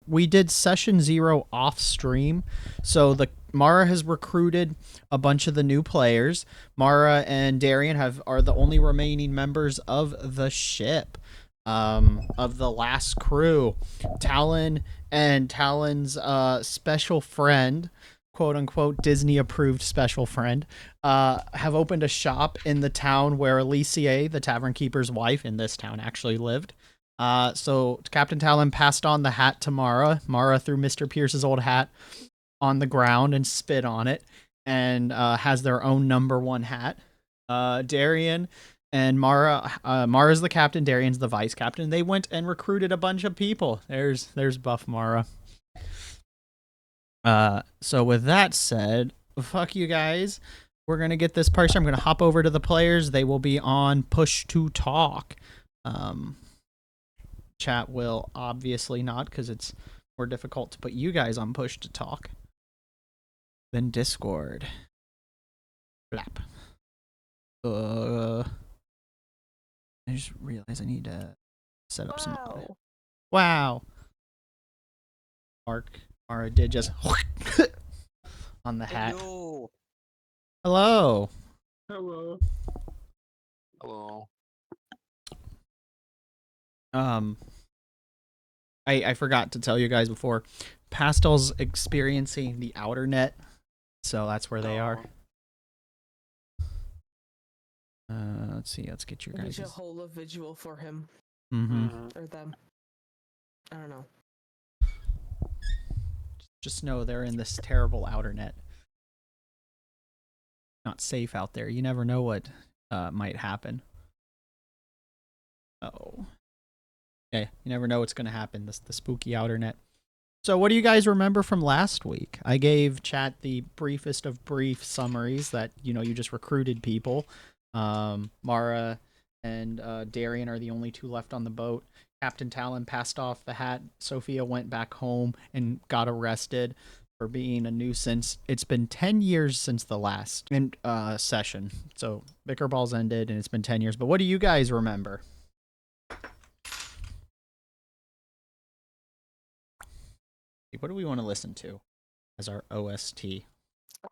we did session 0 off stream, so the Mara has recruited a bunch of the new players. Mara and Darian are the only remaining members of the ship, of the last crew. Talon and Talon's special friend, quote unquote Disney approved special friend, have opened a shop in the town where Alicia, the tavern keeper's wife in this town, actually lived. So Captain Talon passed on the hat to Mara. Mara threw Mr. Pierce's old hat on the ground and spit on it, and has their own #1 hat. Darian and Mara's the captain, Darian's the vice captain. They went and recruited a bunch of people. There's buff Mara. So with that said, fuck you guys. We're gonna get this parser. I'm gonna hop over to the players. They will be on push to talk. Chat will obviously not, because it's more difficult to put you guys on push to talk than Discord. Flap. I just realized I need to set up some. Wow. Mara did just on the hat. Hello. Hello. Hello. Hello. I forgot to tell you guys before. Pastel's experiencing the outer net, so that's where they are. Let's see. Let's get your guys. We should hold a visual for him. Mm-hmm. Or them. I don't know. Just know they're in this terrible outer net. Not safe out there. You never know what might happen. Oh. Okay, you never know what's going to happen. The spooky outer net. So what do you guys remember from last week? I gave chat the briefest of brief summaries that, you just recruited people. Mara and Darian are the only two left on the boat. Captain Talon passed off the hat. Sophia went back home and got arrested for being a nuisance. It's been 10 years since the last session. So BickerBallZ ended and it's been 10 years. But what do you guys remember? What do we want to listen to as our OST?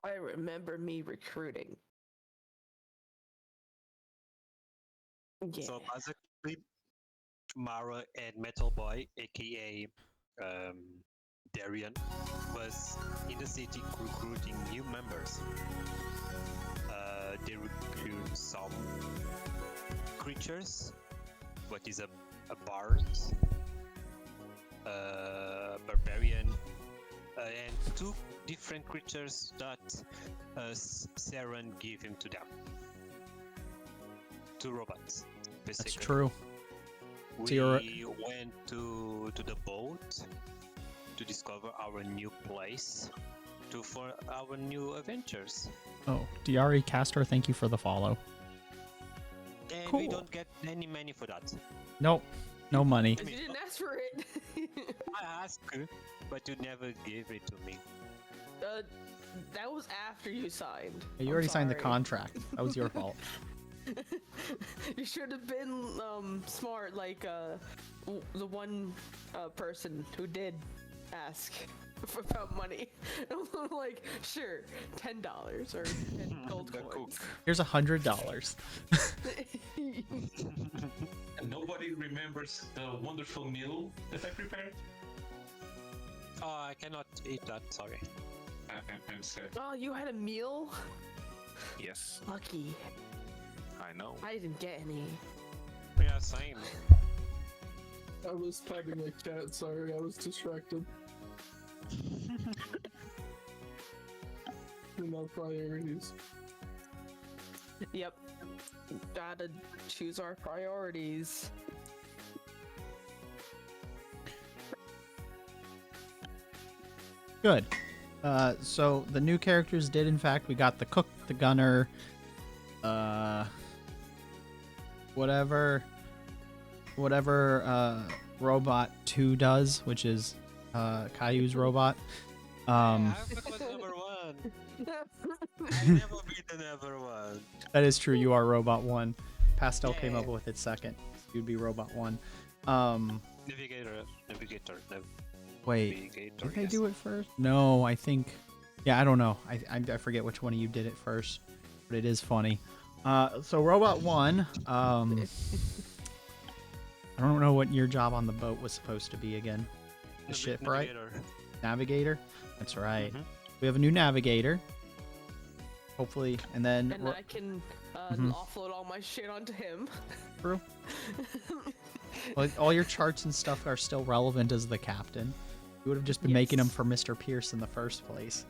I remember me recruiting. Yeah. So basically, Mara and Metal Boy, aka Darian, was in the city recruiting new members. They recruit some creatures. What is a bard? Barbarian, and 2 different creatures that Saren gave him to them. 2 robots, basically. That's true. We went to the boat to discover our new place, for our new adventures. Oh, Diari Castor, thank you for the follow. And cool. We don't get any money for that. Nope. No money. You didn't ask for it. I asked, but you never gave it to me. That was after you signed. You already signed the contract. That was your fault. You should have been smart, like the one person who did ask about money. I'm like, sure, $10 or 10 gold coins. Here's $100. And nobody remembers the wonderful meal that I prepared? Oh, I cannot eat that, sorry. I'm sad. Oh, you had a meal? Yes, Lucky. I know. I didn't get any. Yeah, same. I was petting a cat, sorry, I was distracted. Priorities. Yep. Gotta choose our priorities. Good. So the new characters did, in fact, we got the cook, the gunner, whatever Robot 2 does, which is Caillou's robot. I was number 1. I never beat the number 1. That is true. You are Robot 1. Pastel came up with it second. You'd be Robot 1. Navigator. Wait, Navigator, did I yes. do it first? No, I think. Yeah, I don't know. I forget which one of you did it first, but it is funny. So Robot 1, I don't know what your job on the boat was supposed to be again. The ship, right? Navigator. Navigator? That's right. Mhm. We have a new navigator. Hopefully, and then And I can offload all my shit onto him. True. Well, all your charts and stuff are still relevant as the captain. You would have just been making them Yes. for Mr. Pierce in the first place.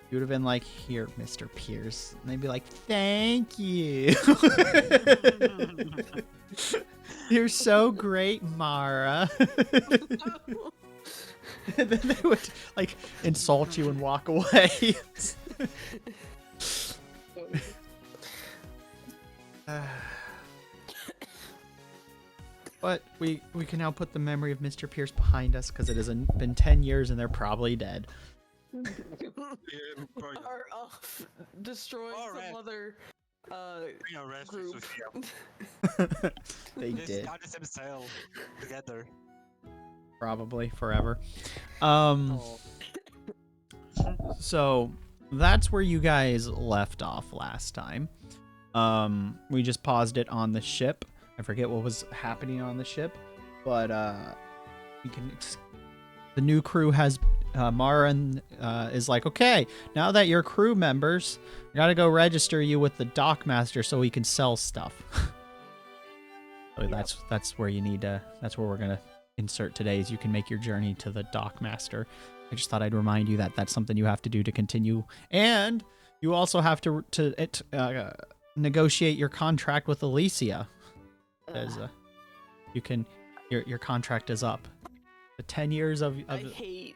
You would have been like, "Here, Mr. Pierce," and they'd be like, "Thank you. You're so great, Mara." And then they would like insult you and walk away. But we can now put the memory of Mr. Pierce behind us because it has been 10 years and they're probably dead. Yeah, probably not. Or destroying Alright. some other We are rest group. Sophia. They Just did. got them sail together. Probably forever. Oh. So that's where you guys left off last time. We just paused it on the ship. I forget what was happening on the ship, but the new crew has Mara and is like, okay, now that you're crew members, I gotta go register you with the dockmaster so we can sell stuff. So that's where you need to. That's where we're gonna insert today. Is you can make your journey to the dockmaster. I just thought I'd remind you that that's something you have to do to continue, and you also have to negotiate your contract with Alicia. Because you can, your contract is up. The 10 years of I hate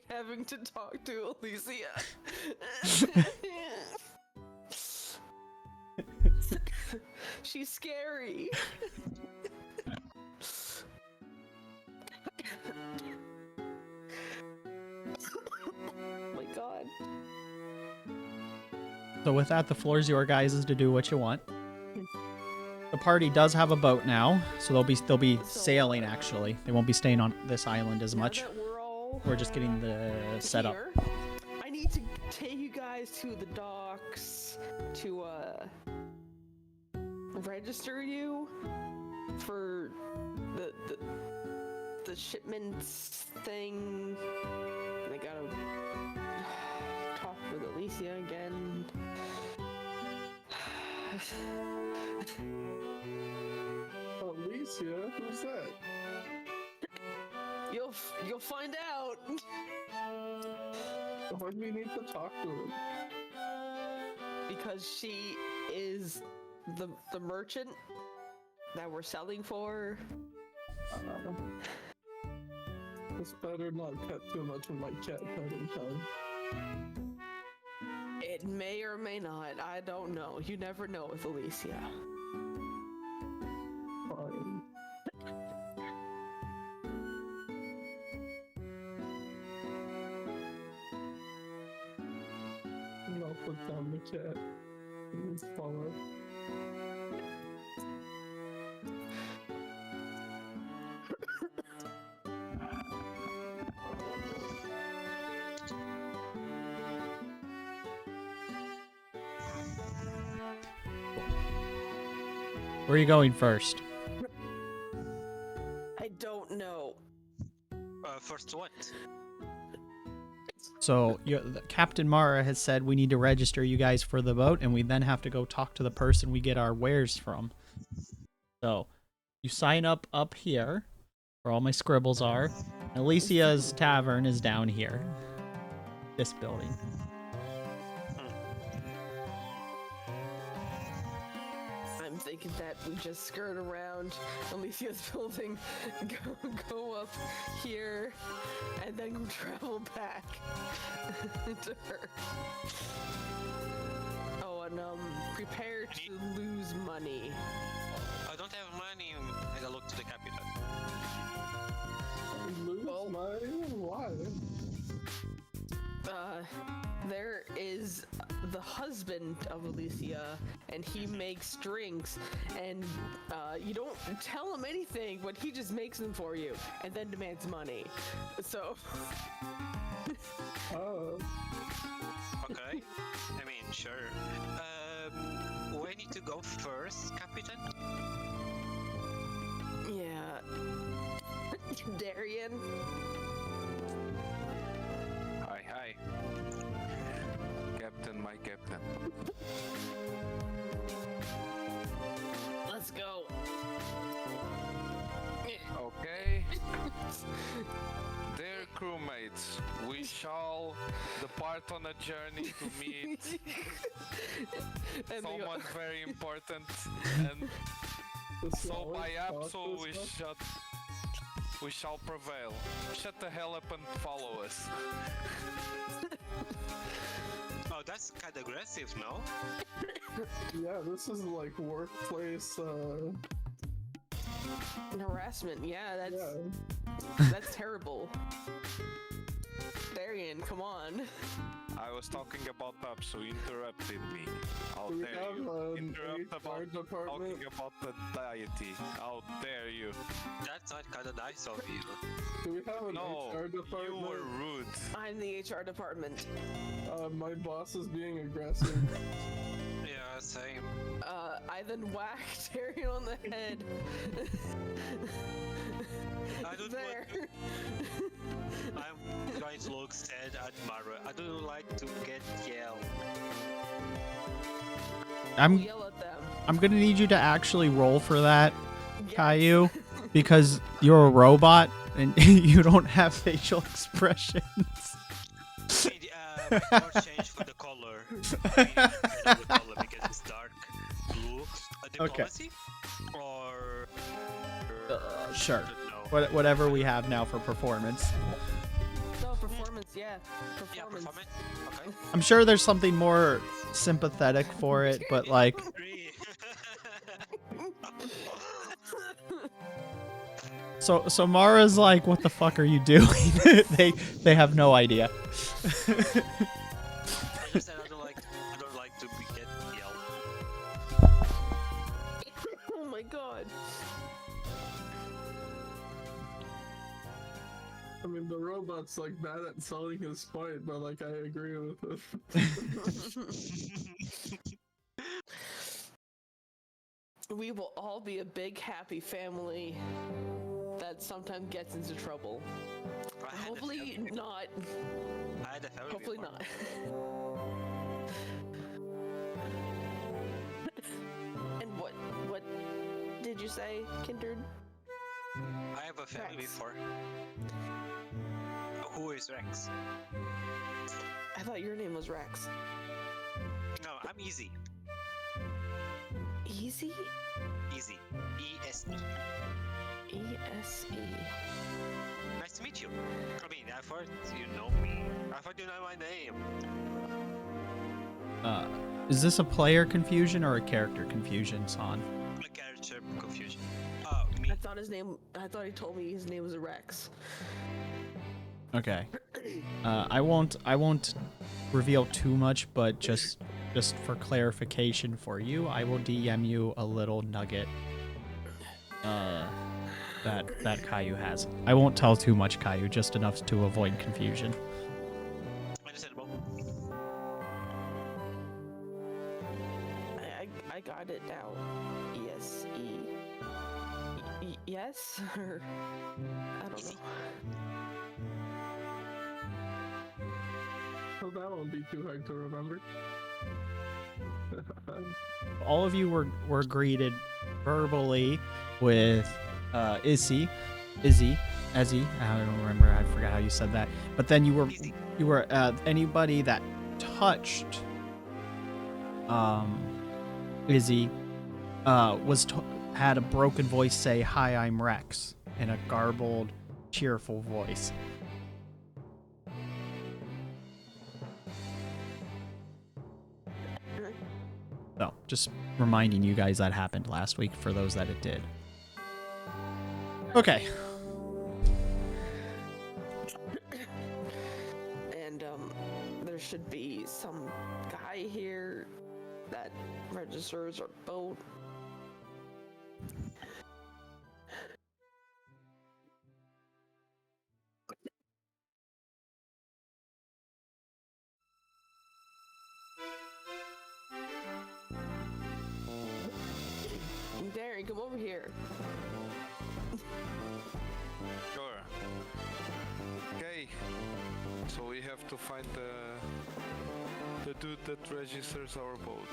having to talk to Alicia. She's scary. Oh my god. So with that, the floor's your guys' to do what you want. The party does have a boat now, so they'll be sailing actually. They won't be staying on this island as Now much. that We're just getting the setup. here, I need to take you guys to the docks to register you for the shipments thing. I gotta talk with Alicia again. Alicia? Who's that? You'll find out. Why do we need to talk to her? Because she is the merchant that we're selling for. It's better not cut too much of my cat petting time. It may or may not. I don't know. You never know with Alicia. Fine. And I'll put down the cat. And just follow. Where are you going first? I don't know. First what? So Captain Mara has said we need to register you guys for the boat, and we then have to go talk to the person we get our wares from. So you sign up here, where all my scribbles are. Alicia's tavern is down here. This building. I'm thinking that we just skirt around Alicia's building, go up here, and then travel back to her. Oh, and prepare to lose money. I don't have money. I gotta look to the capital. Lose money? Why? There is the the husband of Alicia, and he makes drinks, and you don't tell him anything, but he just makes them for you, and then demands money. So. Oh. Okay. I mean, sure. Do I need to go first, Captain? Yeah. Darian. Hi. Captain, my captain. Let's go. Okay. Dear crewmates, we shall depart on a journey to meet And they go- someone very important, and This so always by costs Apso us we shall prevail. Shut the hell up and follow us. Oh, that's kind of aggressive, no? Yeah, this is like workplace. harassment. Yeah, Yeah. that's terrible. Darian, come on. I was talking about Apso, interrupted me. How Do we dare have you? an Interrupt HR about department? talking about the deity. How dare you? That's not kind of nice of you. Do we have an No, HR you department? were rude. I'm the HR department. My boss is being aggressive. Yeah, same. I then whacked Darian on the head. I don't there. I'm trying to look sad at Mara. I don't like to get yelled. I'm Yell at them. I'm gonna need you to actually roll for that, Yes. Caillou, because you're a robot and you don't have facial expressions. See, my color changed for the color. The color because it's dark blue. Diplomacy? Or... Sure. I don't know. Whatever we have now for performance. No, performance, yeah. Yeah, Performance. performance. Okay. I'm sure there's something more sympathetic for it, but like, Three. so Mara's like, what the fuck are you doing? they have no idea. I just said I don't like to get yelled. Oh my god. I mean, the robot's like bad at selling his point, but like I agree with it. We will all be a big happy family that sometimes gets into trouble. I had a Hopefully family- not. I had a family Hopefully before. not. And what did you say, Kindred? I have a family Rex. before. Who is Rex? I thought your name was Rex. No, I'm Easy. Easy? Easy. E-S-E. E-S-E. Nice to meet you. I mean, I thought you know me. I thought you know my name. Is this a player confusion or a character confusion, San? A character confusion. Oh, me. I thought he told me his name was Rex. Okay. I won't reveal too much, but just for clarification for you, I will DM you a little nugget that Caillou has. I won't tell too much, Caillou, just enough to avoid confusion. Understandable. I got it now. E-S-E. Yes? Or I don't know. So that won't be too hard to remember. All of you were greeted verbally with Izzy, I don't remember. I forgot how you said that. But then you were anybody that touched Izzy had a broken voice say, "Hi, I'm Rex," in a garbled, cheerful voice. So, just reminding you guys that happened last week for those that it did. Okay. And there's should be some guy here that registers our boat. Darren, come over here. Sure. Okay. So we have to find the dude that registers our boat.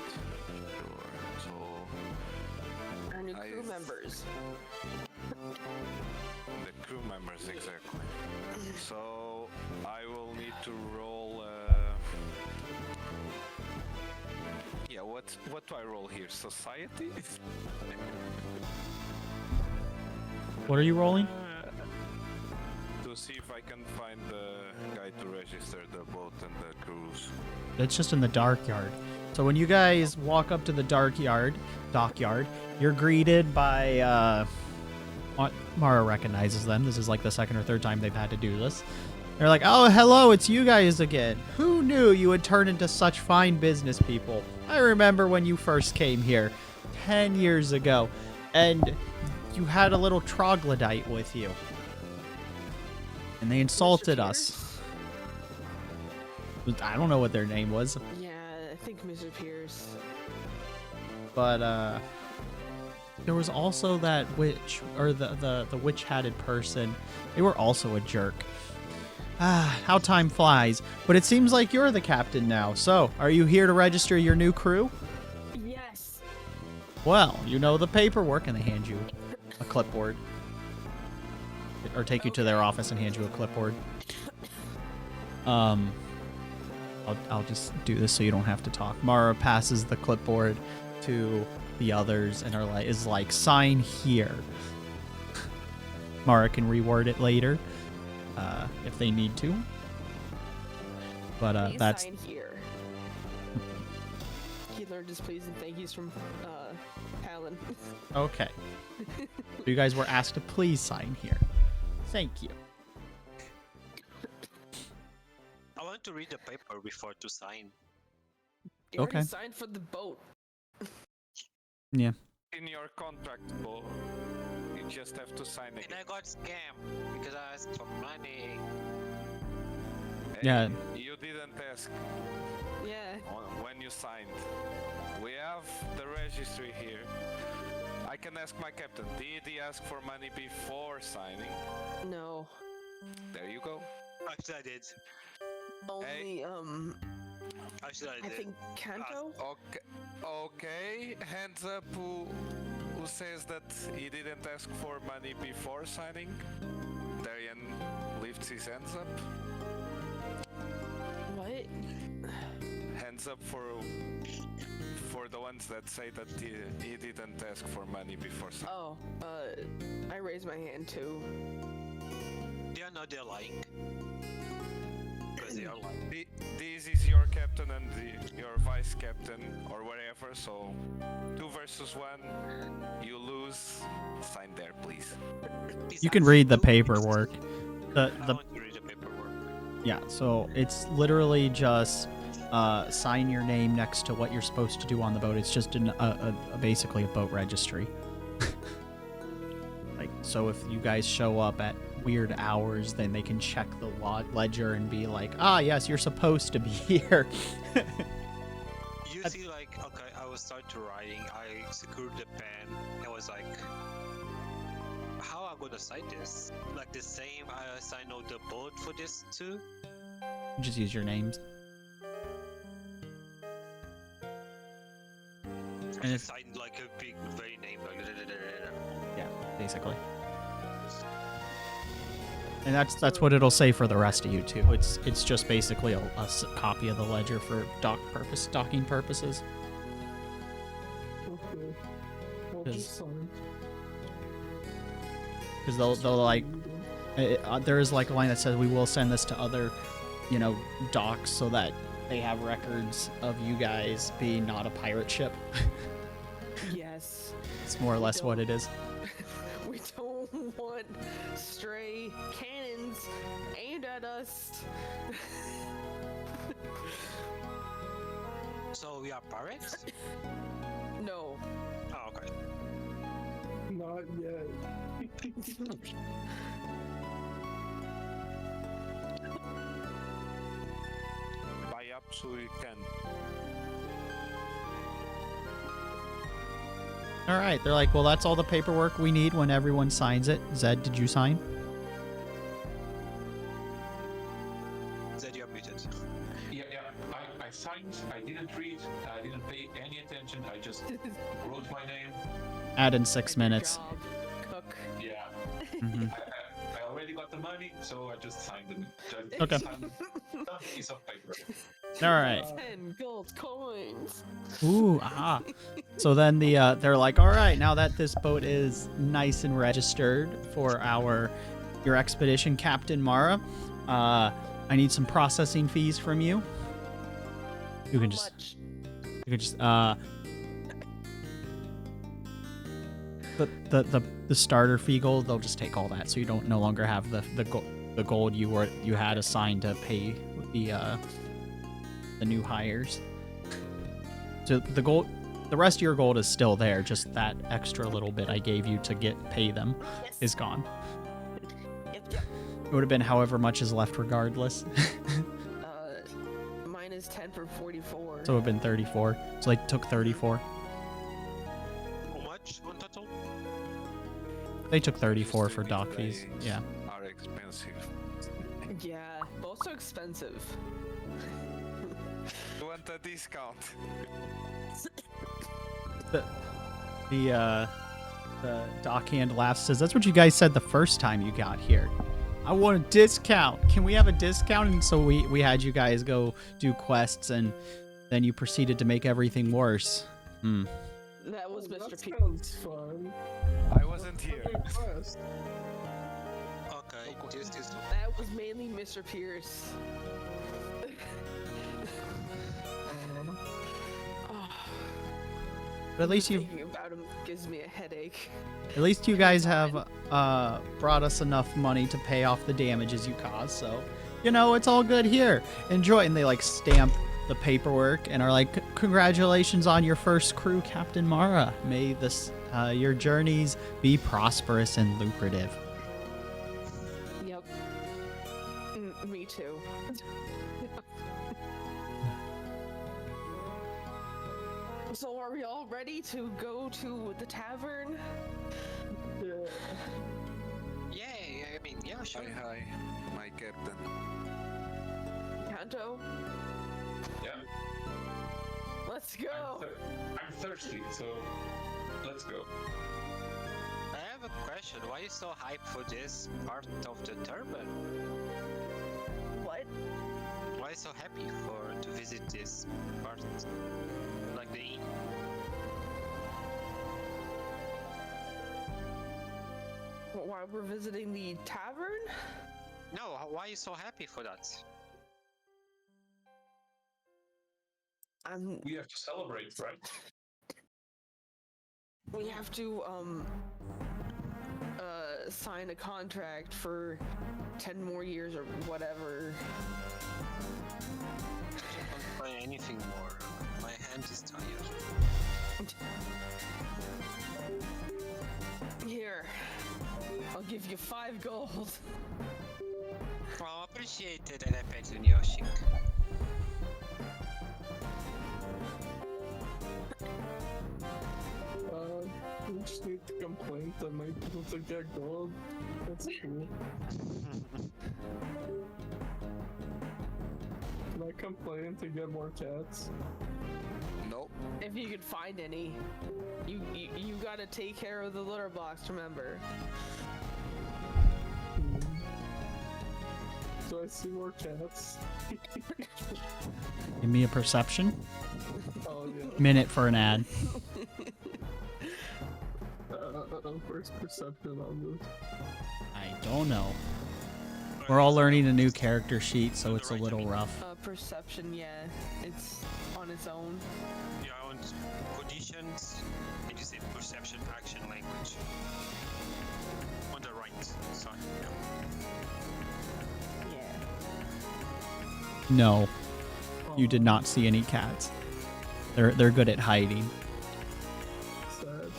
Sure. So Our new crew members. the crew members, exactly. So I will need to roll. Yeah, what do I roll here? Society? What are you rolling? To see if I can find the guy to register the boat and the crews. It's just in the dockyard. So when you guys walk up to the dockyard, you're greeted by Mara recognizes them. This is like the second or third time they've had to do this. They're like, "Oh, hello, it's you guys again. Who knew you would turn into such fine business people? I remember when you first came here 10 years ago, and you had a little troglodyte with you. And they insulted us. I don't know what their name was, Yeah, I think Mr. Pierce. but there was also that witch, or the witch-hatted person. They were also a jerk. Ah, how time flies. But it seems like you're the captain now. So, are you here to register your new crew? Yes. Well, you know the paperwork, and they hand you a clipboard. Or take you to their office and hand you a clipboard. I'll just do this so you don't have to talk. Mara passes the clipboard to the others and is like, sign here. Mara can reword it later if they need to. But Please that's sign here. He learned his please and thank yous from Talon. okay. You guys were asked to please sign here. Thank you. I want to read the paper before to sign. You already Okay. signed for the boat. Yeah. In your contract, Bo, you just have to sign it. And I got scammed because I asked for money. Hey, Yeah. You didn't ask Yeah. when you signed. We have the registry here. I can ask my captain. Did he ask for money before signing? No. There you go. Actually, I did. Only Actually, I I did. think Kanto. Okay. Okay. Hands up. Who says that he didn't ask for money before signing? Darian lifts his hands up. What? Hands up for the ones that say that he didn't ask for money before signing. Oh, I raised my hand too. They are not, they're lying. Because they are lying. This is your captain and your vice captain or whatever, so 2 versus 1, you lose. Sign there, please. You can read the paperwork. I want to read the paperwork. Yeah, so it's literally just sign your name next to what you're supposed to do on the boat. It's just basically a boat registry. Like, so if you guys show up at weird hours, then they can check the ledger and be like, ah, yes, you're supposed to be here. You see, like, okay, I was start to writing. I secured the pen. I was like, how am I gonna sign this? Like the same I signed out the boat for this too? Just use your names. I And just signed like a big, very name, like Yeah, basically. And that's what it'll say for the rest of you too. It's just basically a copy of the ledger for docking purposes. Okay. Well, Is- just sign. Because they'll like, there is like a line that says we will send this to other, docks so that they have records of you guys being not a pirate ship. Yes. It's more or less what it is. We don't want stray cannons aimed at us. So we are pirates? No. Oh, okay. Not yet. Buy up so you can. All right, they're like, well, that's all the paperwork we need when everyone signs it. Zed, did you sign? Zed, you're muted. Yeah, I signed, I didn't read, I didn't pay any attention, I just wrote my name. Add in 6 Good minutes. job, Cook. Yeah, Mhm. I already got the money, so I just signed it. Just Okay. signed a piece of paper. All right. 10 gold coins. Ooh, ah. So then they're like, all right, now that this boat is nice and registered for your expedition, Captain Mara, I need some processing fees from you. You can just, Much. you can just, the starter fee gold, they'll just take all that, so you don't no longer have the gold you had assigned to pay the new hires. So the rest of your gold is still there. Just that extra little bit I gave you to pay them is gone. Yep. It would have been however much is left regardless. Mine is 10 for 44. So it would have been 34. So they took 34. How much on total? They took 34 for Just dock fees. delays Yeah. Are expensive. Yeah, both are expensive. You want a discount? The dockhand laughs, says, that's what you guys said the first time you got here. I want a discount. Can we have a discount? And so we had you guys go do quests, and then you proceeded to make everything worse. That was Mr. That P. sounds fun. I wasn't here. I'm impressed. Okay, this is That was mainly Mr. Pierce. But at least Thinking about him gives me a headache. you guys have brought us enough money to pay off the damages you caused. So, it's all good here. Enjoy. And they like stamp the paperwork and are like, congratulations on your first crew, Captain Mara. May your journeys be prosperous and lucrative. Yep. Me too. So are we all ready to go to the tavern? Yeah. Yay! I mean, yeah, sure. Hi, my captain. Kanto? Yeah, Let's go! I'm thirsty, so let's go. I have a question. Why are you so hyped for this part of the turban? What? Why are you so happy to visit this part? Like the inn? While we're visiting the tavern? No, why are you so happy for that? We have to celebrate, right? We have to, sign a contract for 10 more years or whatever. I can't play anything more. My hand is tired. Here, I'll give you 5 gold. Oh, appreciated, and I bet you Yoshi. We just need to complain that my people to get gold. That's cool. Can I complain to get more cats? Nope. If you could find any. You gotta take care of the litter box, remember. Do I see more cats? Give me a perception. Oh yeah. Minute for an ad. First perception on this. I don't know. We're all learning a new character sheet, so it's a little rough. Perception, yeah. It's on its own. Yeah, on conditions, and you say perception, action, language. On the right side. Yeah. No. Oh You did not see any cats. They're good at hiding. Sad.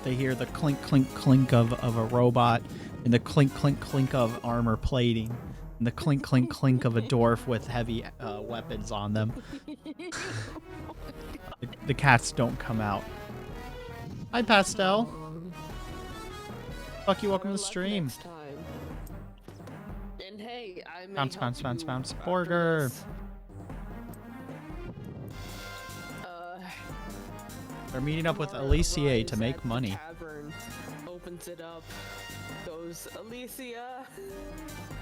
They hear the clink, clink, clink of a robot, and the clink, clink, clink of armor plating, and the clink, clink, clink of a dwarf with heavy weapons on them. The cats don't come out. Hi, Pastel. Fuck you, welcome to the Better luck stream. next time. And hey, I may Bounce, help bounce, bounce, you bounce. after Burger. this. They're meeting up with Mara Alicia arrives to make at the money. tavern, opens it up, goes, Alicia.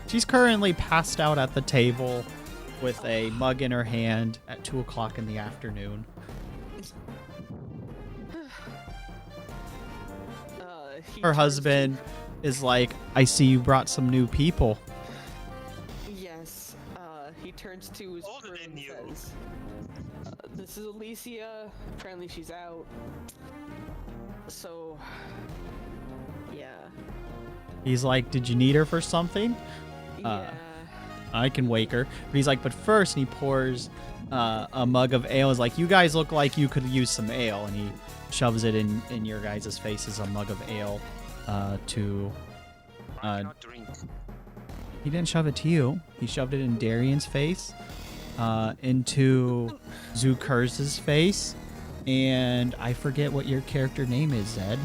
She's currently passed out at the table with a mug in her hand at 2 o'clock in the afternoon. He Her turns husband is like, I see you brought some new people. Yes. He turns to his Older crew than and you. says, "This is Alicia. Apparently, she's out. So, yeah, He's like, did you need her for something? yeah." I can wake her. But he's like, but first, and he pours a mug of ale. He's like, you guys look like you could use some ale. And he shoves it in your guys' faces, a mug of ale to... I cannot drink. He didn't shove it to you. He shoved it in Darian's face, into Zukurz's face, and I forget what your character name is, Zed.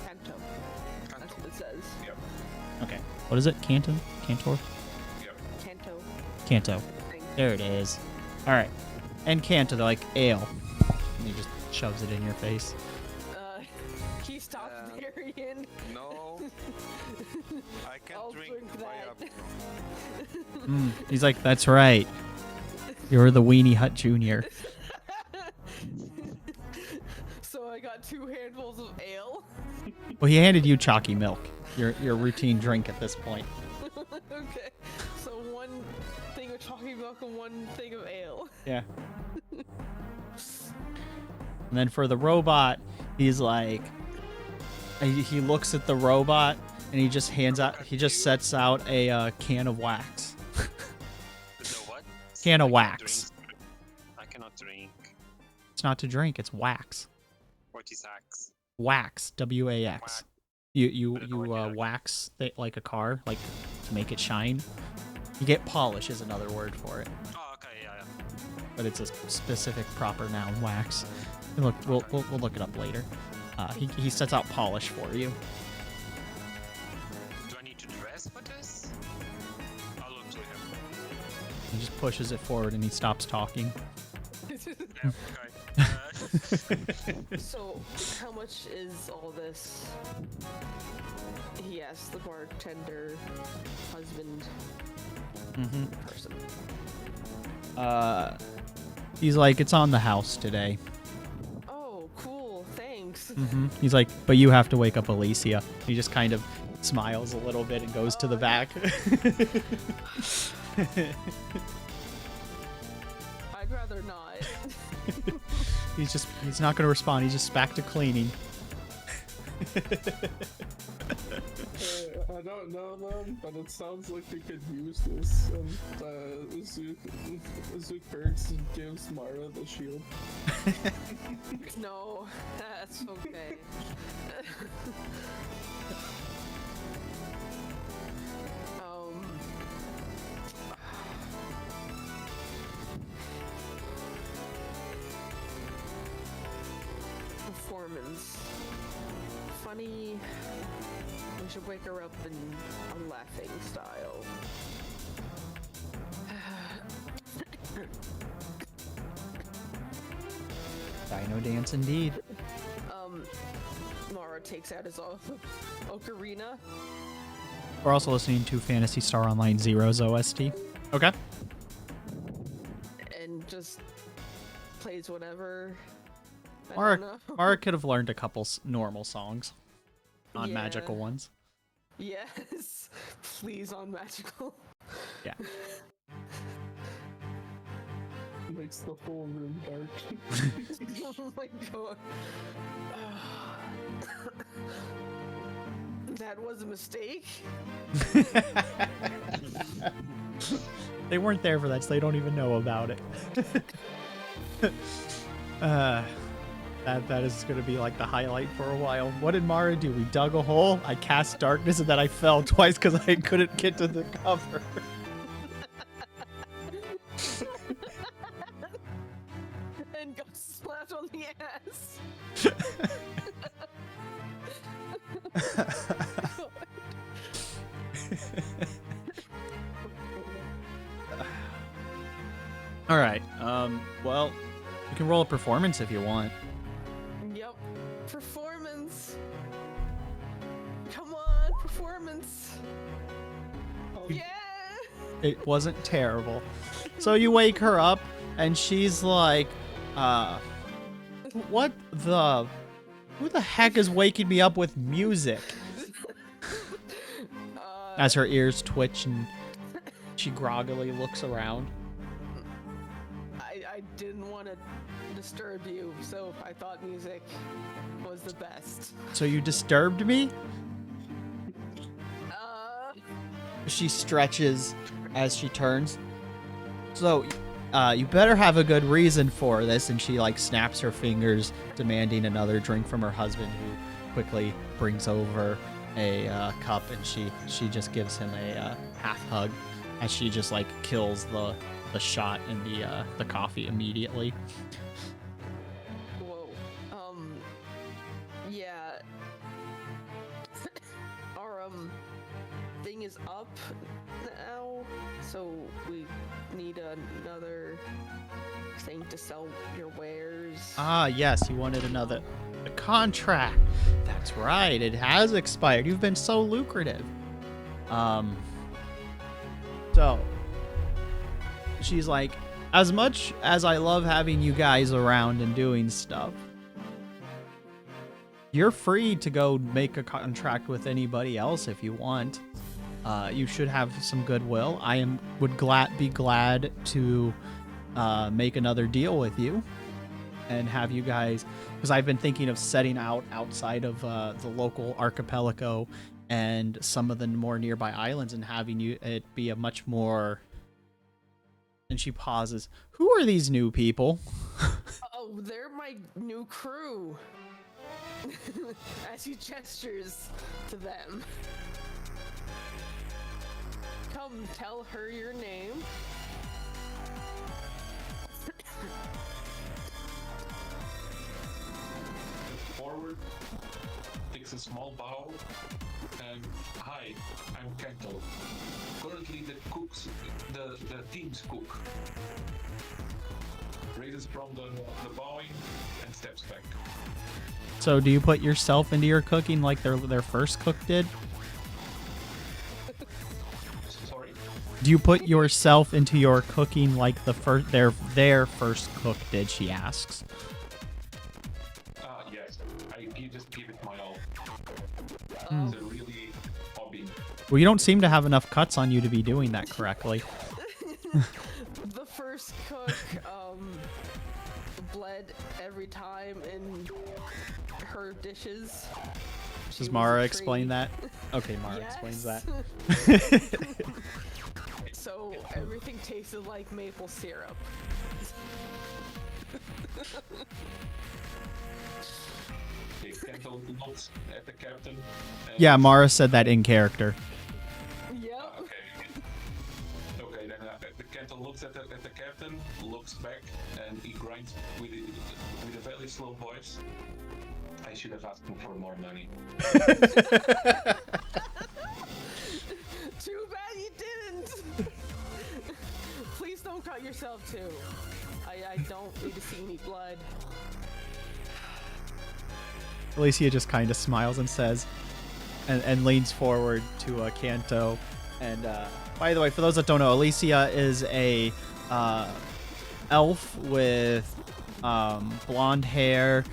Kanto. That's what it says. Yep. Okay. What is it? Canton? Cantor? Yep. Kanto. Canto. Thing. There it is. All right. And Canto, they're like, ale. And he just shoves it in your face. He stops Darian. No, I can't I'll drink drink my that. He's like, that's right. You're the Weenie Hut Jr. So I got 2 handfuls of ale. Well, he handed you chalky milk, your routine drink at this point. Okay. So 1 thing of chalky milk and 1 thing of ale. Yeah. And then for the robot, he's like, he looks at the robot and he just sets out a can of wax. The what? Can of I cannot wax. drink. I cannot drink. It's not to drink, it's wax. What is axe? Wax, W-A-X. Wax. You I don't know what you like. wax like a car, like to make it shine. You get polish is another word for it, Oh, okay, yeah. but it's a specific proper noun, wax. And look, we'll look it up later. He sets out polish for you. Do I need to dress for this? I'll look to him. He just pushes it forward and he stops talking. Yeah, okay. So, how much is all this? He asks the bartender, husband, Mm-hmm. person. He's like, it's on the house today. Oh, cool, thanks. Mm-hmm. He's like, but you have to wake up Alicia. He just kind of smiles a little bit and goes to the back. I'd rather not. He's not going to respond. He's just back to cleaning. I don't know them, but it sounds like they could use this. And Zukurz gives Mara the shield. No, that's okay. Performance. Funny. We should wake her up in a laughing style. Dino dance indeed. Mara takes out his ocarina. We're also listening to Phantasy Star Online Zero's OST. Okay. And just plays whatever. I Mara, don't know. Mara could have learned a couple normal songs. Yeah. Non-magical ones. Yes, please on magical. Yeah. Makes the whole room dark. Oh my god. That was a mistake? They weren't there for that, so they don't even know about it. That is going to be like the highlight for a while. What did Mara do? We dug a hole, I cast darkness, and then I fell twice because I couldn't get to the cover. And got slapped on the ass. All right. Well, you can roll a performance if you want. Yep. Performance. Come on, performance. Yeah. It wasn't terrible. So you wake her up, and she's like, what the... Who the heck is waking me up with music? As her ears twitch and she groggily looks around. I didn't want to disturb you, so I thought music was the best. So you disturbed me? She stretches as she turns. So, you better have a good reason for this. And she, like, snaps her fingers, demanding another drink from her husband, who quickly brings over a cup, and she just gives him a half hug as she just, like, kills the shot in the coffee immediately. Whoa. Yeah. Our, thing is up now, so we need another thing to sell your wares. Ah, yes, you wanted a contract. That's right, it has expired. You've been so lucrative. So she's like, as much as I love having you guys around and doing stuff, you're free to go make a contract with anybody else if you want. You should have some goodwill. Would be glad to make another deal with you and have you guys, because I've been thinking of setting out outside of the local archipelago and some of the more nearby islands and having it be a much more... And she pauses. Who are these new people? Oh, they're my new crew. As he gestures to them. Come, tell her your name. Forward, takes a small bow, and hi, I'm Kentel. Currently the team's cook. Raises from the bowing and steps back. So do you put yourself into your cooking like their first cook did? Sorry? Do you put yourself into your cooking like their first cook did, she asks. Yes, I just give it my all. Hmm. It's a really hobby. Well, you don't seem to have enough cuts on you to be doing that correctly. The first cook bled every time in her dishes. Does Mara explain that? Okay, Mara explains that. So everything tasted like maple syrup. Kentel looks at the captain. Yeah, Mara said that in character. Yep. Okay, then the Kentel looks at the captain, looks back, and he grinds with a very slow voice. I should have asked him for more money. Too bad you didn't. Please don't cut yourself too. I don't need to see any blood. Alicia just kind of smiles and says, and leans forward to Kanto. And by the way, for those that don't know, Alicia is a elf with blonde hair.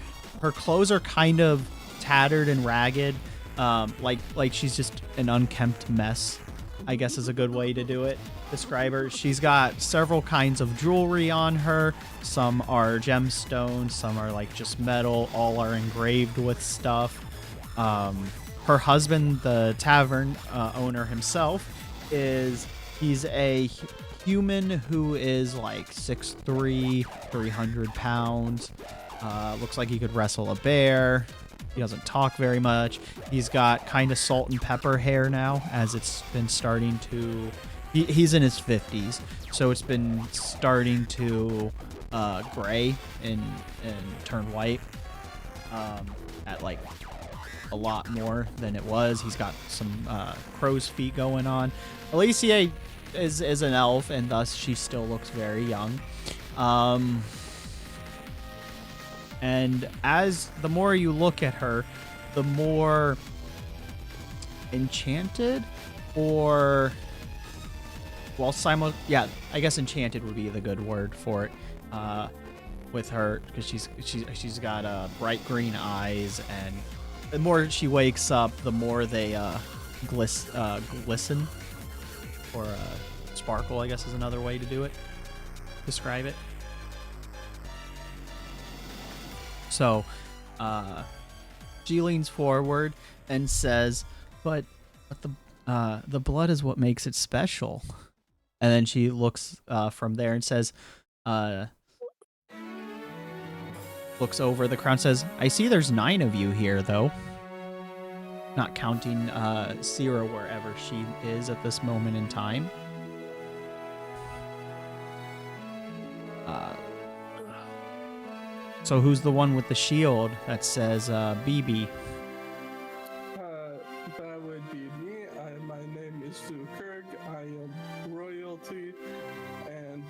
Her clothes are kind of tattered and ragged, like she's just an unkempt mess, I guess is a good way to describe her. She's got several kinds of jewelry on her. Some are gemstones, some are like just metal, all are engraved with stuff. Her husband, the tavern owner himself, he's human who is like 6'3", 300 pounds. Looks like he could wrestle a bear. He doesn't talk very much. He's got kind of salt and pepper hair now, as it's been starting to... He's in his 50s, so it's been starting to gray and turn white at like a lot more than it was. He's got some crow's feet going on. Alicia is an elf, and thus she still looks very young. And as the more you look at her, the more enchanted or, well, yeah, I guess enchanted would be the good word for it, with her, because she's got bright green eyes, and the more she wakes up, the more they glisten, or sparkle, I guess is another way to describe it. So, she leans forward and says, "But the blood is what makes it special." And then she looks from there and says, looks over the crowd and says, "I see there's 9 of you here, though. Not counting Sierra wherever she is at this moment in time." So who's the one with the shield that says BB? That would be me. My name is Zukerg. I am royalty, and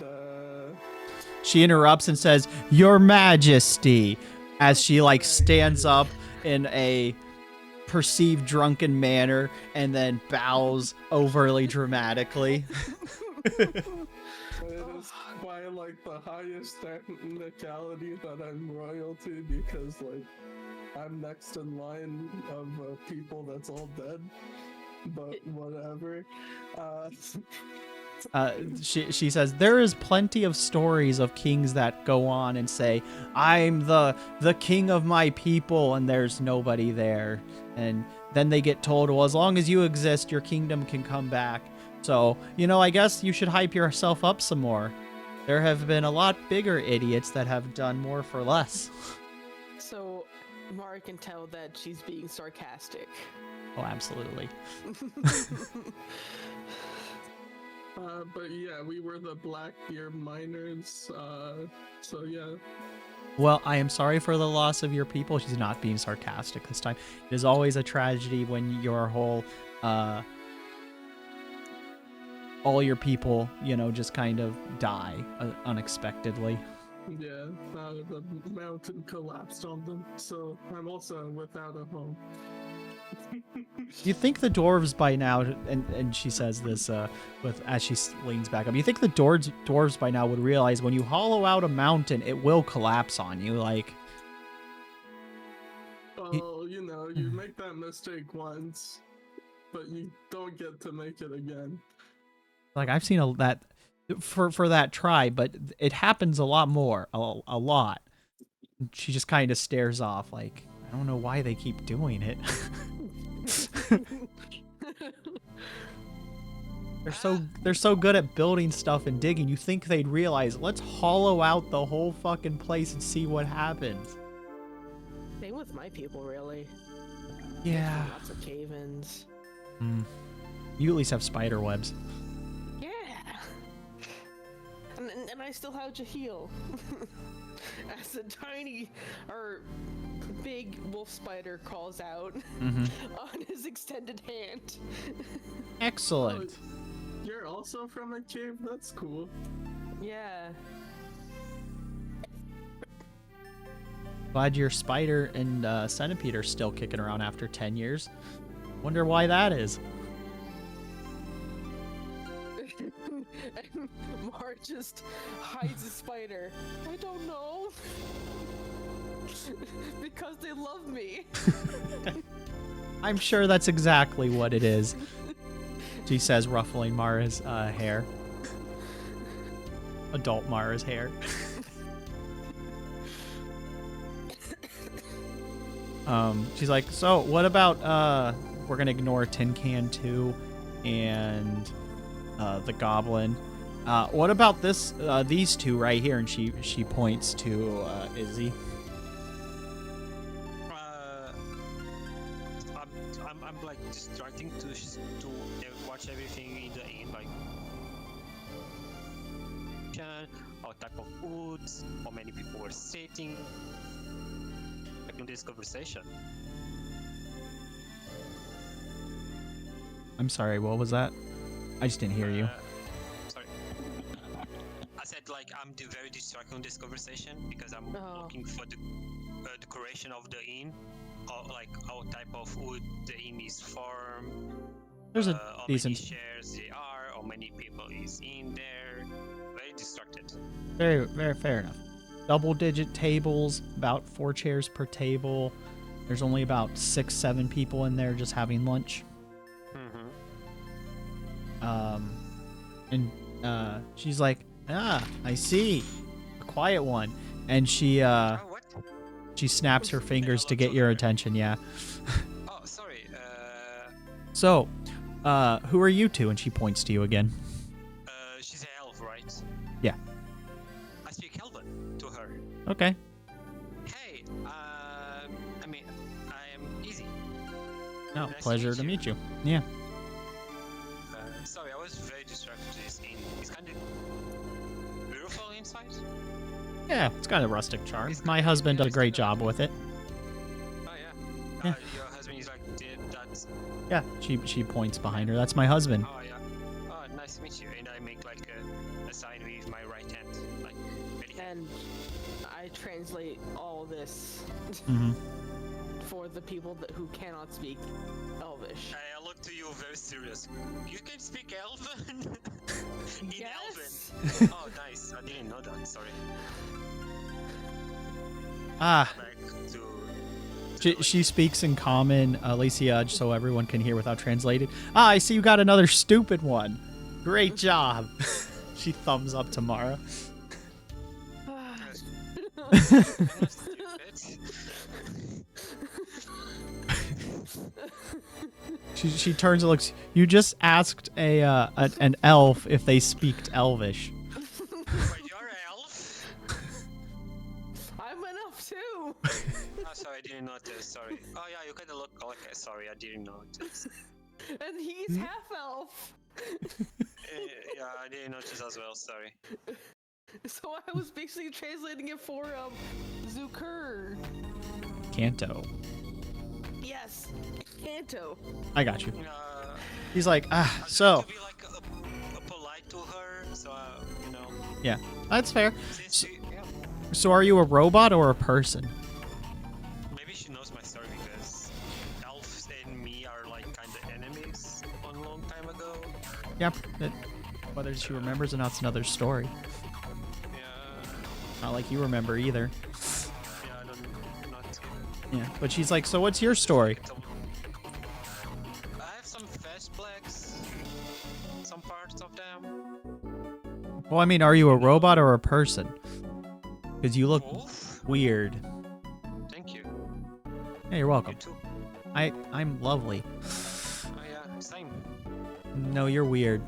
She interrupts and says, "Your Majesty," as she like stands up in a perceived drunken manner and then bows overly dramatically. it is by like the highest technicality that I'm royalty, because like I'm next in line of people that's all dead. But whatever. She says, "There is plenty of stories of kings that go on and say, 'I'm the king of my people,' and there's nobody there. And then they get told, 'Well, as long as you exist, your kingdom can come back.' So, I guess you should hype yourself up some more. There have been a lot bigger idiots that have done more for less." So, Mara can tell that she's being sarcastic. Oh, absolutely. But yeah, we were the Blackbeard miners, so yeah. Well, I am sorry for the loss of your people. She's not being sarcastic this time. It is always a tragedy when your whole, all your people, just kind of die unexpectedly. Yeah, the mountain collapsed on them, so I'm also without a home. You think the dwarves by now, and she says this as she leans back up, you think the dwarves by now would realize when you hollow out a mountain, it will collapse on you, like... Oh, you make that mistake once, but you don't get to make it again. Like, I've seen that for that try, but it happens a lot more, a lot. She just kind of stares off, like, I don't know why they keep doing it. They're so good at building stuff and digging. You think they'd realize, let's hollow out the whole fucking place and see what happens. Same with my people, really. Yeah. Lots of cave-ins. You at least have spider webs. Yeah. And I still have Jahil. As a tiny or big wolf spider crawls out on his extended hand. Excellent. Oh, you're also from a cave? That's cool. Yeah. Glad your spider and centipede are still kicking around after 10 years. Wonder why that is. And Mar just hides the spider. I don't know. Because they love me. I'm sure that's exactly what it is. She says, ruffling Mara's hair. Adult Mara's hair. She's like, so what about we're gonna ignore Tin Can 2 and the Goblin, What about this? These two right here, and she points to Izzy. I'm like distracting to watch everything in the inn, like what type of foods, how many people were sitting, like in this conversation. I'm sorry, what was that? I just didn't hear you. Sorry. I said like I'm very distracted on this conversation because I'm looking for the decoration of the inn, or like how type of wood the inn is from. There's a how decent, many chairs they are, how many people is in there. Very distracted. very fair enough. Double-digit tables, about 4 chairs per table. There's only about 6-7 people in there just having lunch. And she's like, I see, a quiet one, and she What? she snaps her fingers to get your attention. Yeah. Oh, sorry. So, who are you two? And she points to you again. She's an elf, right? Yeah. I speak Elven to her. Okay. Hey, I mean, I am Easy. No, Nice to pleasure meet to you. meet you. Yeah. Sorry, I was very distracted to this inn. It's kind of beautiful inside. Yeah, it's got a rustic charm. It's My got- husband yeah, does a it's great got a- job with it. Oh yeah. Yeah. Your husband is like did that. Yeah, she points behind her. That's my husband. Oh yeah. Oh, nice to meet you. And I make like a sign with my right hand, like very hand. And I translate all this Hmm. for the people who cannot speak Elvish. I look to you very serious. You can speak Elven? In Yes. Elven? Oh, nice. I didn't know that. Sorry. Ah, Back to she speaks in common, Alicia, just so everyone can hear without translating. I see you got another stupid one. Great job. She thumbs up to Mara. I'm not stupid. She turns and looks. You just asked an elf if they speaked Elvish. Wait, you're an elf? I'm an elf too. Oh, sorry, I didn't notice. Sorry. Oh, yeah, you kind of look. Okay, sorry, I didn't notice. And he's half elf. Yeah, I didn't notice as well. Sorry. So I was basically translating it for Zukur. Kanto. Yes, Kanto. I got you. Uh, He's like, I so. tried to be like a polite to her, so you know. Yeah, that's fair. Since yeah, So are you a robot or a person? maybe she knows my story because elves and me are like kind of enemies a long time ago. Yeah, whether she remembers or not, it's another story. Yeah, Not like you remember either. yeah, I don't not. Yeah, but she's like, so what's your story? I have some fast blacks, some parts of them. Well, I mean, are you a robot or a person? Because you look Both? weird. Thank you. Hey, you're welcome. You too. I'm lovely. Oh yeah, same. No, you're weird.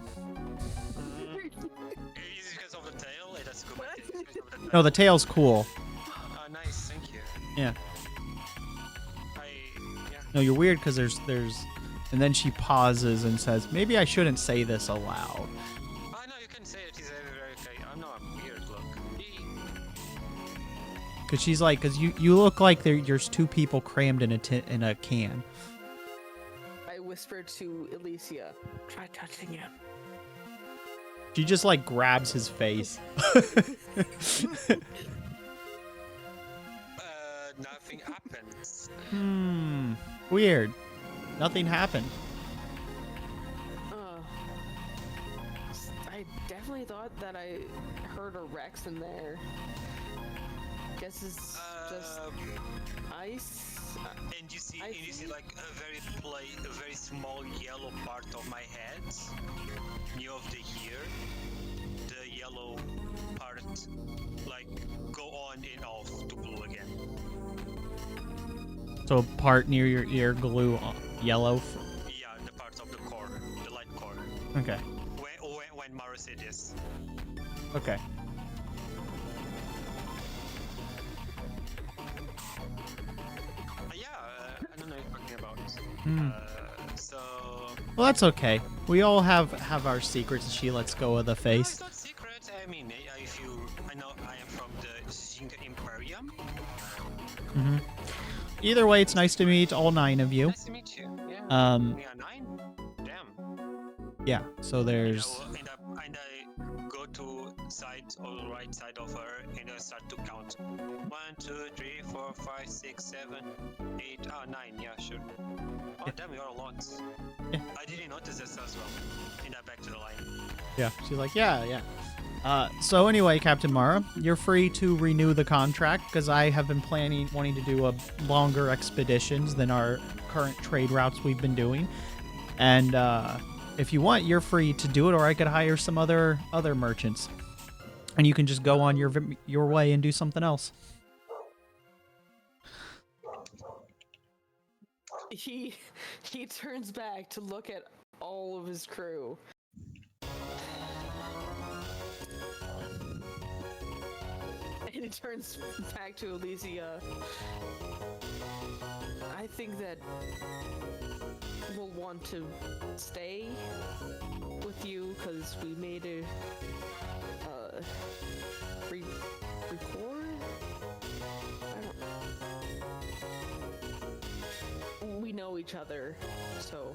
Is it because of the tail? Hey, that's a good. Idea. It's because of the tail. No, the tail's cool. Oh, nice. Thank you. Yeah. Yeah. No, you're weird because there's. And then she pauses and says, maybe I shouldn't say this aloud. Oh no, you can say it. It's very okay. I'm not weird. Look. Because she's like, because you look like there's 2 people crammed in a can. I whispered to Alicia, "Try touching him." She just like grabs his face. Nothing happens. Weird. Nothing happened. I definitely thought that I heard a Rex in there. Guess it's just ice. And you see, I and you see see. like a very small yellow part of my head, near of the ear. The yellow part, like, go on and off to blue again. So part near your ear glue yellow. Yeah, the part of the core, the light core. Okay. When when Mara said this. Okay. Yeah, I don't know what you're talking about. Hmm. So Well, that's okay. We all have our secrets, and she lets go of the no, face. it's not secret. I mean, if you, I know I am from the Zinga Imperium. Hmm. Either way, it's nice to meet all 9 of you. Nice to meet you. Yeah. We are 9. Damn. Yeah. So And there's. I go to side or right side of her and I start to count. 1, 2, 3, 4, 5, 6, 7, 8, 9. Yeah, sure. Oh damn, you're a lot. Yeah. I didn't notice this as well. And I back to the line. Yeah. She's like, yeah. So anyway, Captain Mara, you're free to renew the contract because I have been wanting to do a longer expeditions than our current trade routes we've been doing, and if you want, you're free to do it, or I could hire some other merchants, and you can just go on your way and do something else. He turns back to look at all of his crew. And he turns back to Elysia. I think that we'll want to stay with you because we made a record. We know each other, so.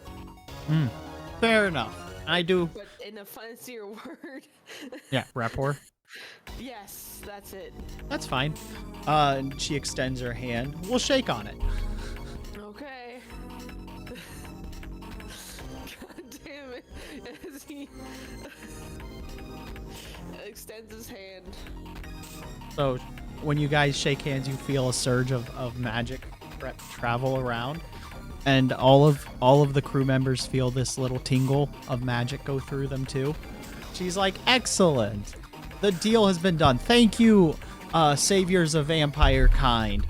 Fair enough. I do. But in a fancier word. Yeah, rapport. Yes, that's it. That's fine. And she extends her hand. We'll shake on it. Okay. God damn it. As he extends his hand. So when you guys shake hands, you feel a surge of magic travel around, and all of the crew members feel this little tingle of magic go through them too. She's like, excellent. The deal has been done. Thank you, saviors of vampire kind.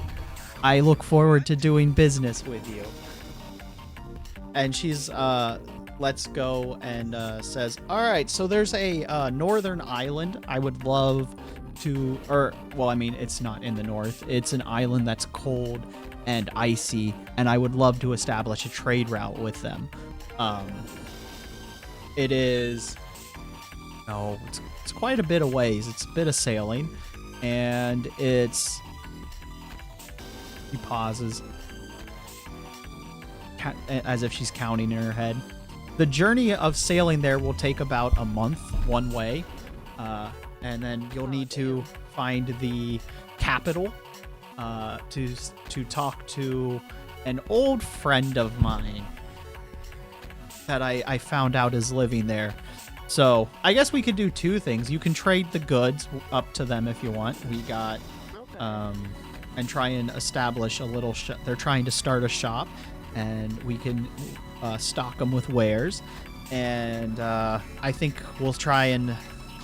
I look forward to doing business with you. And she's lets go and says, all right, so there's a northern island I would love to, or, well, I mean, it's not in the north. It's an island that's cold and icy, and I would love to establish a trade route with them. It is, no, it's quite a bit of ways. It's a bit of sailing, and it's, he pauses, as if she's counting in her head. The journey of sailing there will take about a month one way, and then you'll need to find the capital to talk to an old friend of mine that I found out is living there. So I guess we could do two things. You can trade the goods up to them if you want. We got, and try and establish a little. They're trying to start a shop, and we can stock them with wares. And I think we'll try and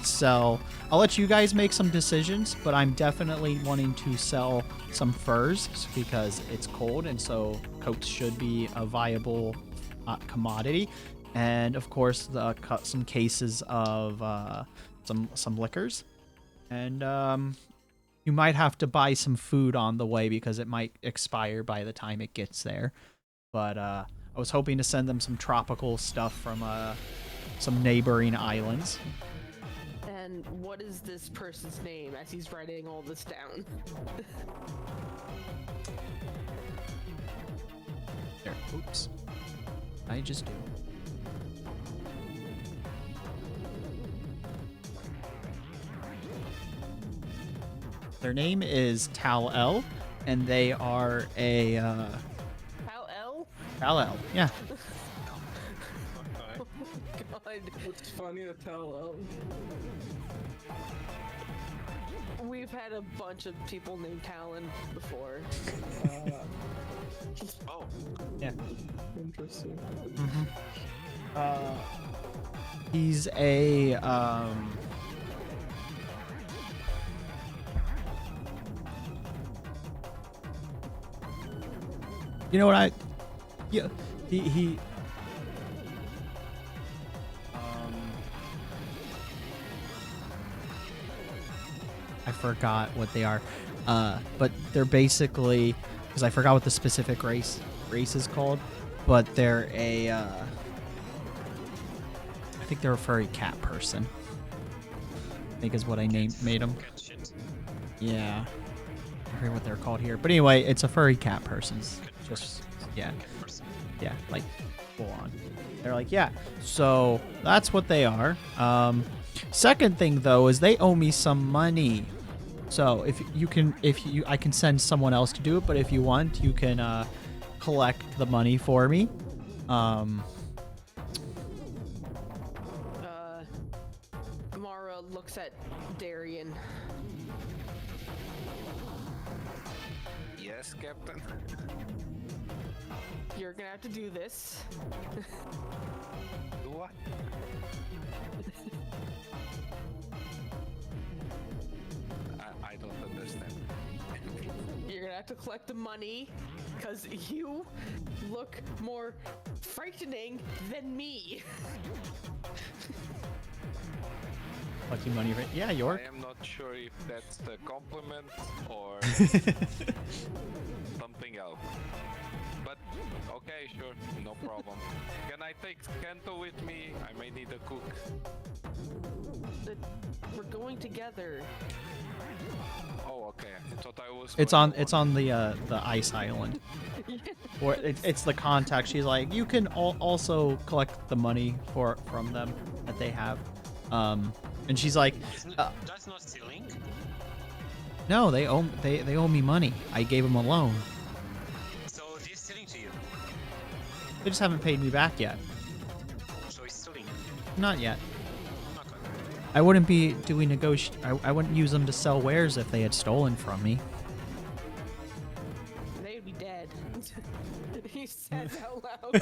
sell. I'll let you guys make some decisions, but I'm definitely wanting to sell some furs because it's cold, and so coats should be a viable commodity. And of course, some cases of some liquors, and you might have to buy some food on the way because it might expire by the time it gets there. But I was hoping to send them some tropical stuff from some neighboring islands. And what is this person's name as he's writing all this down? There. Oops. I just do. Their name is Tal-El, and they are a Tal-El? Tal-El, yeah. Oh my god. It's funny to tell. We've had a bunch of people named Talon before. Oh, Yeah. Interesting. He's a you know what yeah, I forgot what they are. But they're basically, because I forgot what the specific race is called, but they're a, I think they're a furry cat person. I think is what I made them. Cat shit. Yeah. I forget what they're called here. But anyway, it's a furry cat person. Just, yeah. Cat person. Yeah, like full on. They're like, yeah. So that's what they are. Second thing though is they owe me some money. So I can send someone else to do it, but if you want, you can collect the money for me. Mara looks at Darian. Yes, Captain. You're gonna have to do this. Do what? I don't understand. You're gonna have to collect the money, because you look more frightening than me. Collecting money, right? Yeah, York. I am not sure if that's the compliment or something else. But okay, sure, no problem. Can I take Kento with me? I may need a cook. We're going together. Oh, okay. I thought I was. It's going on the ice island. Or it's the contact. She's like, you can also collect the money from them that they have. And she's like, That's not stealing. no, they owe me money. I gave them a loan. So they're stealing to you. They just haven't paid me back yet. So he's stealing. Not yet. Okay. I wouldn't be doing I wouldn't use them to sell wares if they had stolen from me. They'd be dead. He says out loud.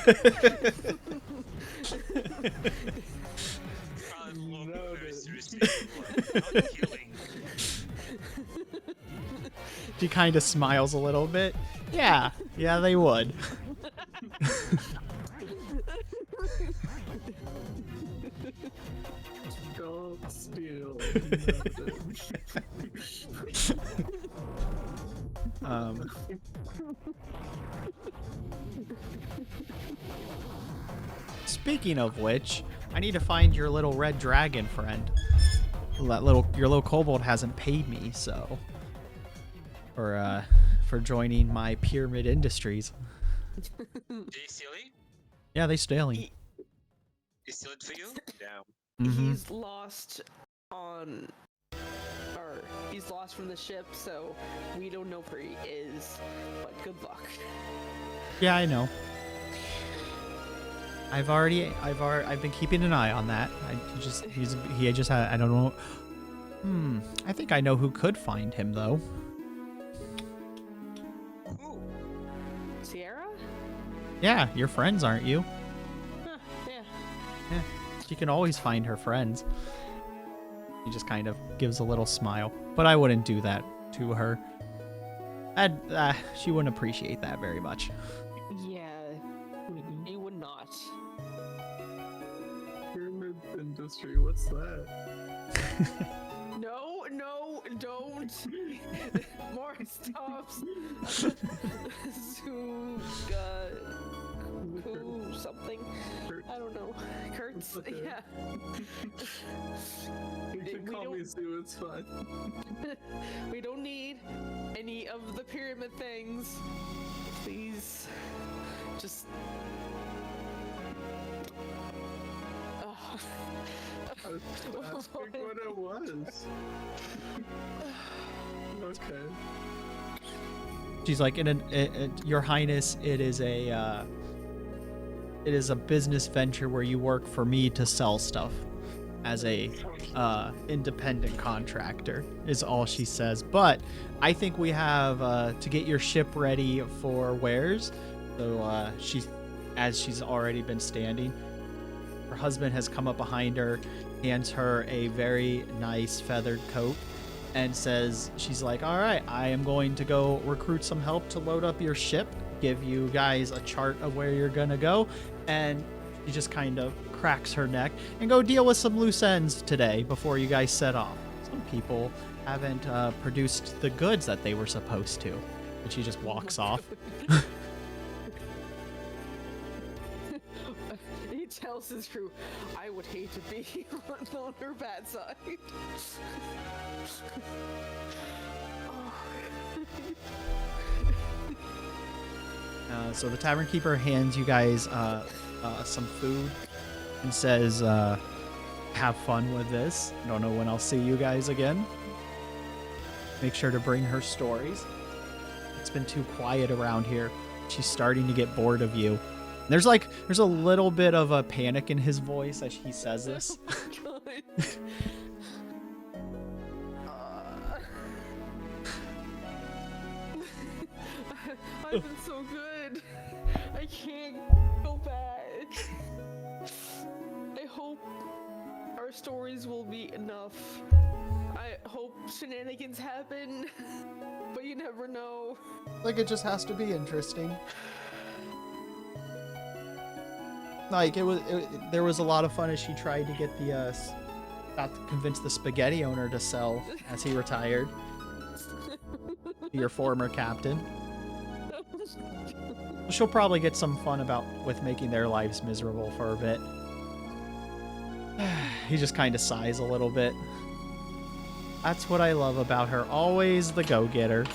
Very seriously. Not healing. She kind of smiles a little bit. Yeah, they would. Don't steal. Speaking of which, I need to find your little red dragon friend. Your little kobold hasn't paid me, so for joining my pyramid industries. Did he steal it? Yeah, they stealing. He steal it for you? Damn. He's lost he's lost from the ship, so we don't know where he is. But good luck. Yeah, I know. I've been keeping an eye on that. I don't know. I think I know who could find him though. Who? Sierra? Yeah, your friends, aren't you? Huh, yeah. Yeah, she can always find her friends. He just kind of gives a little smile, but I wouldn't do that to her. She wouldn't appreciate that very much. Yeah. You would not. Pyramid industry, what's that? No, don't. More stops. Who something? Kurt. I don't know. Kurtz. Okay. Yeah. You can We call don't- me Sue, it's fine. We don't need any of the pyramid things. Please. Just. Oh. I was just asking what it was. Okay. She's like, Your Highness, it is a business venture where you work for me to sell stuff as a independent contractor, is all she says. But I think we have to get your ship ready for wares. So she's already been standing. Her husband has come up behind her, hands her a very nice feathered coat, and says, she's like, all right, I am going to go recruit some help to load up your ship, give you guys a chart of where you're gonna go, and she just kind of cracks her neck, and go deal with some loose ends today before you guys set off. Some people haven't produced the goods that they were supposed to. And she just walks off. He tells his crew, I would hate to be on her bad side. So the tavern keeper hands you guys some food and says, have fun with this. I don't know when I'll see you guys again. Make sure to bring her stories. It's been too quiet around here. She's starting to get bored of you. There's a little bit of a panic in his voice as he says this. Oh my God. I've been so good. I can't go back. I hope our stories will be enough. I hope shenanigans happen, but you never know. Like, it just has to be interesting. Like, there was a lot of fun as she tried to get got to convince the spaghetti owner to sell as he retired. Your former captain. She'll probably get some fun with making their lives miserable for a bit. He just kind of sighs a little bit. That's what I love about her. Always the go-getter.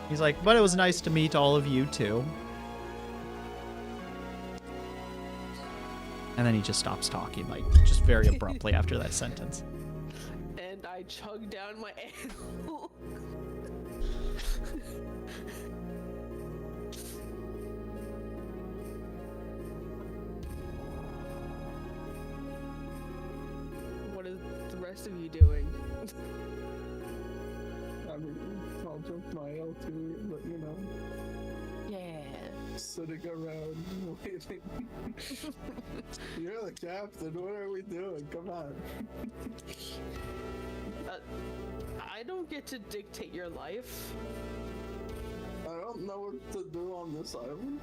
He's like, but it was nice to meet all of you too. And then he just stops talking, like, just very abruptly after that sentence. And I chug down my ale. What is the rest of you doing? I mean, I'll drink my ale too, but you know, Yeah. sitting around waiting. You're the captain. What are we doing? Come on. I don't get to dictate your life. I don't know what to do on this island.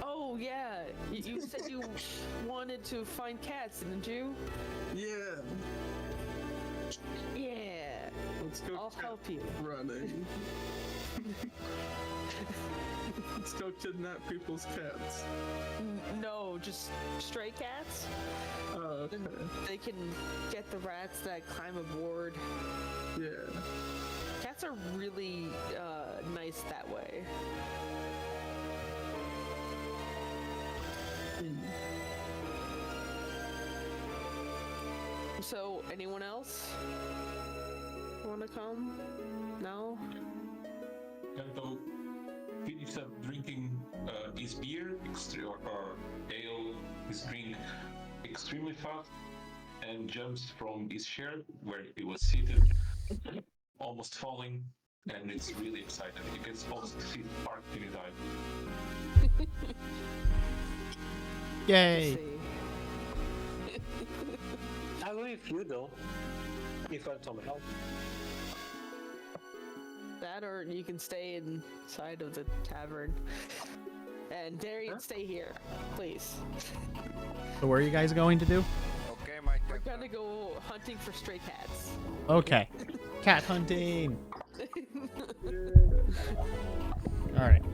Oh yeah, you said you wanted to find cats, didn't you? Yeah. Yeah. Let's go. I'll help you. Running. Let's go kidnap people's cats. No, just stray cats. Okay. Then they can get the rats that climb aboard. Yeah. Cats are really nice that way. So, anyone else want to come? No? Kanto finishes up drinking his beer or ale, his drink extremely fast, and jumps from his chair where he was seated, almost falling, and it's really excited. You can almost see the spark in his eye. Yay! I will with you though, if I want some help. That, or you can stay inside of the tavern. And Darian, stay here, please. So where are you guys going to do? Okay, my We're captain. gonna go hunting for stray cats. Okay. Cat hunting! Alright.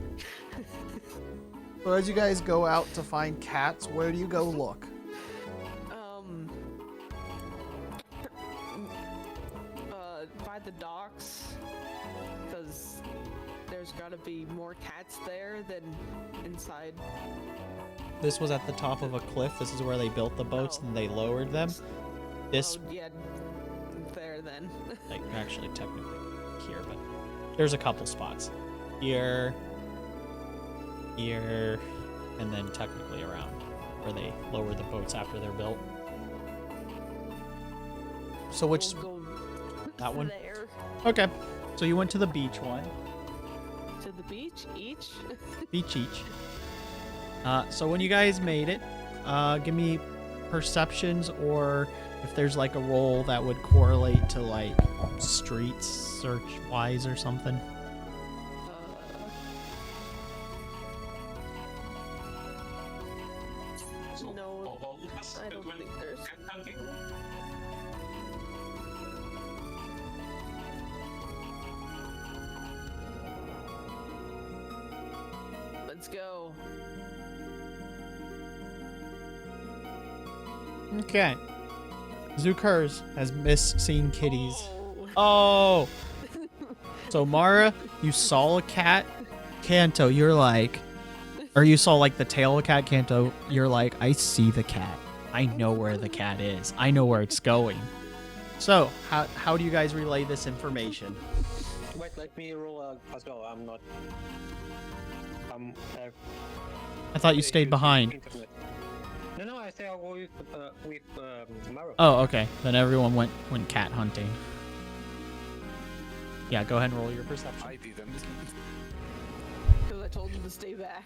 So as you guys go out to find cats, where do you go look? By the docks, because there's gotta be more cats there than inside. This was at the top of a cliff. This is where they built the boats and they lowered them. This, Oh, yeah, there then. like, actually technically here, but there's a couple spots. Here, here, and then technically around where they lower the boats after they're built. So which, We'll go that one? there. Okay. So you went to the beach one. To the beach each. Beach each. So when you guys made it, give me perceptions, or if there's like a roll that would correlate to like streets search wise or something. No No, all of us I that don't went think there's. cat hunting? Let's go. Okay. Zukurs has seen kitties. Oh. Oh. So Mara, you saw a cat. Kanto, you're like, or you saw like the tail of a cat. Kanto, you're like, I see the cat. I know where the cat is. I know where it's going. So how do you guys relay this information? Wait, let me roll as well. I'm not. I thought you stayed behind. Internet. No, I say I'll go with Mara. Oh, okay. Then everyone went cat hunting. Yeah, go ahead and roll your perception. I didn't. Because I told him to stay back.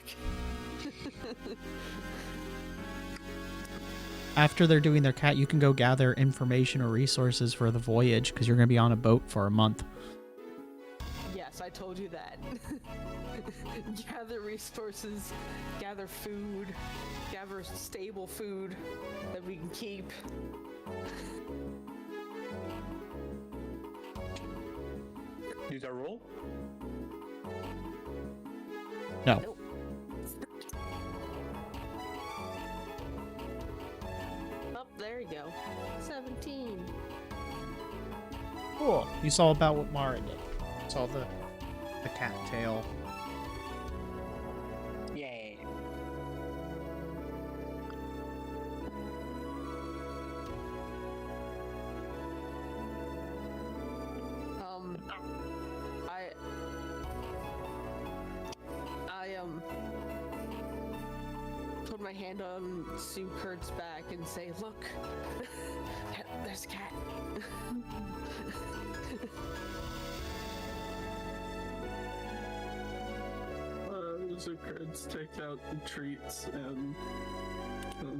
After they're doing their cat, you can go gather information or resources for the voyage because you're going to be on a boat for a month. Yes, I told you that. Gather resources, gather food, gather stable food that we can keep. Use a roll. No. Nope. Oh, there you go. 17. Cool. You saw about what Mara did. Saw the cat tail. Yay. Put my hand on Sue Kurt's back and say, look, there's a cat. Zukurds takes out the treats and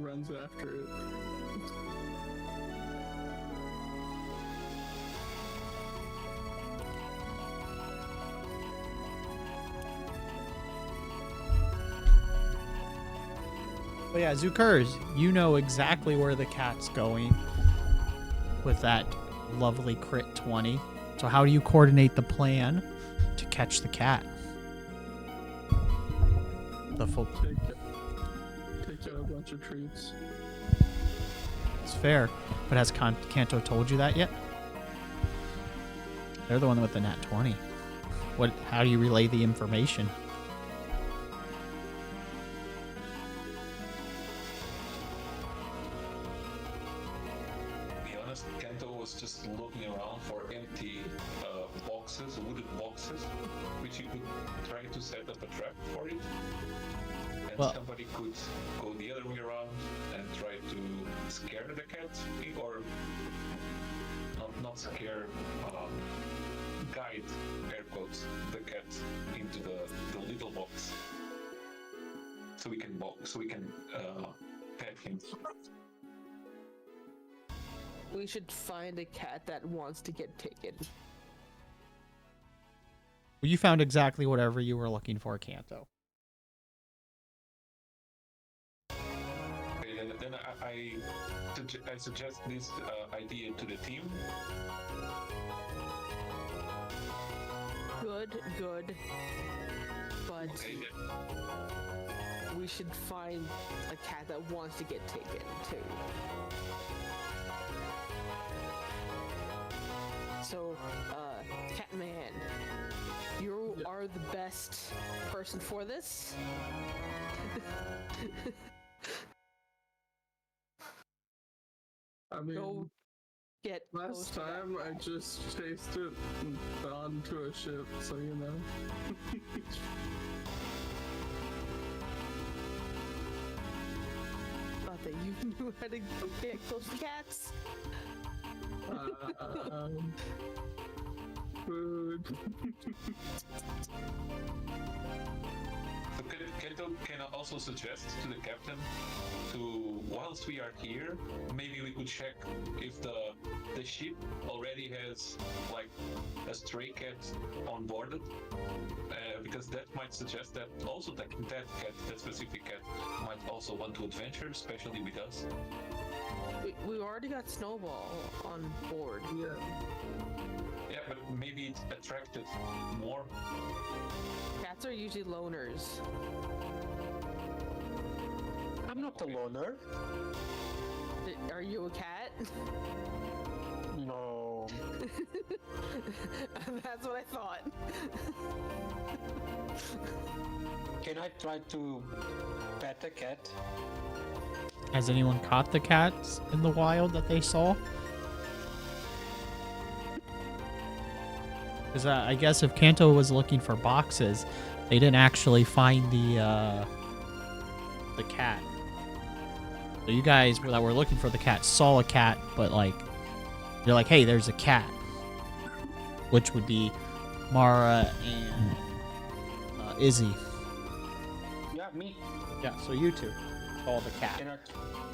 runs after it. But yeah, Zukurs, you know exactly where the cat's going with that lovely crit 20. So how do you coordinate the plan to catch the cat? The full Take out a bunch of treats. It's fair. But has Kanto told you that yet? They're the one with the nat 20. How do you relay the information? To be honest, Kanto was just looking around for empty boxes, wooden boxes, which you could try to set up a trap for it. And Well, somebody could go the other way around and try to scare the cat, or not scare, guide, air quotes, the cat into the little box. So we can pet him. We should find a cat that wants to get taken. Well, you found exactly whatever you were looking for, Kanto. Okay, then I suggest this idea to the team. Good. But Okay, then. we should find a cat that wants to get taken too. So, Catman, you are the best person for this. I mean, Go get close last to that time I cat. just chased it onto a ship, so you know. Thought that you knew how to get close to cats. Food. So Kento can also suggest to the captain to, while once we are here, maybe we could check if the ship already has like a stray cat on board, because that might suggest that also that specific cat, might also want to adventure, especially with us. We already got Snowball on board. Yeah. Yeah, but maybe it attracted more. Cats are usually loners. I'm not a loner. Are you a cat? No. That's what I thought. Can I try to pet a cat? Has anyone caught the cats in the wild that they saw? Because I guess if Kanto was looking for boxes, they didn't actually find the cat. So you guys that were looking for the cat saw a cat, but like you're like, hey, there's a cat, which would be Mara and Izzy. Yeah, me. Yeah, so you two saw the cat.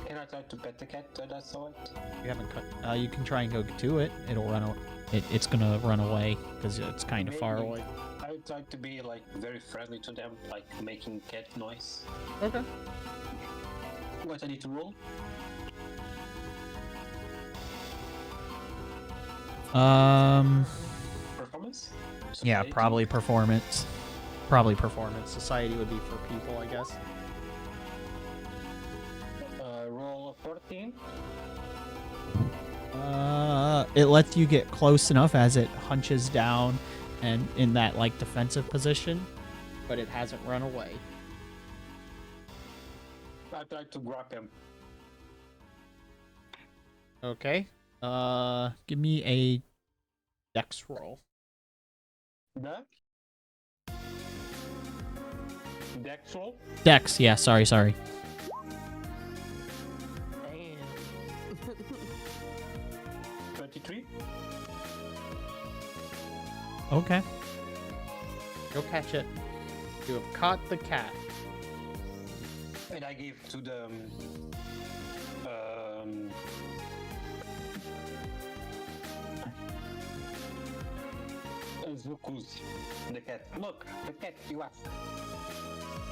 Can I try to pet the cat that I saw it? You haven't cut. You can try and go to it. It'll run. It's gonna run away because it's kind of far Maybe. away. I would try to be like very friendly to them, like making cat noise. Okay. What I need to roll? Performance? Yeah, Society? probably performance. Probably performance. Society would be for people, I guess. Roll 14. It lets you get close enough as it hunches down and in that like defensive position, but it hasn't run away. I tried to grab him. Okay. Give me a dex roll. The? Dex roll? Dex, yeah, sorry. Damn. 23. Okay. You'll catch it. You have caught the cat. And I gave to the Zukus, the cat. Look, the cat you asked.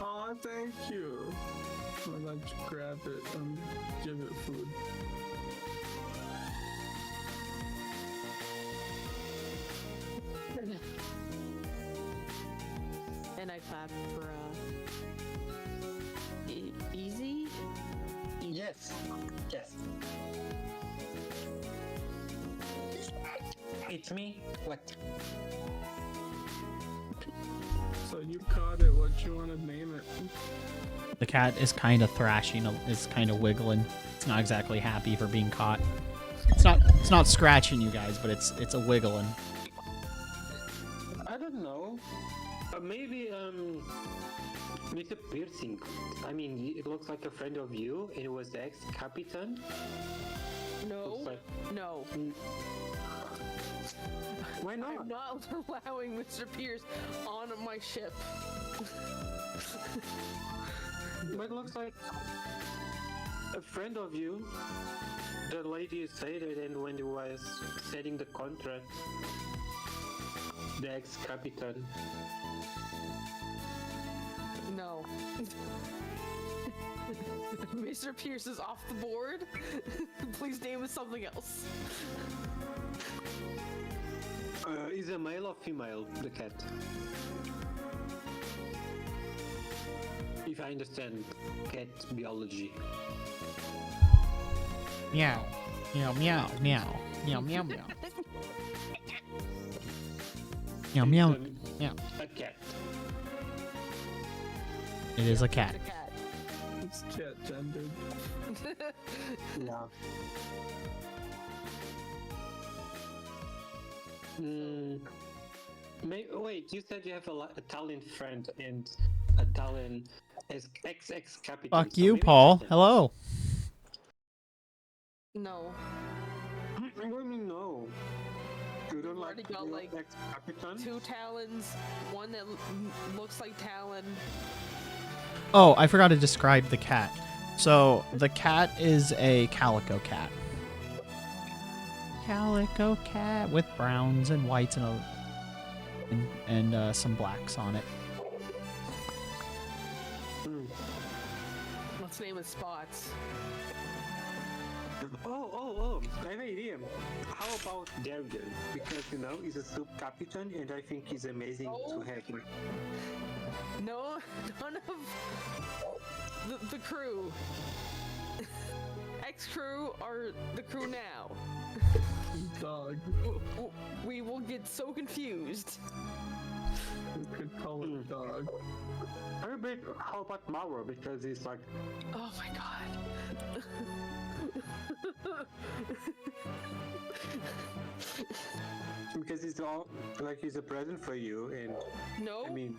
Aw, thank you. I'd like to grab it and give it food. And I clap for Easy. Yes. Yes. It's me. What? So you caught it. What you want to name it? The cat is kind of thrashing, is kind of wiggling. It's not exactly happy for being caught. It's not scratching you guys, but it's a wiggling. I don't know. Maybe Mr. Piercing. I mean, it looks like a friend of you. It was the ex-captain. No. Looks like... No. Why not? I'm not allowing Mr. Pierce on my ship. But it looks like a friend of you. The lady said it, and when he was setting the contract, the ex-captain. No. Mr. Pierce is off the board. Please name it something else. Is a male or female, the cat? If I understand cat biology. Meow. Meow, meow, meow. Meow, meow, meow. Meow, meow, meow. A cat. It is a cat. It's a cat. It's cat gendered. Yeah. Wait, you said you have a Italian friend and Italian ex-captain. Fuck so you, maybe Paul. it's a- Hello. No. What do you mean no? You don't already like got, your like, ex-captain? 2 Talons, one that looks like Talon. Oh, I forgot to describe the cat. So the cat is a calico cat. Calico cat with browns and whites and some blacks on it. Let's name it Spots. Oh, I have an idea. How about Darian? Because, you know, he's a soup captain and I think he's amazing to have him. No, none of the crew. Ex-crew are the crew now. Dog. We will get so confused. We could call it dog. How about Mauro? Because he's like, Oh my god. because he's all like he's a present for you, and No, I mean,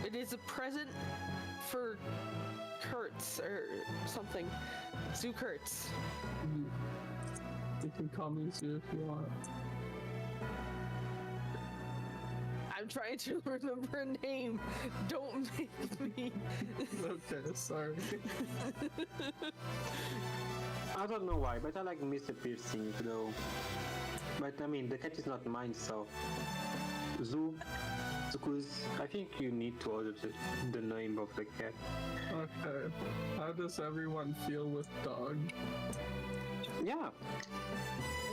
it is a present for Kurtz or something. Zoo Kurtz. You can call me Zoo if you want. I'm trying to remember a name. Don't make me. Okay, sorry. I don't know why, but I like Mr. Piercing though. But I mean, the cat is not mine, so Zukus, I think you need to order the name of the cat. Okay. How does everyone feel with dog? Yeah,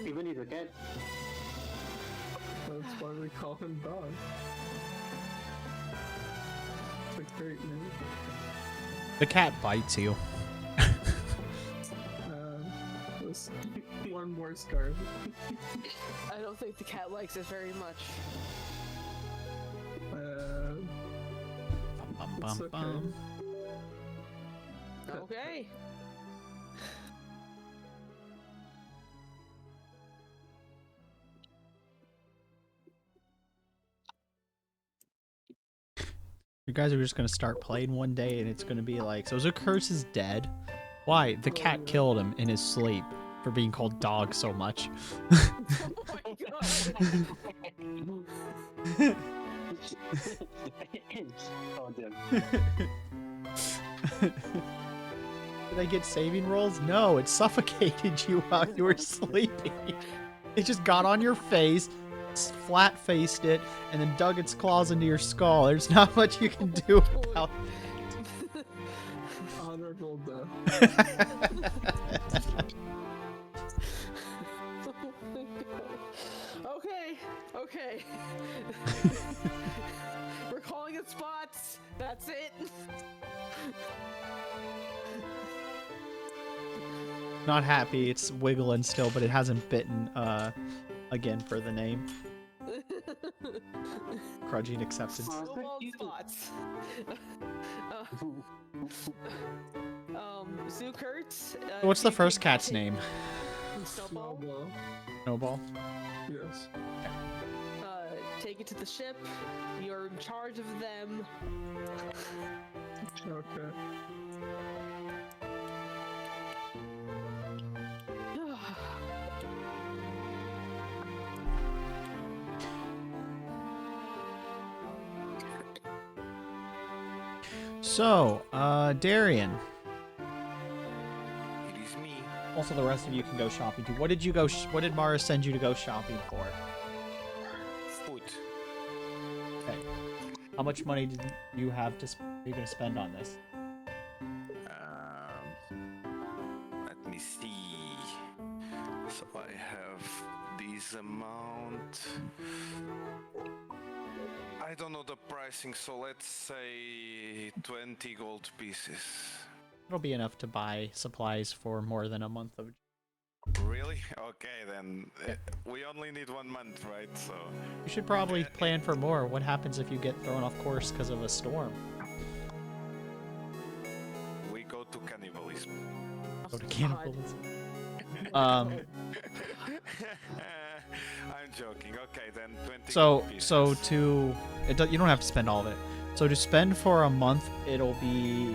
even if a cat. That's why we call him dog. It's a great name. The cat bites you. Just one more star. I don't think the cat likes it very much. It's okay. Okay. You guys are just gonna start playing one day, and it's gonna be like, so Curse is dead. Why? The cat killed him in his sleep for being called dog so much. Oh my god. Oh damn. Did I get saving rolls? No, it suffocated you while you were sleeping. It just got on your face, flat-faced it, and then dug its claws into your skull. There's not much you can do about Honorable death. Oh my god. Okay. We're calling it Spots. That's it. Not happy. It's wiggling still, but it hasn't bitten again for the name. Grudging acceptance. Snowball Spots. Zoo Kurtz. What's the first cat's name? Snowball. Snowball. Snowball. Yes. Take it to the ship. You're in charge of them. Okay. So, Darian. It is me. Also, the rest of you can go shopping too. What did you go? What did Mara send you to go shopping for? Food. Okay. How much money did you have to? Are you gonna spend on this? Let me see. So I have this amount. I don't know the pricing, so let's say 20 gold pieces. It'll be enough to buy supplies for more than a month of. Really? Okay, then we only need 1 month, right? So You should probably plan for more. What happens if you get thrown off course because of a storm? we go to cannibalism. Go to cannibalism. I'm joking. Okay, then 20 So gold pieces. you don't have to spend all of it. So to spend for a month, it'll be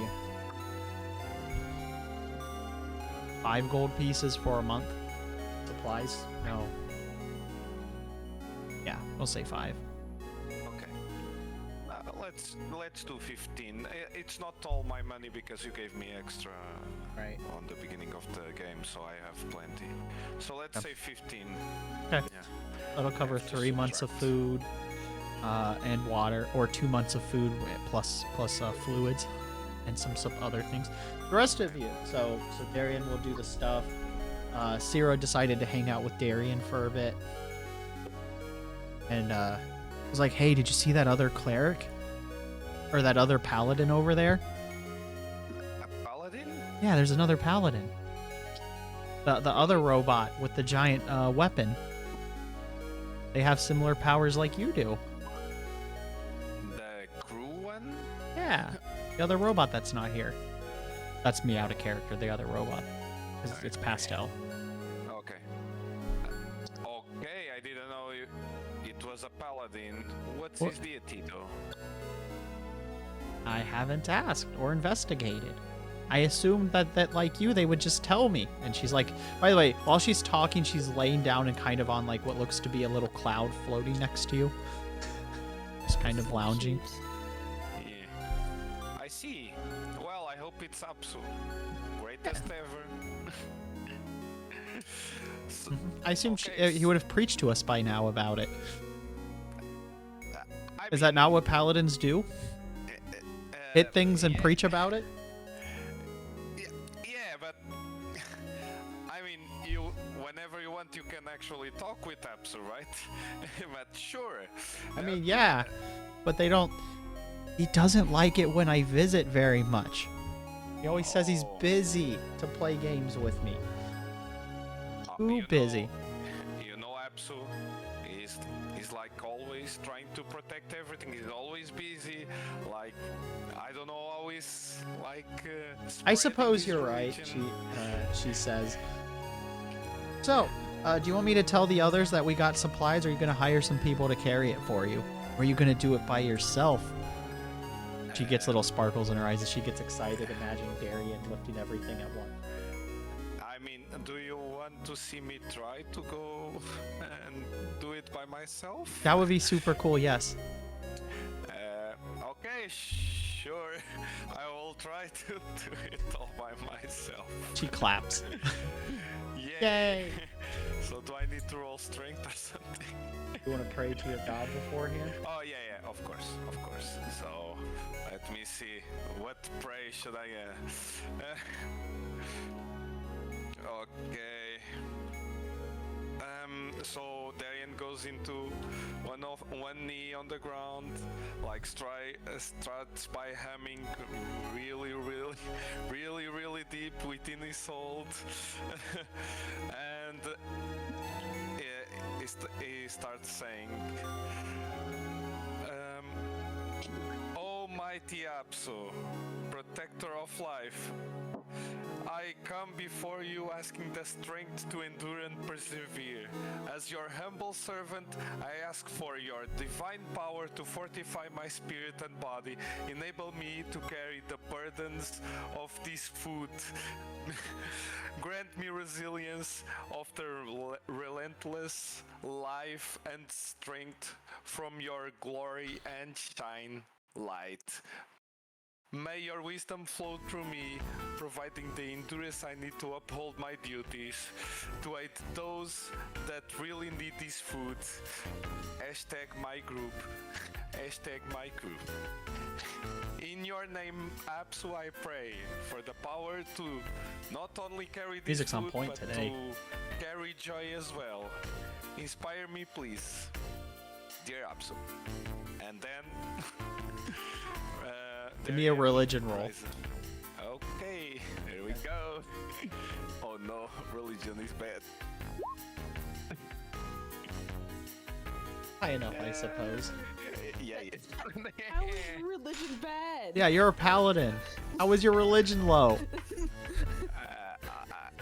5 gold pieces for a month. Supplies? No. Yeah, we'll say 5. Okay. Let's let's do 15. It's not all my money because you gave me extra Right. on the beginning of the game, so I have plenty. So let's say 15. Okay. Yeah. That'll cover Have to 3 months of subtract. food and water, or 2 months of food plus fluids and some other things. The rest of you. So Darian will do the stuff. Ciro decided to hang out with Darian for a bit. And was like, hey, did you see that other cleric? Or that other paladin over there? A paladin? Yeah, there's another paladin. The other robot with the giant weapon. They have similar powers like you do. The crew one? Yeah. The other robot that's not here. That's me out of character, the other robot. 'Cause it's pastel. Okay. Okay, I didn't know it was a paladin. What's What? his deity though? I haven't asked or investigated. I assumed that like you, they would just tell me. And she's like, by the way, while she's talking, she's laying down and kind of on like what looks to be a little cloud floating next to you. Just kind of lounging. Yeah. I see. Well, I hope it's Apsu. Greatest ever. So- I assume okay, he would have preached to us by now about it. I Is that not what paladins do? Hit things and yeah. preach about it? Yeah, but I mean, whenever you want, you can actually talk with Apsu, right? But sure. I mean, yeah, but they don't. He doesn't like it when I visit very much. He always says he's Oh. busy to play games with me. Too You know- busy. You know, Apsu, he's like always trying to protect everything. He's always busy. Like, I don't know, always like. I spreading suppose his you're right. religion. She says. So, do you want me to tell the others that we got supplies, or are you gonna hire some people to carry it for you, or are you gonna do it by yourself? She gets little sparkles in her eyes as she gets excited, imagining Darian lifting everything at once. I mean, do you want to see me try to go and do it by myself? That would be super cool. Yes. Okay, sure. I will try to do it all by myself. She claps. Yay! Yay. So do I need to roll strength or something? You want to pray to your god beforehand? Oh yeah, of course. So let me see. What pray should I okay. So Darian goes into one knee on the ground, like starts by humming really deep within his soul, and he starts saying, "Oh mighty Apsu, protector of life, I come before you asking the strength to endure and persevere. As your humble servant, I ask for your divine power to fortify my spirit and body. Enable me to carry the burdens of this food. Grant me resilience of the relentless life and strength from your glory and shine light. May your wisdom flow through me, providing the endurance I need to uphold my duties, to aid those that really need this food. Hashtag my group. Hashtag my group. In your name, Apsu, I pray for the power to not only carry this Music's food, on point but today. to carry joy as well. Inspire me, please. Dear Apsu." And then... Give me a religion roll. rises. Okay, here we go. Oh no, religion is bad. High enough, I suppose. Yeah. How is religion bad? Yeah, you're a paladin. How is your religion low?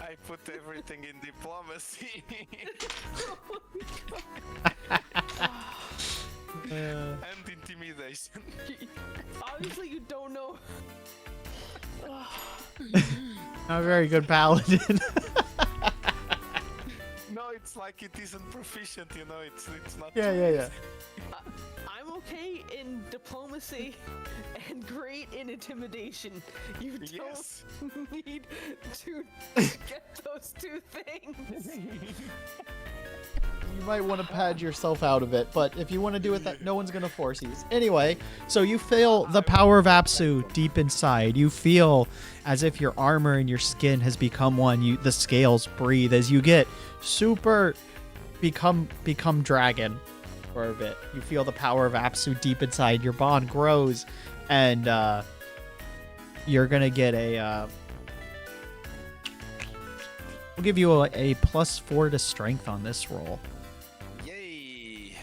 I put everything in diplomacy. And intimidation. Obviously, you don't know. Not a very good paladin. No, it's like it isn't proficient, you know, it's not. yeah. I'm I'm okay in diplomacy and great in intimidation. You don't Yes. need to get those two things. You might want to pad yourself out of it, but if you want to do it, that no one's gonna force you. Anyway, so you feel the power of Apsu deep inside. You feel as if your armor and your skin has become one. The scales breathe as you get super become dragon for a bit. You feel the power of Apsu deep inside. Your bond grows, and you're gonna get a. We'll give you a +4 to strength on this roll. Yay.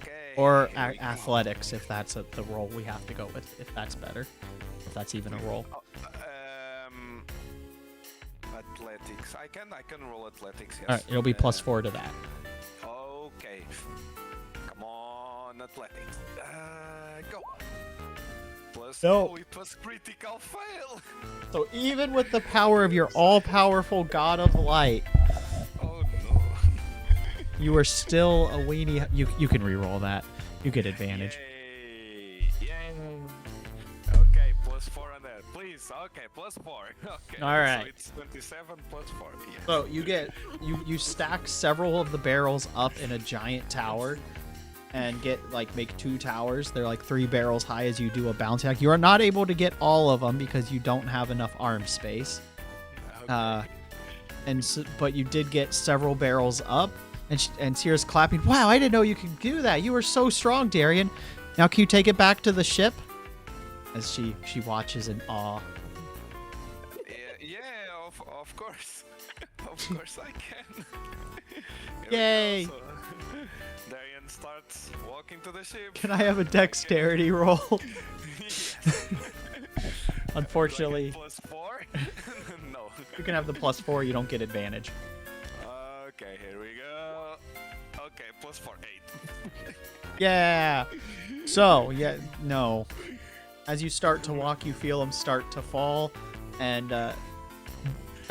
Okay. Or here we go. athletics, if that's the roll we have to go with, if that's better. If that's even a roll. Athletics. I can roll athletics. Yes. Alright, it'll be +4 to that. Okay. Come on, athletics. Go. Plus, No. oh, it was critical fail. So even with the power of your all-powerful God of Light, Oh no. you are still a weenie. You can re-roll that. You get advantage. Yay. Yay. Okay, +4 on that. Please. Okay, +4. Okay. All right. So it's 27 +4. Yes. So you stack several of the barrels up in a giant tower and make 2 towers. They're like 3 barrels high as you do a bounce attack. You are not able to get all of them because you don't have enough arm space. Okay. But you did get several barrels up, and Sierra's clapping. Wow, I didn't know you could do that. You were so strong, Darian. Now can you take it back to the ship? As she watches in awe. Yeah, of course. Of course I can. Here we go, Yay. so Darian starts walking to the ship. Can I have a dexterity roll? Yes. Unfortunately, Like a +4? No. you can have the +4. You don't get advantage. Okay, here we go. Okay, +4, 8. Yeah. So no. As you start to walk, you feel them start to fall, and an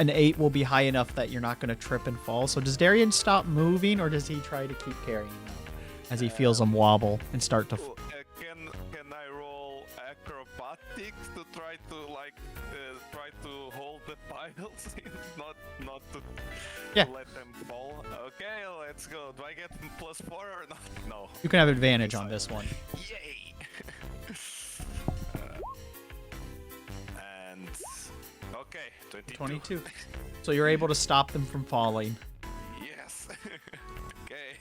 8 will be high enough that you're not going to trip and fall. So does Darian stop moving, or does he try to keep carrying them as he feels them wobble and start to? Can I roll acrobatics to try to hold the piles, not to Yeah. let them fall? Okay, let's go. Do I get +4 or not? No. You can have advantage on this one. Yay! And okay, 22. 22. So you're able to stop them from falling. Yes. Okay.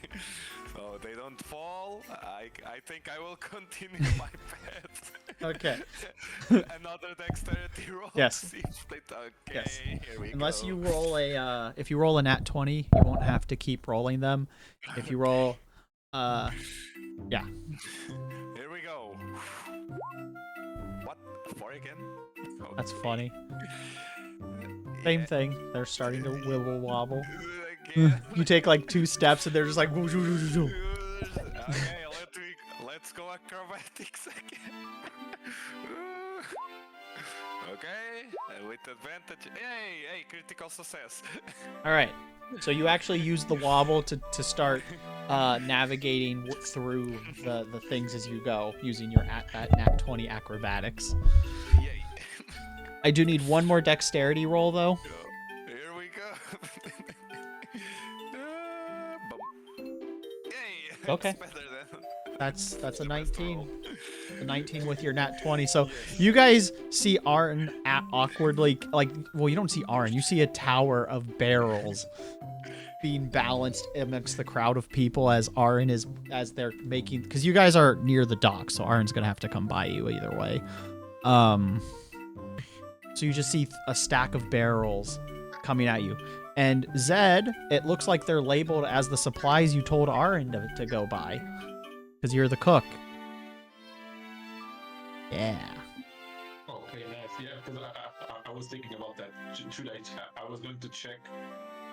So they don't fall. I think I will continue my path. Okay. Another dexterity roll. Yes. See if they- okay. Yes. Here we Unless go. you roll if you roll a nat 20, you won't have to keep rolling them. If you roll, yeah. Here we go. What? 4 again? That's Okay. funny. Same Yeah. thing. They're starting to wibble wobble. Again. You take like 2 steps and they're just like. Woo, woo, woo, woo, woo. Okay, let's go acrobatics again. Okay, with advantage. Hey, critical success. All right. So you actually use the wobble to start navigating through the things as you go using your that nat 20 acrobatics. Yay. I do need one more dexterity roll though. Here we go. Yay. Okay. It's better than That's a the best 19. roll. A 19 with your nat 20. So you guys see Arn awkwardly you don't see Arn. You see a tower of barrels being balanced amongst the crowd of people as they're making, because you guys are near the dock, so Arn's gonna have to come by you either way. So you just see a stack of barrels coming at you. And Zed, it looks like they're labeled as the supplies you told Arn to go buy. Because you're the cook. Yeah. Okay, nice. Yeah, because I was thinking about that. Should I was going to check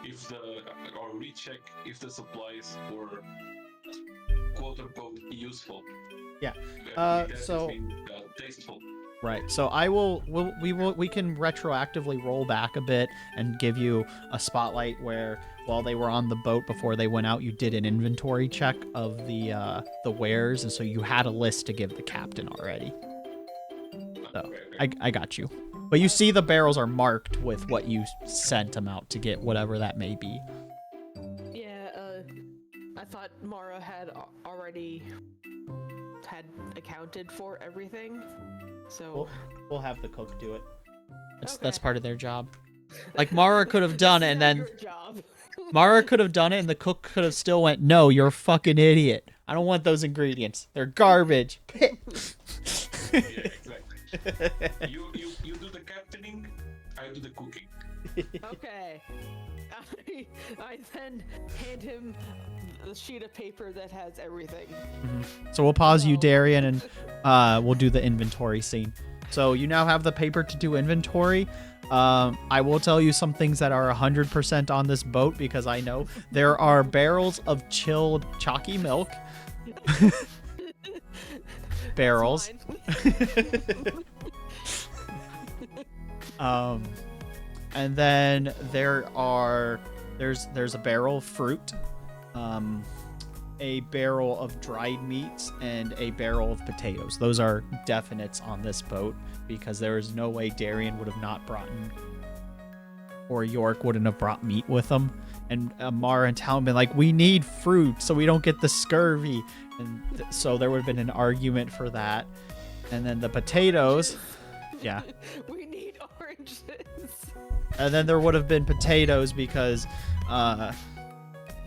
if or recheck if the supplies were quote unquote useful. Yeah. That has So- been, tasteful. Right. So we can retroactively roll back a bit and give you a spotlight where while they were on the boat before they went out, you did an inventory check of the wares, and so you had a list to give the captain already. So I got you. But you see the barrels are marked with what you sent them out to get, whatever that may be. Yeah, I thought Mara had already had accounted for everything, so We'll have the cook do it. That's Okay. part of their job. Like Mara could have done it, and then Your job. Mara could have done it, and the cook could have still went, "No, you're a fucking idiot. I don't want those ingredients. They're garbage." Yeah, exactly. You do the captaining, I do the cooking. Okay. I then hand him the sheet of paper that has everything. So we'll pause you, Darian, and we'll do the inventory scene. So you now have the paper to do inventory. I will tell you some things that are 100% on this boat because I know there are barrels of chilled chalky milk. Barrels. And then there's a barrel of fruit, a barrel of dried meats, and a barrel of potatoes. Those are definites on this boat because there is no way Darian would have not brought or York wouldn't have brought meat with them. And Mara and Talon been like, we need fruit so we don't get the scurvy. And so there would have been an argument for that. And then the potatoes, yeah. We need oranges. And then there would have been potatoes because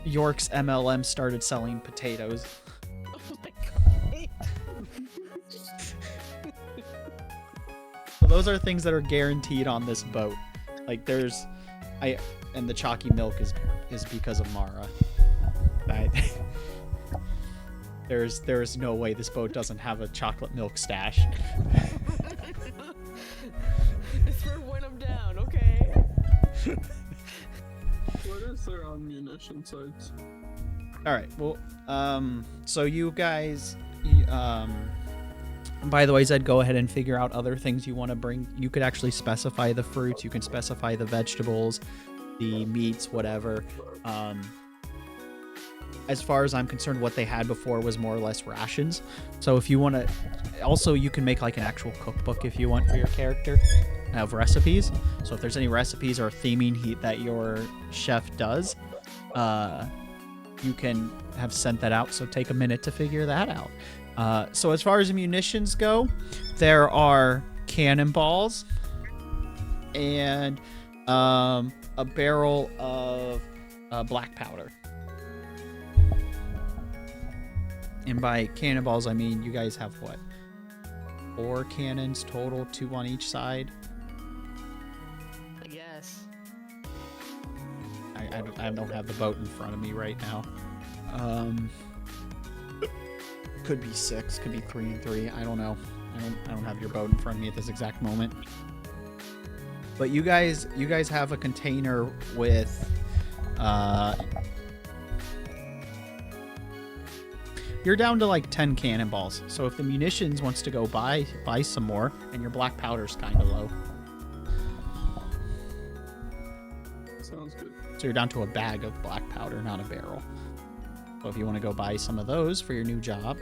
York's MLM started selling potatoes. Oh my god. So those are things that are guaranteed on this boat. Like and the chalky milk is because of Mara. There's no way this boat doesn't have a chocolate milk stash. It's for when I'm down, okay? What is there on munition sites? All right. Well, so you guys, by the way, Zed, go ahead and figure out other things you want to bring. You could actually specify the fruits. You can specify the vegetables, the meats, whatever. As far as I'm concerned, what they had before was more or less rations. So if you want to, also you can make like an actual cookbook if you want for your character of recipes. So if there's any recipes or theming that your chef does, you can have sent that out. So take a minute to figure that out. So as far as munitions go, there are cannonballs and a barrel of black powder. And by cannonballs, I mean you guys have what? 4 cannons total, 2 on each side. I guess. I don't have the boat in front of me right now. Could be 6, could be 3 and 3. I don't know. I don't have your boat in front of me at this exact moment. But you guys have a container with you're down to like 10 cannonballs. So if the munitions wants to go buy some more, and your black powder's kind of low. Sounds good. So you're down to a bag of black powder, not a barrel. So if you want to go buy some of those for your new job.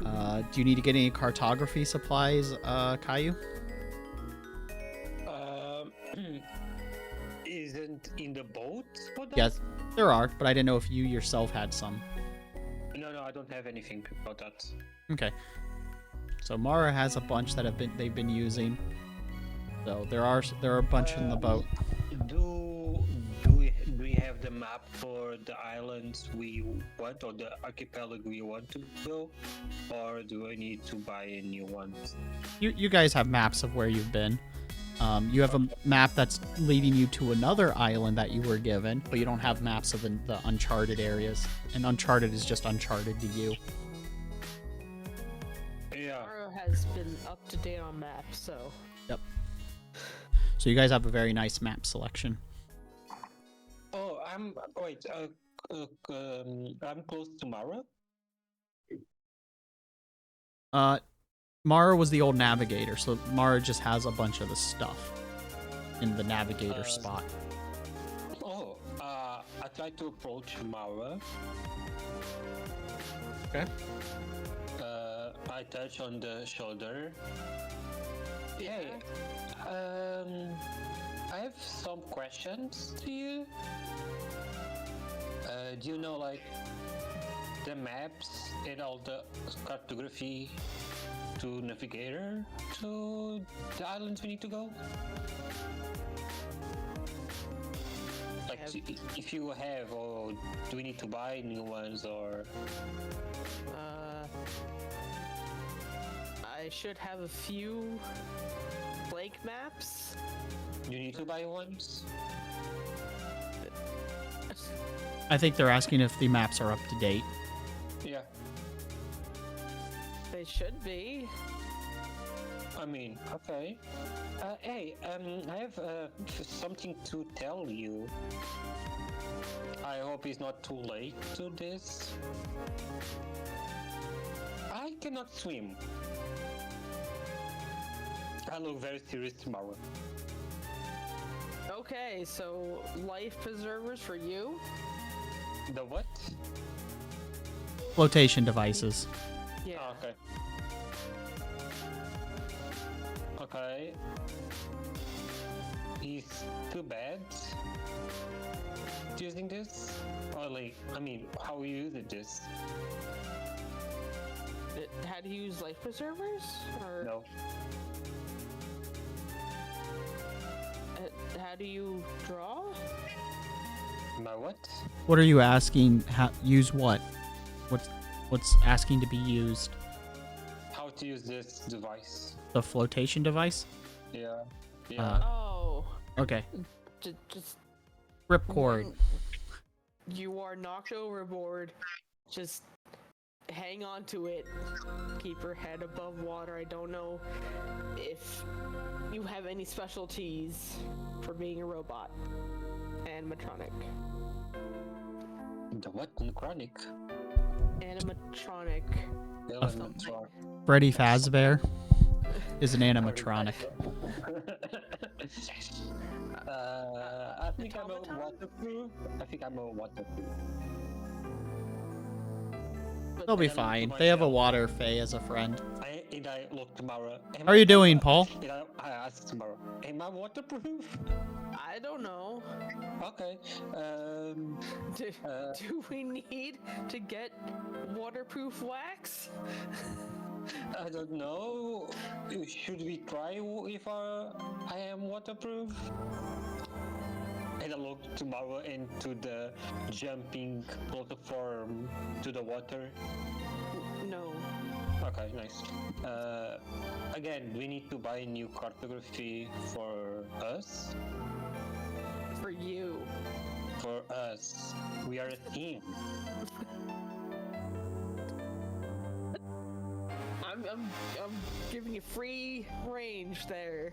Do you need to get any cartography supplies, Caillou? Isn't in the boat for that? Yes, there are, but I didn't know if you yourself had some. No, I don't have anything about that. Okay. So Mara has a bunch that they've been using. So there are a bunch in the boat. Do we have the map for the islands we want or the archipelago we want to go, or do I need to buy a new one? You guys have maps of where you've been. You have a map that's leading you to another island that you were given, but you don't have maps of the uncharted areas. And uncharted is just uncharted to you. Yeah. Mara has been up to date on maps, so. Yep. So you guys have a very nice map selection. Oh, I'm close to Mara. Mara was the old navigator, so Mara just has a bunch of the stuff in the navigator spot. Oh, I tried to approach Mara. Okay. I touch on the shoulder. Hey, I have some questions to you. Do you know, like, the maps and all the cartography to Navigator to the islands we need to go? Like, if you have, or do we need to buy new ones, or? I should have a few blank maps. You need to buy ones? I think they're asking if the maps are up to date. Yeah. They should be. I mean, okay. Hey, I have something to tell you. I hope it's not too late to this. I cannot swim. I look very serious tomorrow. Okay, so life preservers for you? The what? Flotation devices. Yeah. Oh, okay. Okay. It's too bad using this? Or like, I mean, how you use this? How do you use life preservers? Or No. how do you draw? My what? What are you asking? Use what? What's asking to be used? How to use this device? The flotation device? Yeah. Yeah. Oh, Okay. just Ripcord. when you are knocked overboard, just hang on to it. Keep your head above water. I don't know if you have any specialties for being a robot. Animatronic. The what? Chronic? Animatronic. Elemental. Freddy Fazbear is an animatronic. I think I'm a Automaton? waterproof. I think I'm a waterproof. They'll be fine. They have a water fae as a friend. I look tomorrow. How are you doing, Paul? I ask tomorrow. Am I waterproof? I don't know. Okay. Do we need to get waterproof wax? I don't know. Should we try if I am waterproof? And I look tomorrow into the jumping platform to the water. No. Okay, nice. Again, we need to buy new cartography for us. For you. For us. We are a team. I'm giving you free range there.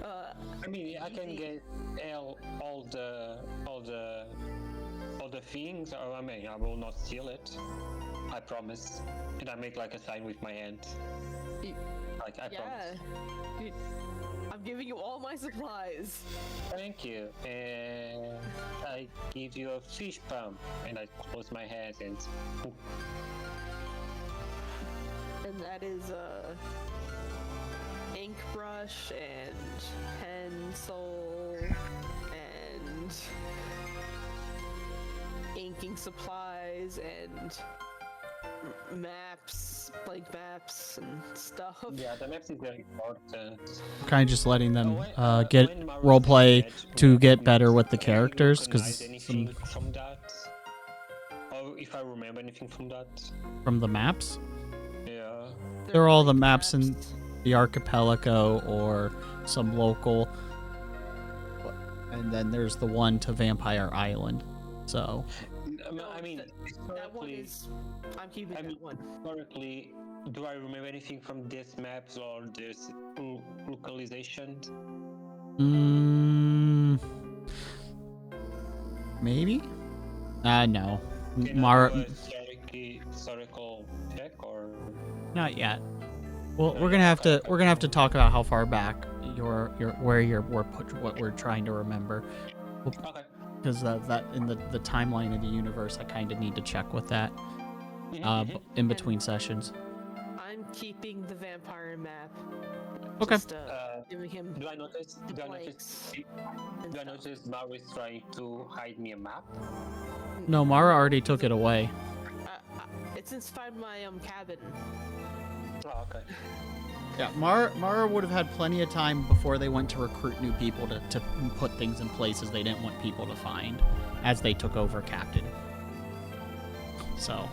I mean, I can get all the things. I mean, I will not steal it. I promise. And I make like a sign with my hand. Like I promise. I'm giving you all my supplies. Thank you. And I give you a fish pump, and I close my hands and. And that is ink brush and pencil and inking supplies and maps, blank maps and stuff. Yeah, the maps is very important. Kind of just letting them get roleplay to get better with the characters, because Anything from that? Or if I remember anything from that? from the maps, Yeah. they're all the maps in the archipelago or some local, and then there's the one to Vampire Island. So I mean, that one historically, is. I'm keeping that one. historically, do I remember anything from these maps or this localization? Maybe? No. Can I Mara, do a historical check or? not yet. Well, we're gonna have to talk about how far back what we're trying to remember. Okay. Because that in the timeline of the universe, I kind of need to check with that in between sessions. I'm keeping the vampire map. Okay. Just, giving him Do I notice? the Do I blanks notice Maru is trying to hide me a map? No, Mara already took it away. It's inside my cabin. Oh, okay. Yeah, Mara would have had plenty of time before they went to recruit new people to put things in places they didn't want people to find as they took over Captain. So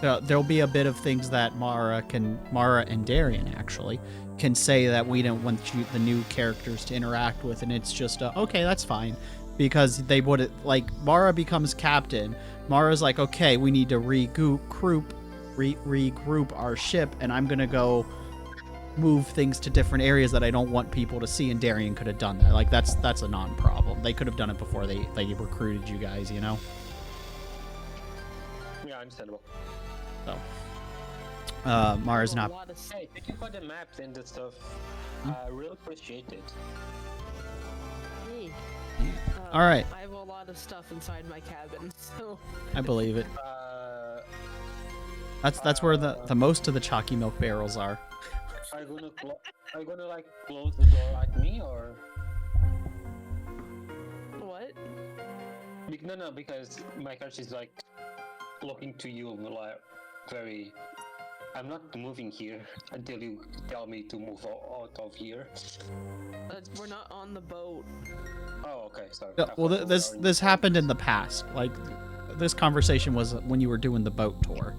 there'll be a bit of things that Mara and Darian actually can say that we don't want the new characters to interact with, and it's just okay, that's fine, because they would like Mara becomes captain. Mara's like, okay, we need to regroup our ship, and I'm gonna go move things to different areas that I don't want people to see, and Darian could have done that. Like that's a non-problem. They could have done it before they recruited you guys, you know. Yeah, understandable. So Mara's not. Hey, thank you for the maps and the stuff. I really appreciate it. Hey. All right. I have a lot of stuff inside my cabin, so. I believe it. That's where the most of the chalky milk barrels are. Are you gonna like close the door at me or? What? No, because my character is like looking to you like very. I'm not moving here until you tell me to move out of here. We're not on the boat. Oh, okay, sorry. Yeah, well, this happened in the past. Like, this conversation was when you were doing the boat tour.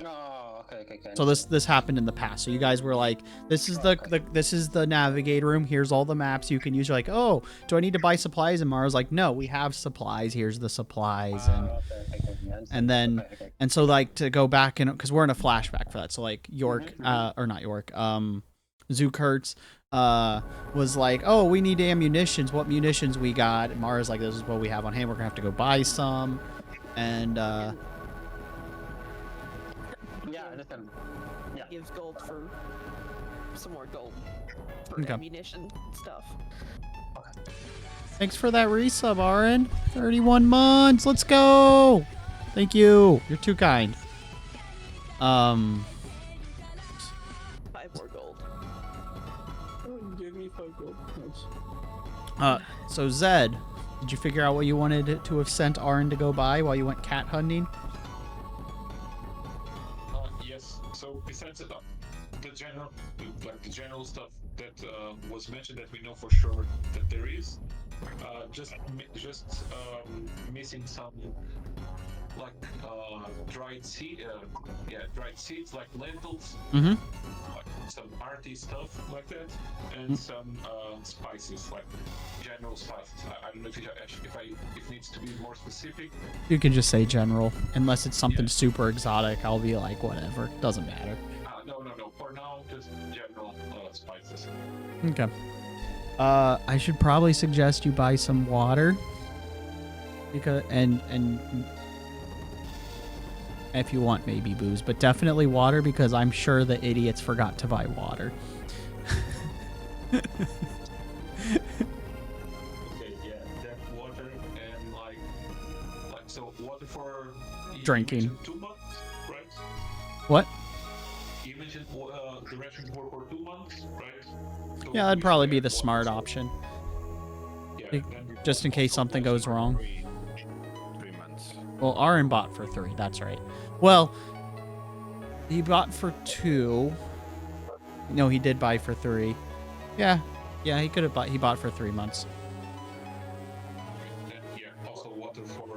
Oh, okay. So this happened in the past. So you guys were like, this is the navigator room. Here's all the maps you can use. You're like, oh, do I need to buy supplies? And Mara's like, no, we have supplies. Here's the supplies. And then and so like to go back and because we're in a flashback for that. So like York or not York, Zukurtz was like, oh, we need ammunitions. What munitions we got? And Mara's like, this is what we have on hand. We're gonna have to go buy some. And yeah, understand. Yeah. Gives gold for some more gold for Okay. ammunition stuff. thanks for that resub, Aaron. 31 months. Let's go. Thank you. You're too kind. 5 more gold. Oh, give me 5 gold. Nice. So Zed, did you figure out what you wanted to have sent Aaron to go buy while you went cat hunting? Yes. So besides the general stuff that was mentioned that we know for sure that there is, just missing some like dried seeds like lentils, like some arty stuff like that, and some spices like general spices. I don't know if it needs to be more specific. You can just say general, unless it's something super exotic. I'll be like, whatever, doesn't matter. No. For now, just general spices. Okay. I should probably suggest you buy some water, because and if you want maybe booze, but definitely water, because I'm sure the idiots forgot to buy water. Okay, yeah, that water and like so water for Drinking. You mentioned 2 months, right? What? You mentioned the ration for 2 months, right? So Yeah, that'd we probably should be have the water smart for- option, Yeah, Be- then we just in case something goes wrong. 3 months. Well, Aaron bought for 3. That's right. Well, he bought for 2. No, he did buy for 3. Yeah, he could have bought. He bought for 3 months. And yeah, also water for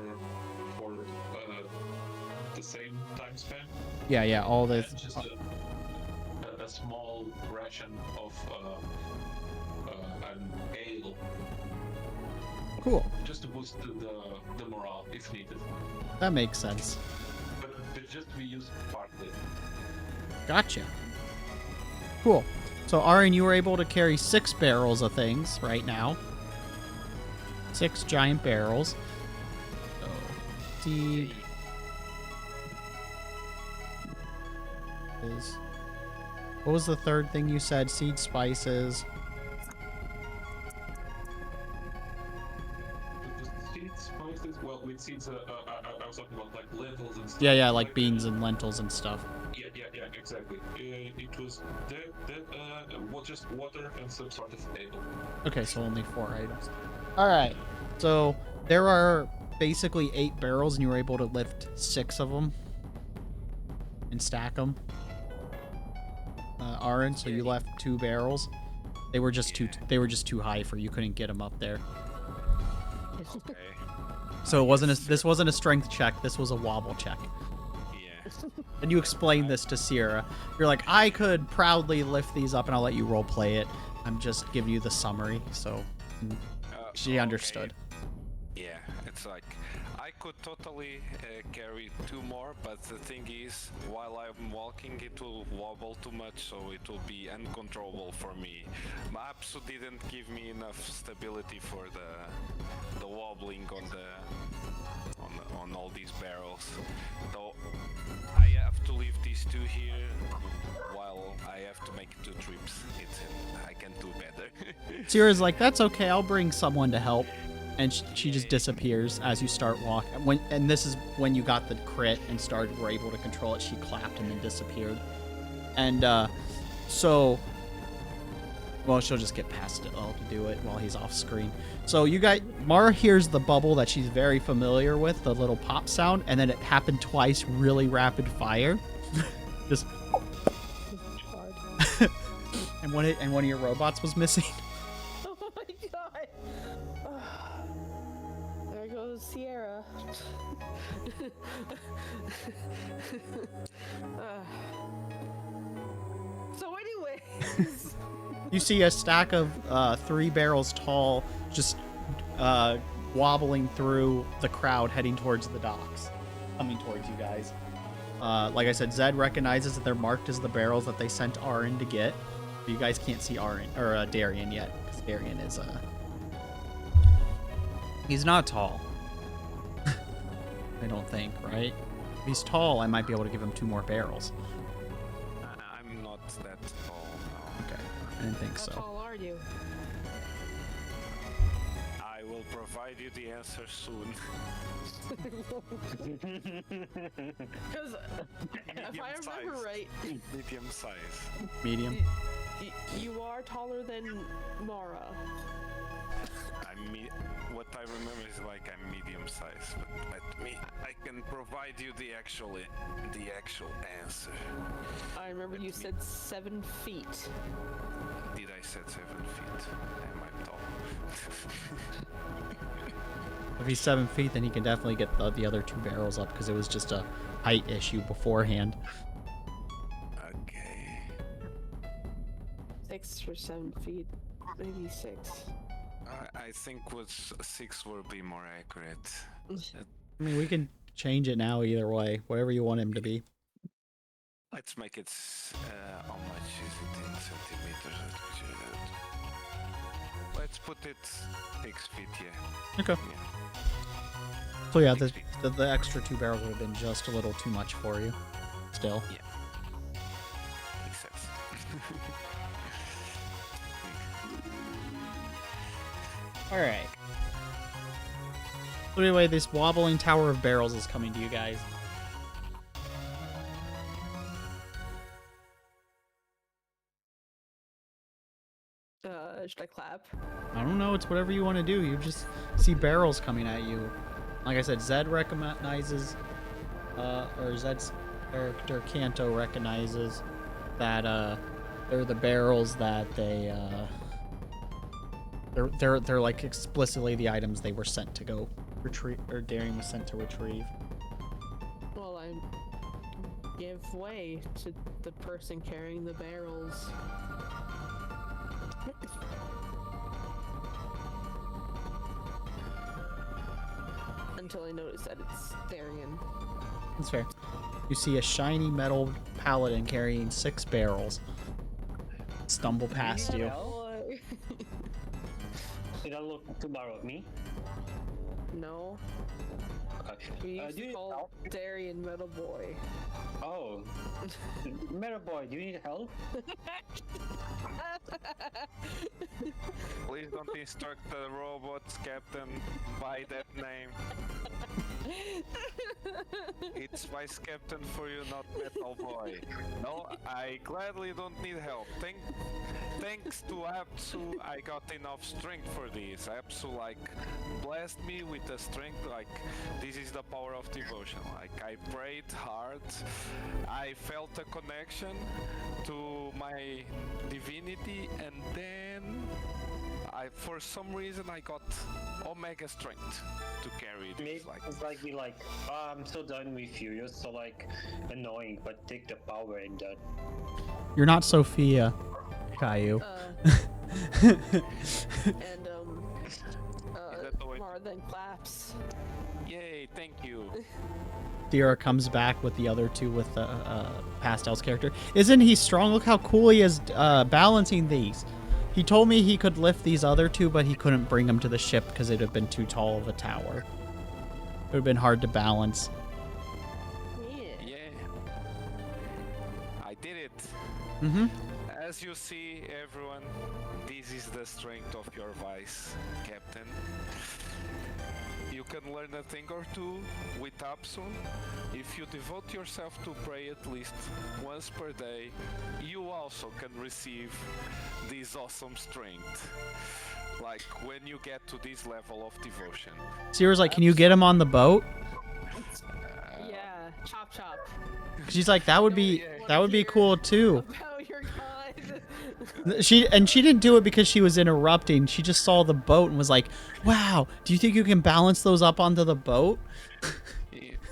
the same time span. Yeah. All the And just a small ration of an ale, cool. just to boost the morale if needed. That makes sense. But just to be used partly. Gotcha. Cool. So, Aaron, you were able to carry 6 barrels of things right now. 6 giant barrels. So, seed is What was the third thing you said? Seed spices. Seeds, spices. Well, with seeds, I was talking about like lentils and stuff. Yeah, like beans and lentils and stuff. Yeah, exactly. It was just water and some sort of ale. Okay, so only 4 items. Alright, so there are basically 8 barrels, and you were able to lift 6 of them and stack them. Aaron, so you left 2 barrels. They were just too high for you. Couldn't get them up there. Okay. So this wasn't a strength check. This was a wobble check. Yeah. And you explained this to Sierra. You're like, I could proudly lift these up, and I'll let you role play it. I'm just giving you the summary, so she Okay. understood. Yeah, it's like I could totally carry 2 more, but the thing is, while I'm walking, it will wobble too much, so it will be uncontrollable for me. Mapsu didn't give me enough stability for the wobbling on all these barrels. So I have to leave these 2 here, while I have to make 2 trips. I can do better. Sierra's like, that's okay. I'll bring someone to help. And she just disappears as you start walking. And this is when you got the crit and were able to control it. She clapped and then disappeared. And so, well, she'll just get past it all to do it while he's off screen. So Mara hears the bubble that she's very familiar with, the little pop sound, and then it happened twice, really rapid fire. Just. and one of your robots was missing. Oh my god. There goes Sierra. So anyways. You see a stack of 3 barrels tall, just wobbling through the crowd, heading towards the docks, coming towards you guys. Like I said, Zed recognizes that they're marked as the barrels that they sent Arin to get. But you guys can't see Arin or Darian yet, because Darian is he's not tall. I don't think, right? If he's tall, I might be able to give him 2 more barrels. I'm not that tall. No. Okay, I didn't think How so. tall are you? I will provide you the answer soon. Because if I remember right, Medium size. Medium. you are taller than Mara. What I remember is like I'm medium size, but I can provide you the actual answer. I remember you said 7 feet. Did I say 7 feet? Am I tall? If he's 7 feet, then he can definitely get the other 2 barrels up, because it was just a height issue beforehand. Okay. 6 or 7 feet, maybe 6. I think 6 will be more accurate. I mean, we can change it now either way, whatever you want him to be. Let's make it. How much is it in centimeters? Let's put it 6 feet. Yeah. Okay. Yeah. So yeah, 6 feet. the extra 2 barrels would have been just a little too much for you. Still. Yeah. Makes sense. Alright. So anyway, this wobbling tower of barrels is coming to you guys. Should I clap? I don't know, it's whatever you want to do. You just see barrels coming at you. Like I said, Zed recognizes, or Zed's character Kanto recognizes that they're the barrels that they're like explicitly the items they were sent to go retrieve, or Darian was sent to retrieve. Well, I give way to the person carrying the barrels. Until I notice that it's Darian. That's fair. You see a shiny metal paladin carrying 6 barrels stumble past you. Did I look to borrow me? No. We used do to you call help? Darian Metal Boy. Oh. Meta boy, do you need help? Please don't instruct the robots, Captain, by that name. It's Vice Captain for you, not Metal Boy. No, I gladly don't need help. Thanks to Apsu, I got enough strength for this. Apsu, like, blessed me with the strength, like, this is the power of devotion. Like, I prayed hard, I felt a connection to my divinity, and then for some reason, I got Omega strength to carry Maybe this. Like, it's like be like, oh, I'm so done with you. You're so like annoying, but take the power and done. You're not Sophia, Caillou. And that the way- Mara then claps. yay, thank you. Sierra comes back with the other two with Pastel's character. Isn't he strong? Look how cool he is balancing these. He told me he could lift these other two, but he couldn't bring them to the ship because it'd have been too tall of a tower. It would have been hard to balance. Yeah. Yeah. I did it. Mm-hmm. As you see, everyone, this is the strength of your vice, Captain. You can learn a thing or two with Apsu. If you devote yourself to pray at least once per day, you also can receive this awesome strength. Like when you get to this level of devotion. Sierra's like, can you get him on the boat? Yeah. Chop chop. She's like, that would be cool too. About your kind. She didn't do it because she was interrupting. She just saw the boat and was like, "Wow, do you think you can balance those up onto the boat?"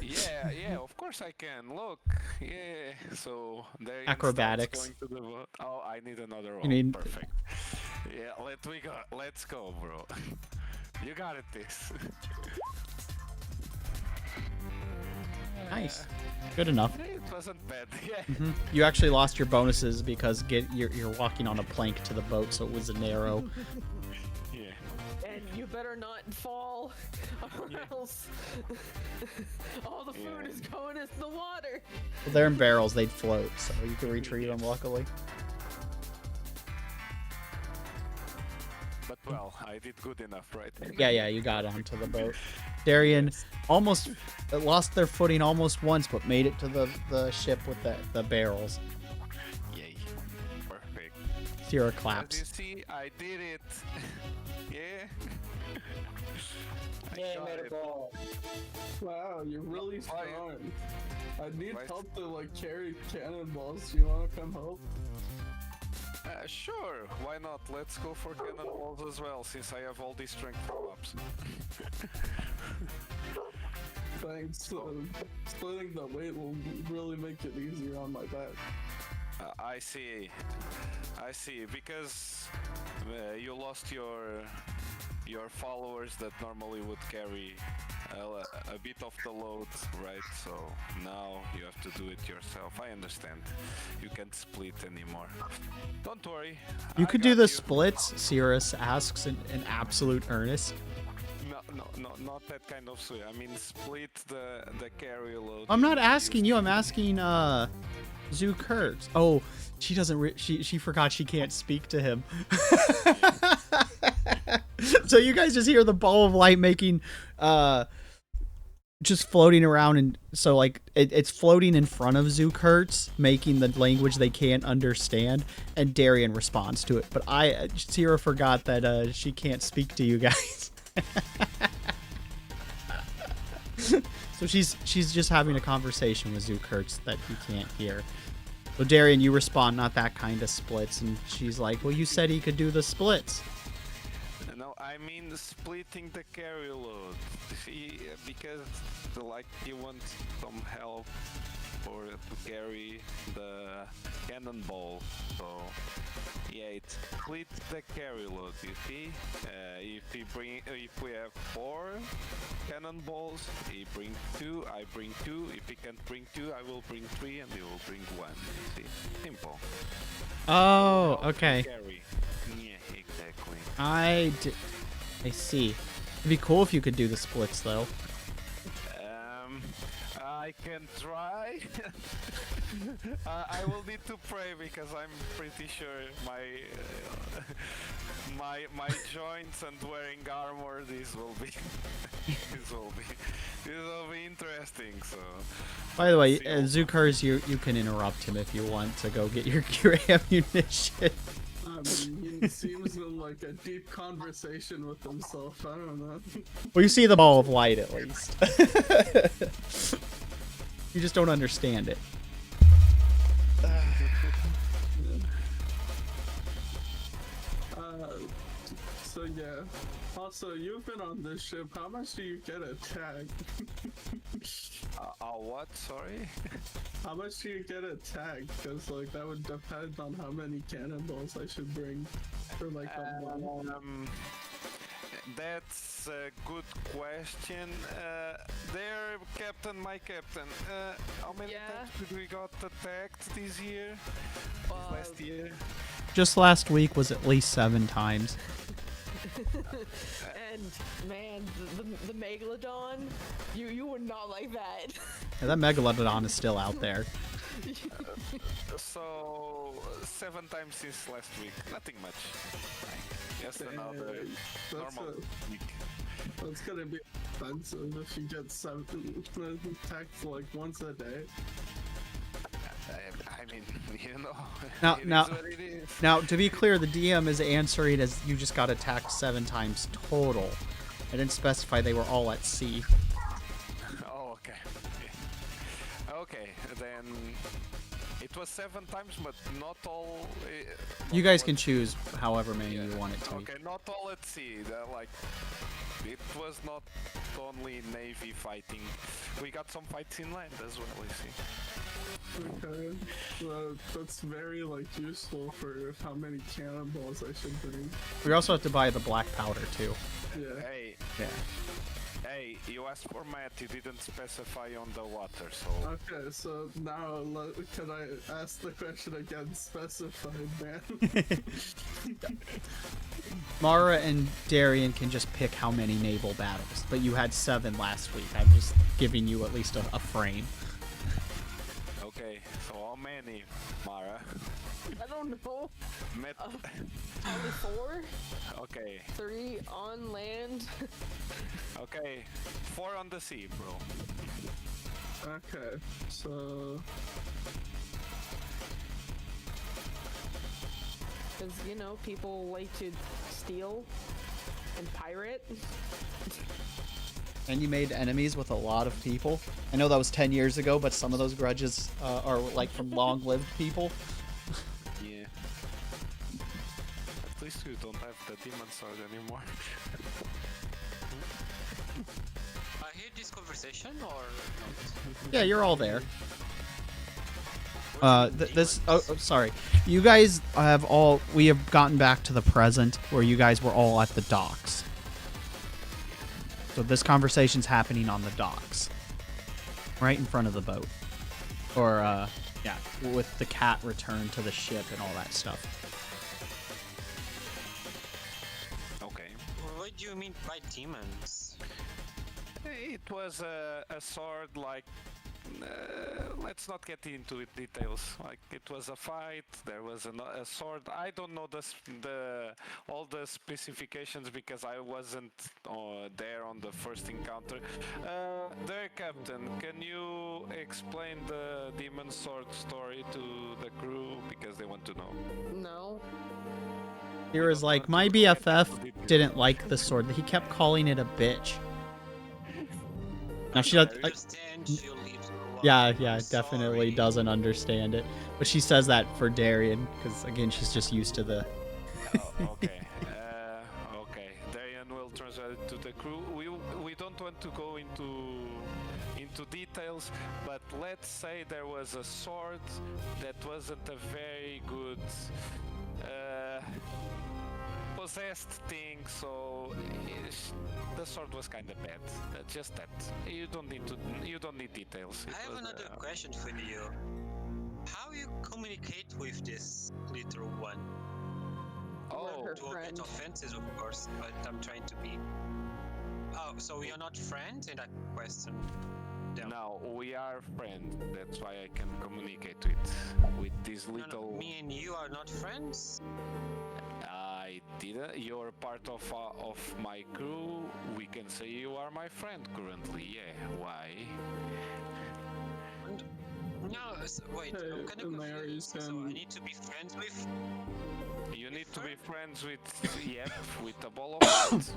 Yeah, of course I can. Look, yeah. So there. Acrobatics. Going to the boat. Oh, I need another roll. need- Perfect. Yeah, let's go, bro. You got it. This. Nice, good enough. It wasn't bad. Yeah. You actually lost your bonuses because you're walking on a plank to the boat, so it was narrow. Yeah. And you better not fall, or else all the food Yeah. is going into the water. Well, they're in barrels; they'd float, so you can retrieve them. Luckily. But well, I did good enough, right? Yeah, you got onto the boat. Darian almost lost their footing almost once, but made it to the ship with the barrels. Yay. Perfect. Sierra As you claps. see, I did it. Yeah. I Yeah, got meta it. boy. Wow, you're really Why- strong. I need why- help to like carry cannonballs. Do you want to come help? Sure, why not? Let's go for cannonballs as well, since I have all these strength ups. Thanks. Splitting the weight will really make it easier on my back. I see, because you lost your followers that normally would carry a bit of the load, right? So now you have to do it yourself. I understand. You can't split anymore. Don't worry. You I could do got the you. splits, Sirius asks in absolute earnest. No, not that kind of swing. I mean, split the carry load. I'm not asking you, I'm asking Zoo Kurtz. Oh, she doesn't she forgot she can't speak to him. So you guys just hear the ball of light making just floating around, and so like it's floating in front of Zoo Kurtz, making the language they can't understand, and Darian responds to it. But Sierra forgot that she can't speak to you guys. So she's just having a conversation with Zoo Kurtz that he can't hear. So Darian, you respond, not that kind of splits, and she's like, well, you said he could do the splits. No, I mean splitting the carry load. See, because you want some help to carry the cannonball. So yeah, it's split the carry load. You see, if we have 4 cannonballs, he brings 2. I bring 2. If he can't bring 2, I will bring 3, and he will bring 1. You see, simple. Oh, okay. Carry. Yeah, exactly. I see. It'd be cool if you could do the splits though. I can try. I will need to pray because I'm pretty sure my joints and wearing armor. This will be this will be interesting. So. By the way, Zukars, you can interrupt him if you want to go get your ammunition. I mean, he seems in like a deep conversation with himself. I don't know. Well, you see the ball of light at least. You just don't understand it. So yeah. Also, you've been on this ship. How much do you get a tag? What? Sorry. How much do you get a tag? Because like that would depend on how many cannonballs I should bring for like a month. That's a good question. There, Captain, my Captain. How many times did we got attacked this year? Last year? Just last week was at least 7 times. And man, the Megalodon, you were not like that. Yeah, that Megalodon is still out there. So 7 times since last week. Nothing much. Just another normal week. That's gonna be expensive if you get 7 attacks like once a day. I mean, you know. Now, to be clear, the DM is answering as you just got attacked 7 times total. I didn't specify they were all at sea. Oh, okay. Okay, then it was 7 times, but not all. You guys can choose however many you want it to be. Okay, not all at sea. Like, it was not only navy fighting. We got some fights inland as well. You see. Okay, so that's very like useful for how many cannonballs I should bring. We also have to buy the black powder too. Yeah. Hey, you asked for math, you didn't specify on the water, so... Okay, so now can I ask the question again, specified, man? Mara and Darian can just pick how many naval battles, but you had 7 last week. I'm just giving you at least a frame. Okay, so how many, Mara? I don't know. Only 4? Okay. 3 on land. Okay, 4 on the sea, bro. Okay, so... Because, you know, people like to steal and pirate. And you made enemies with a lot of people. I know that was 10 years ago, but some of those grudges are like from long-lived people. Yeah. At least you don't have the demon sword anymore. I hear this conversation or not? Yeah, you're all there. Sorry. You guys we have gotten back to the present where you guys were all at the docks. So this conversation's happening on the docks. Right in front of the boat. Or, yeah, with the cat returned to the ship and all that stuff. Okay. What do you mean by demons? It was a sword like... let's not get into details. Like, it was a fight, there was a sword. I don't know all the specifications because I wasn't there on the first encounter. There, Captain, can you explain the demon sword story to the crew because they want to know? No. He was like, my BFF didn't like the sword. He kept calling it a bitch. Now she does. Yeah, definitely doesn't understand it. But she says that for Darian, because again, she's just used to the... Okay. Okay. Darian will translate it to the crew. We don't want to go into details, but let's say there was a sword that wasn't a very good possessed thing, so the sword was kind of bad. Just that. You don't need details. I have another question for you. How you communicate with this little one? Oh, Her To a bit friend. offensive, of course, but I'm trying to be. Oh, so we are not friends in that question. Yeah. Now we are friends. That's why I can communicate with this No, little. no, me and you are not friends. I didn't. You're part of my crew. We can say you are my friend currently. Yeah. Why? No, wait. Hey, I'm kind of Mary, confused. So I need to be friends with. You need to be friends with with a ball of light.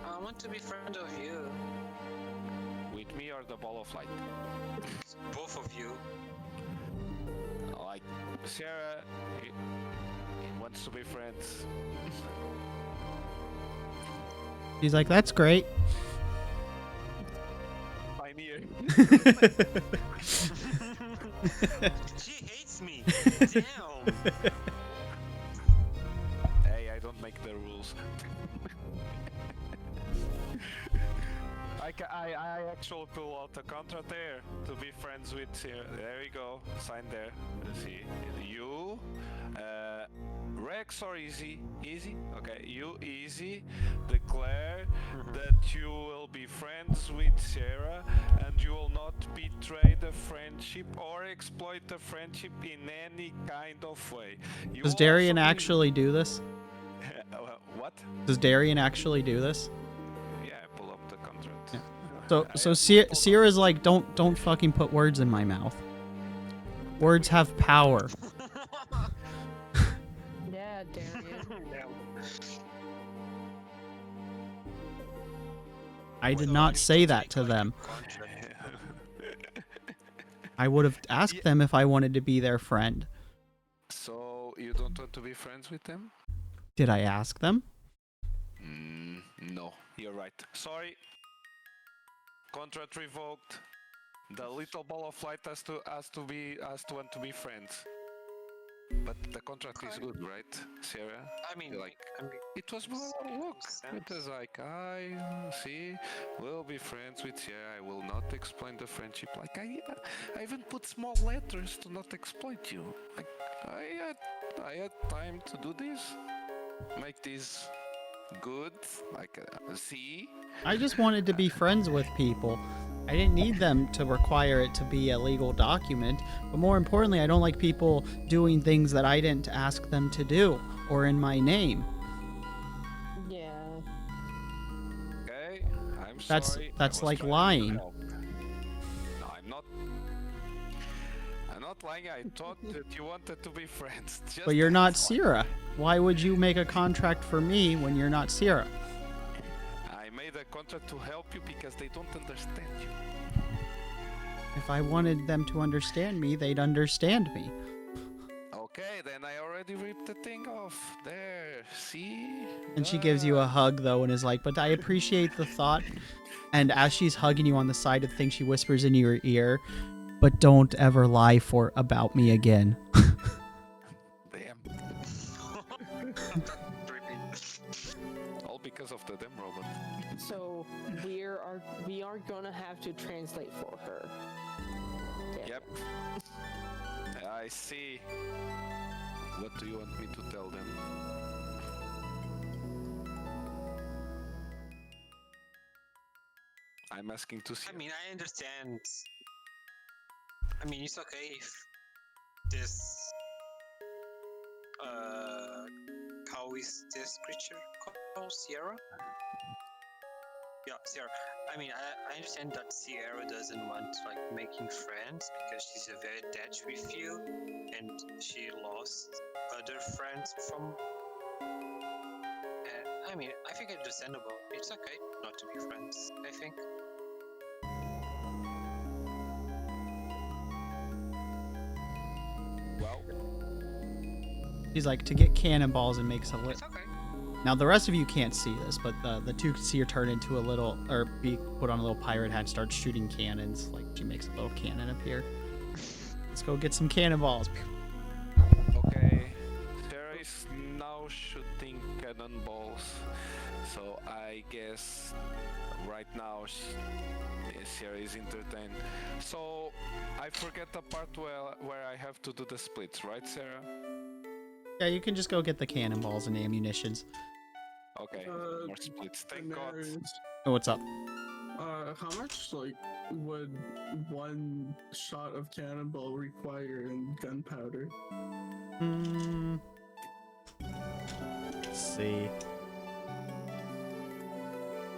I want to be friend of you. With me or the ball of light. Both of you. Like Sarah, he wants to be friends. He's like, that's great. Pioneer. She hates me. Damn. Hey, I don't make the rules. I actually pull out the contract there to be friends with. There we go. Sign there. Let's see. You, Rex or Easy? Easy? Okay. You, Easy, declare that you will be friends with Sarah and you will not betray the friendship or exploit the friendship in any kind of way. You Does Darian also actually do this? What? Does Darian actually do this? Yeah, pull up the contract. Yeah. I So have Sierra's like, don't fucking put words in my mouth. Words have power. Yeah, Darian. I did not say that to them. I would have asked them if I wanted to be their friend. So you don't want to be friends with them? Did I ask them? No, you're right. Sorry. Contract revoked. The little ball of light has to want to be friends. But the contract is good, right, Sarah? I mean, It was look. It was like I see. We'll be friends with Sarah. I will not exploit the friendship. Like I even put small letters to not exploit you. Like I had time to do this. Make this good. Like see. I just wanted to be friends with people. I didn't need them to require it to be a legal document, but more importantly, I don't like people doing things that I didn't ask them to do or in my name. Yeah. Okay, I'm sorry. That's I was like trying to lying. help. No, I'm not lying. I thought that you wanted to be friends. Just But you're not that's why. Sierra. Why would you make a contract for me when you're not Sierra? I made a contract to help you because they don't understand you. If I wanted them to understand me, they'd understand me. Okay, then I already ripped the thing off. There, see? And she gives you a hug, though, and is like, but I appreciate the thought. And as she's hugging you on the side of the thing, she whispers in your ear, but don't ever lie about me again. Damn. All because of the damn robot. So we are gonna have to translate for her. Yep. I see. What do you want me to tell them? I'm asking to see. I mean, I understand. I mean, it's okay if this. How is this creature called? Sierra? Yeah, Sierra. I mean, I understand that Sierra doesn't want like making friends because she's very attached with you, and she lost other friends from. I mean, I think it's understandable. It's okay not to be friends. I think. Well, He's like, to get cannonballs and makes a list. It's okay. Now, the rest of you can't see this, but the two can see her turn into a little, or be put on a little pirate hat and start shooting cannons. Like, she makes a little cannon appear. Let's go get some cannonballs. okay. Sarah is now shooting cannonballs. So I guess right now Sarah is entertained. So I forget the part where I have to do the splits, right, Sarah? Yeah, you can just go get the cannonballs and ammunitions. Okay, more splits. Thank God. Daenerys, Oh, what's up? How much like would one shot of cannonball require in gunpowder? Let's see.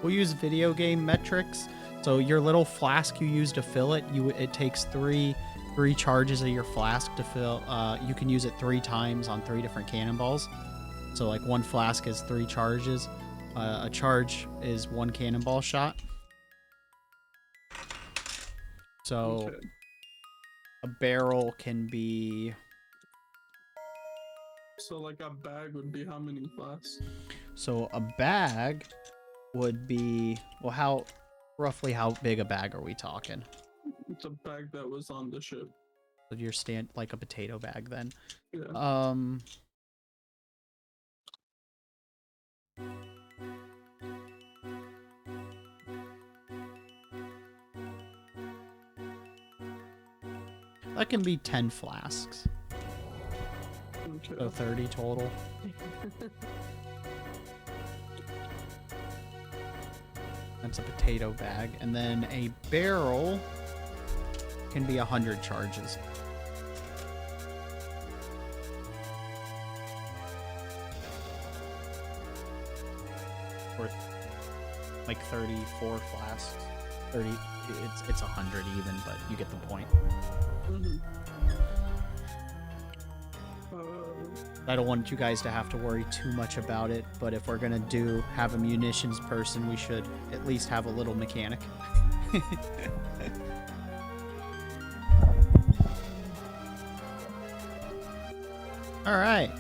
We'll use video game metrics. So your little flask you use to fill it, it takes three charges of your flask to fill. You can use it 3 times on 3 different cannonballs. So like one flask is 3 charges. A charge is 1 cannonball shot. So Okay. a barrel can be. So like a bag would be how many flasks? So a bag would be, well, roughly how big a bag are we talking? It's a bag that was on the ship. So you're like a potato bag then. Yeah. That can be 10 flasks. Okay. So 30 total. That's a potato bag. And then a barrel can be 100 charges. Or like 34 flasks. 30, it's 100 even, but you get the point. Mhm. I don't want you guys to have to worry too much about it, but if we're gonna have a munitions person, we should at least have a little mechanic. All right.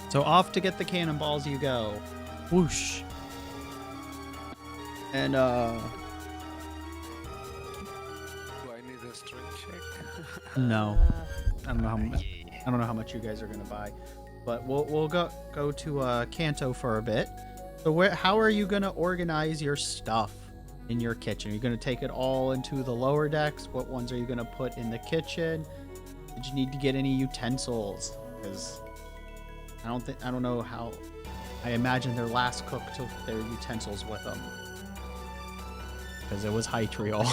So off to get the cannonballs you go. Whoosh. And Do I need a strength check? no. I don't know how much you guys are gonna buy, but we'll go to Kanto for a bit. So how are you gonna organize your stuff in your kitchen? Are you gonna take it all into the lower decks? What ones are you gonna put in the kitchen? Did you need to get any utensils? Because I don't know how. I imagine their last cook took their utensils with them because it was Hytriol.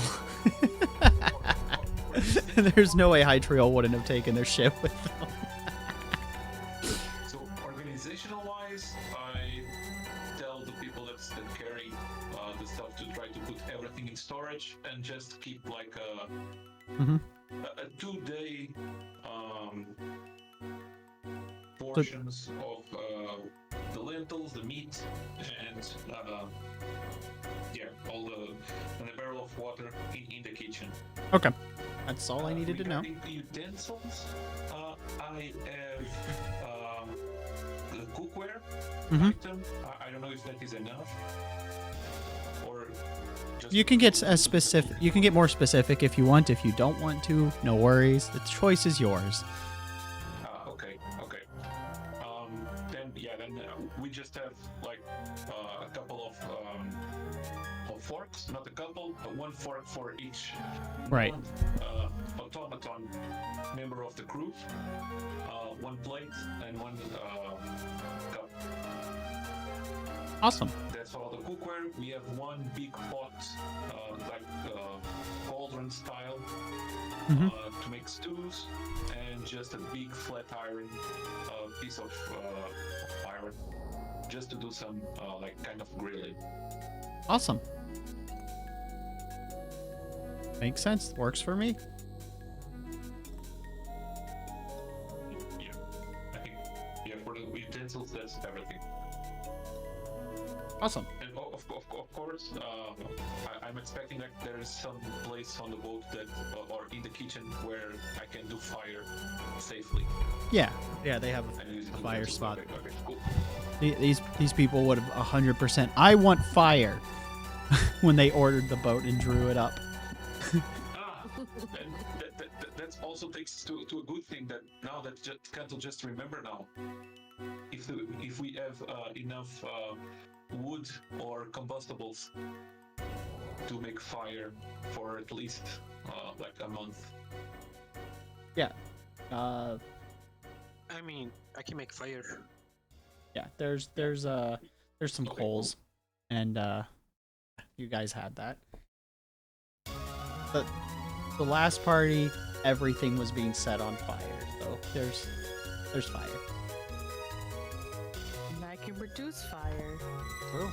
There's no way Hytriol wouldn't have taken their shit with them. So organizational wise, I tell the people that carry the stuff to try to put everything in storage and just keep like a 2-day portions of the lentils, the meat, and all and a barrel of water in the kitchen. Okay, that's all I needed to know. Regarding the utensils, I have the cookware item. I don't know if that is enough, or just You can get as specific. You can get more specific if you want. If you don't want to, no worries. The choice is yours. Okay. Then we just have like a couple of forks, not a couple, but 1 fork for each Right. automaton member of the crew, 1 plate and 1 cup. Awesome. That's all the cookware. We have 1 big pot, like cauldron style, to make stews, and just a big flat iron piece of iron, just to do some like kind of grilling. Awesome. Makes sense. Works for me. Yeah, I think for the utensils, that's everything. Awesome. And of course, I'm expecting that there is some place on the boat that, or in the kitchen, where I can do fire safely. Yeah, they have And use a the fire utensils. spot. Okay, cool. These people would have 100%. I want fire when they ordered the boat and drew it up. And that also takes us to a good thing that now that Kanto just remember now. If we have enough wood or combustibles to make fire for at least like a month. Yeah. I mean, I can make fire. Yeah. There's some Okay, coals, and You guys had that. But the last party, everything was being set on fire. So there's fire. And I can produce fire. True.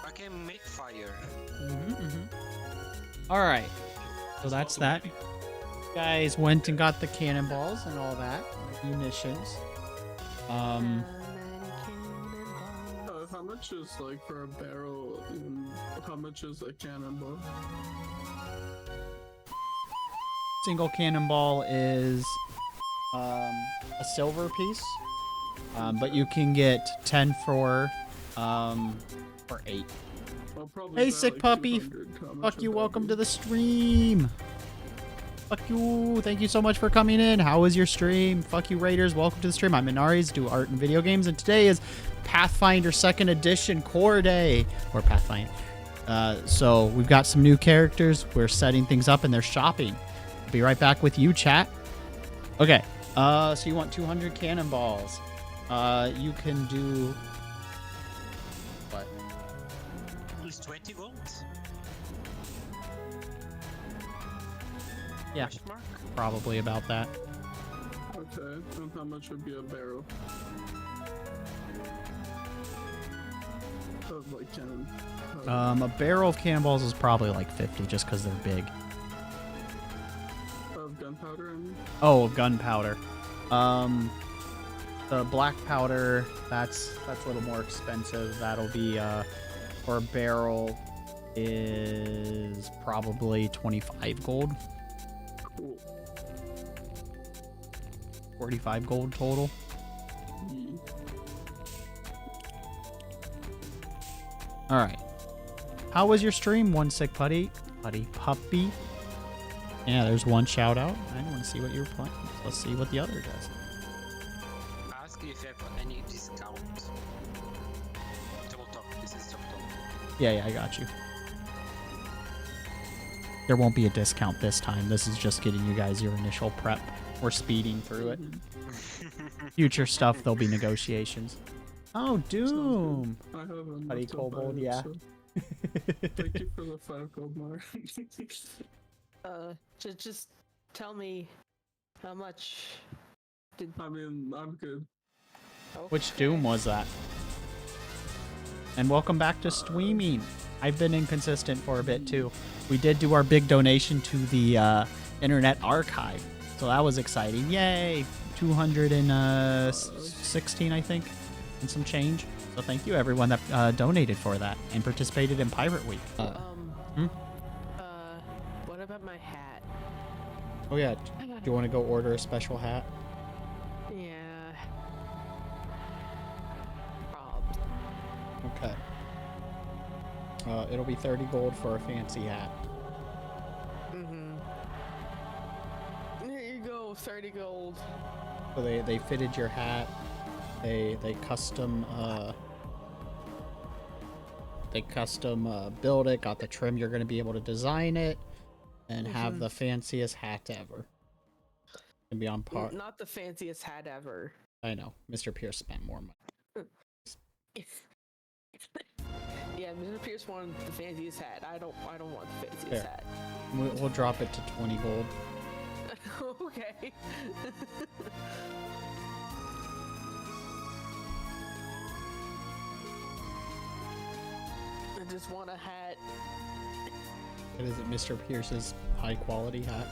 I can make fire. All right. So that's that. Guys went and got the cannonballs and all that, munitions. How many cannonballs? How much is like for a barrel? And how much is a cannonball? Single cannonball is a silver piece, but you can get 10 for 8. I'll probably Hey, buy, sick like, puppy. 200. How much Fuck would you. that Welcome be? to the stream. Fuck you. Thank you so much for coming in. How was your stream? Fuck you, Raiders. Welcome to the stream. I'm Inaris, do art and video games, and today is Pathfinder 2nd Edition Core Day, or Pathfinder. So we've got some new characters. We're setting things up, and they're shopping. I'll be right back with you, chat. Okay. So you want 200 cannonballs. You can do... What? Is 20 gold? Yeah, Question mark? probably about that. Okay, and how much would be a barrel? Of like cannon. A barrel of cannonballs is probably like 50 just because they're big. Of gunpowder, I mean? Oh, gunpowder. The black powder, that's a little more expensive. That'll be for a barrel is probably 25 gold. Cool. 45 gold total. Yeah. All right. How was your stream, one sick puppy? Puppy. Yeah, there's one shout out. I don't want to see what you're playing. Let's see what the other does. Ask if you have any discount. Double talk. This is double talk. Yeah, I got you. There won't be a discount this time. This is just getting you guys your initial prep. We're speeding through it. Future stuff, there'll be negotiations. Oh, Doom! I have enough Buddy to Kobold, buy it, yeah. so thank you for the 5 gold more. Just tell me how much. I mean, I'm good. Which Doom was that? And welcome back to streaming. I've been inconsistent for a bit too. We did do our big donation to the Internet Archive, so that was exciting. Yay! 216, I think, and some change. So thank you everyone that donated for that and participated in Pirate Week. What about my hat? Oh yeah, do you want to go order a special hat? Yeah. Robbed. Okay. It'll be 30 gold for a fancy hat. Here you go, 30 gold. So they fitted your hat. They custom build it. Got the trim. You're gonna be able to design it and have the fanciest hat ever. And be on par. Not the fanciest hat ever. I know. Mr. Pierce spent more money. Yeah, Mr. Pierce wanted the fanciest hat. I don't want the fanciest Fair. hat. We'll drop it to 20 gold. Okay. I just want a hat. What is it? Mr. Pierce's high quality hat.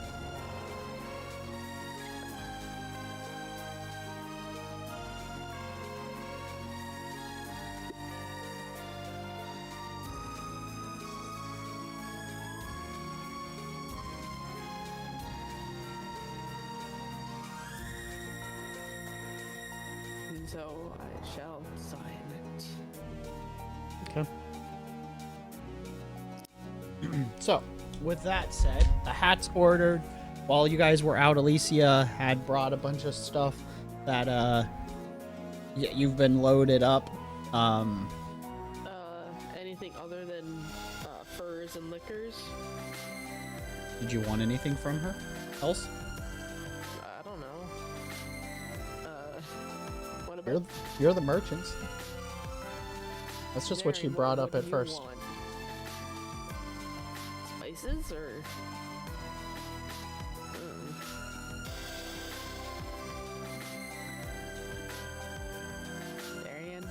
And so I shall sign it. Okay. So, with that said, the hat's ordered. While you guys were out, Alicia had brought a bunch of stuff that you've been loaded up. Anything other than furs and liquors? Did you want anything from her else? I don't know. What about You're the merchants. That's just what she Mary, brought up do at you first. want? spices or? Mm. Darian?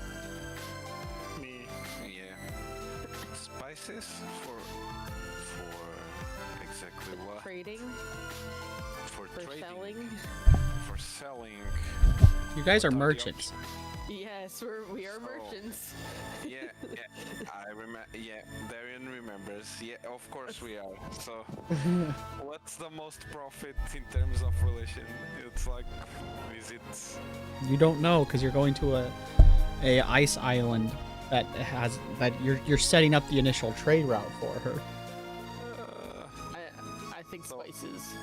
Me, yeah. Spices for exactly what? Trading? For For trading. selling? For selling. You guys are What are the merchants. Yes, we are So- merchants. Yeah, I remember. Yeah, Darian remembers. Yeah, of course we are. So, what's the most profit in terms of relation? It's like, is it? You don't know because you're going to a ice island that you're setting up the initial trade route for her. I think So- spices.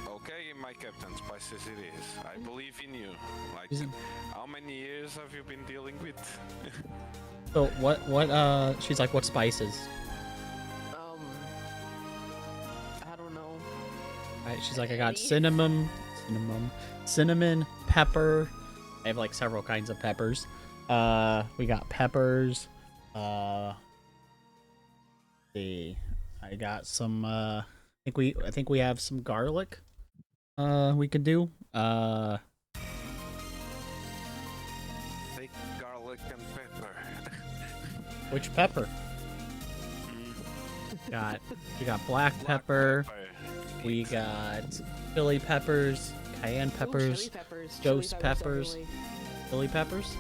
Okay, my captain, spices it is. I believe in you. Like, Isn't- how many years have you been dealing with? So what she's like, what spices? I don't know. Right, she's like, I got Any? cinnamon, pepper. I have like several kinds of peppers. We got peppers. See, I got some. I think we have some garlic. We could do. Thick garlic and pepper. Which pepper? We got black pepper. We got chili peppers, cayenne Ooh, peppers, chili peppers. ghost Chili peppers. definitely. chili peppers.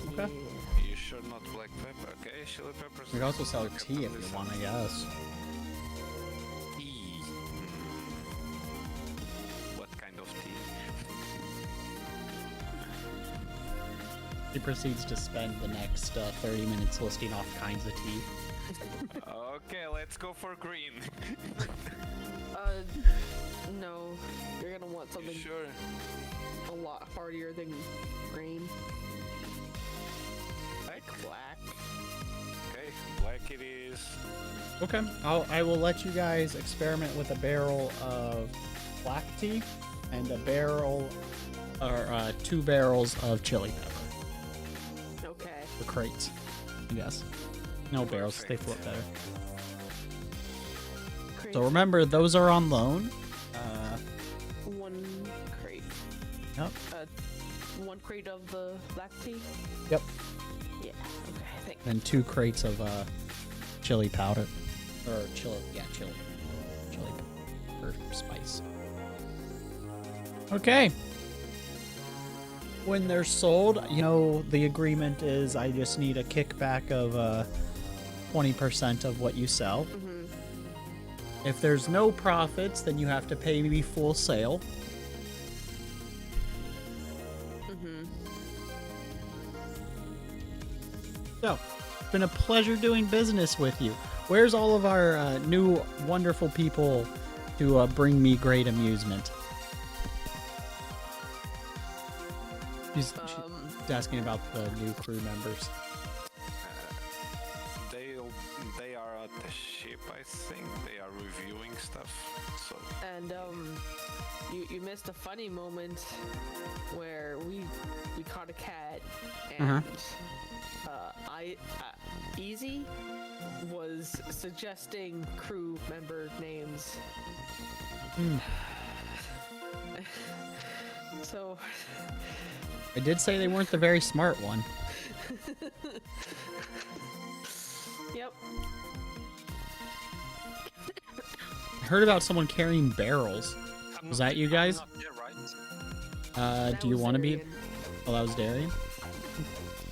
Okay. Yeah. You sure not black pepper? Okay, chili peppers. We could also sell the tea if captain you is- want, I guess. Tea. What kind of tea? He proceeds to spend the next 30 minutes listing off kinds of tea. Okay, let's go for green. No. You're gonna want You something sure? a lot hardier than green. Black? Black. Okay, black it is. Okay, I will let you guys experiment with a barrel of black tea and a barrel or 2 barrels of chili pepper Okay. for crates. I guess. No barrels, they float better. Crate. So remember, those are on loan. 1 crate. Yep. 1 crate of the black tea. Yep. Yeah. Okay. Thank. And 2 crates of chili powder. Or chili or spice. Okay. When they're sold, you know, the agreement is I just need a kickback of 20% of what you sell. Mm-hmm. If there's no profits, then you have to pay me full sale. Mm-hmm. So, it's been a pleasure doing business with you. Where's all of our new wonderful people to bring me great amusement? She's asking about the new crew members. They are at the ship, I think. They are reviewing stuff. So And you missed a funny moment where we caught a cat and Easy was suggesting crew member names. So I did say they weren't the very smart one. yep. I heard about someone carrying barrels. Was that you guys? I'm not there, right? That Do you was want to be? Darian. Oh, that was Darian?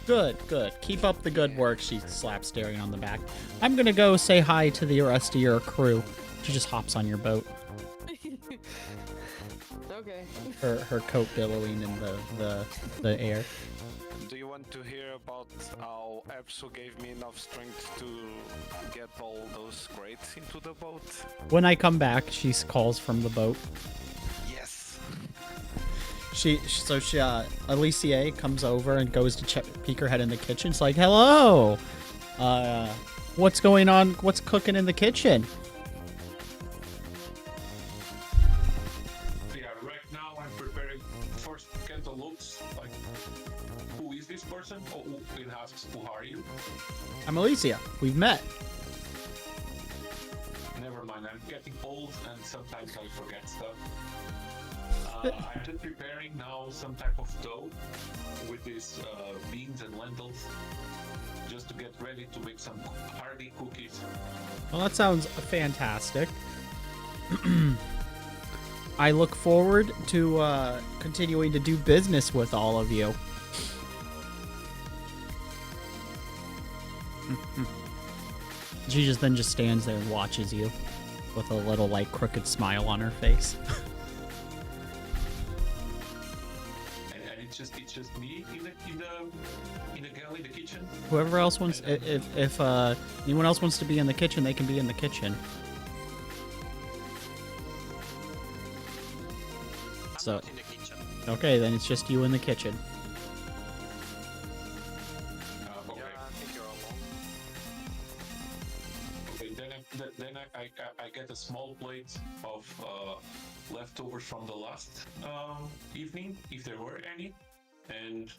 Good, good. Keep up the good work. She slaps Darian on the back. I'm gonna go say hi to the rest of your crew. She just hops on your boat. Okay. Her coat billowing in the air. do you want to hear about how Epsu gave me enough strength to get all those crates into the boat? When I come back, she calls from the boat. Yes. Alicia comes over and goes to peek her head in the kitchen. It's like, hello. What's going on? What's cooking in the kitchen? Yeah, right now I'm preparing first cantaloupes. Like, who is this person? Oh, it asks, who are you? I'm Alicia. We've met. Never mind. I'm getting old and sometimes I forget stuff. I'm just preparing now some type of dough with these beans and lentils, just to get ready to make some hearty cookies. Well, that sounds fantastic. I look forward to continuing to do business with all of you. She just stands there and watches you with a little like crooked smile on her face. And it's just me in the galley, the kitchen. Whoever else wants, if anyone else wants to be in the kitchen, they can be in the kitchen. I'm So- not in the kitchen. Okay, then it's just you in the kitchen. Okay. Yeah, I think you're alone. Okay, then I get a small plate of leftovers from the last evening, if there were any, and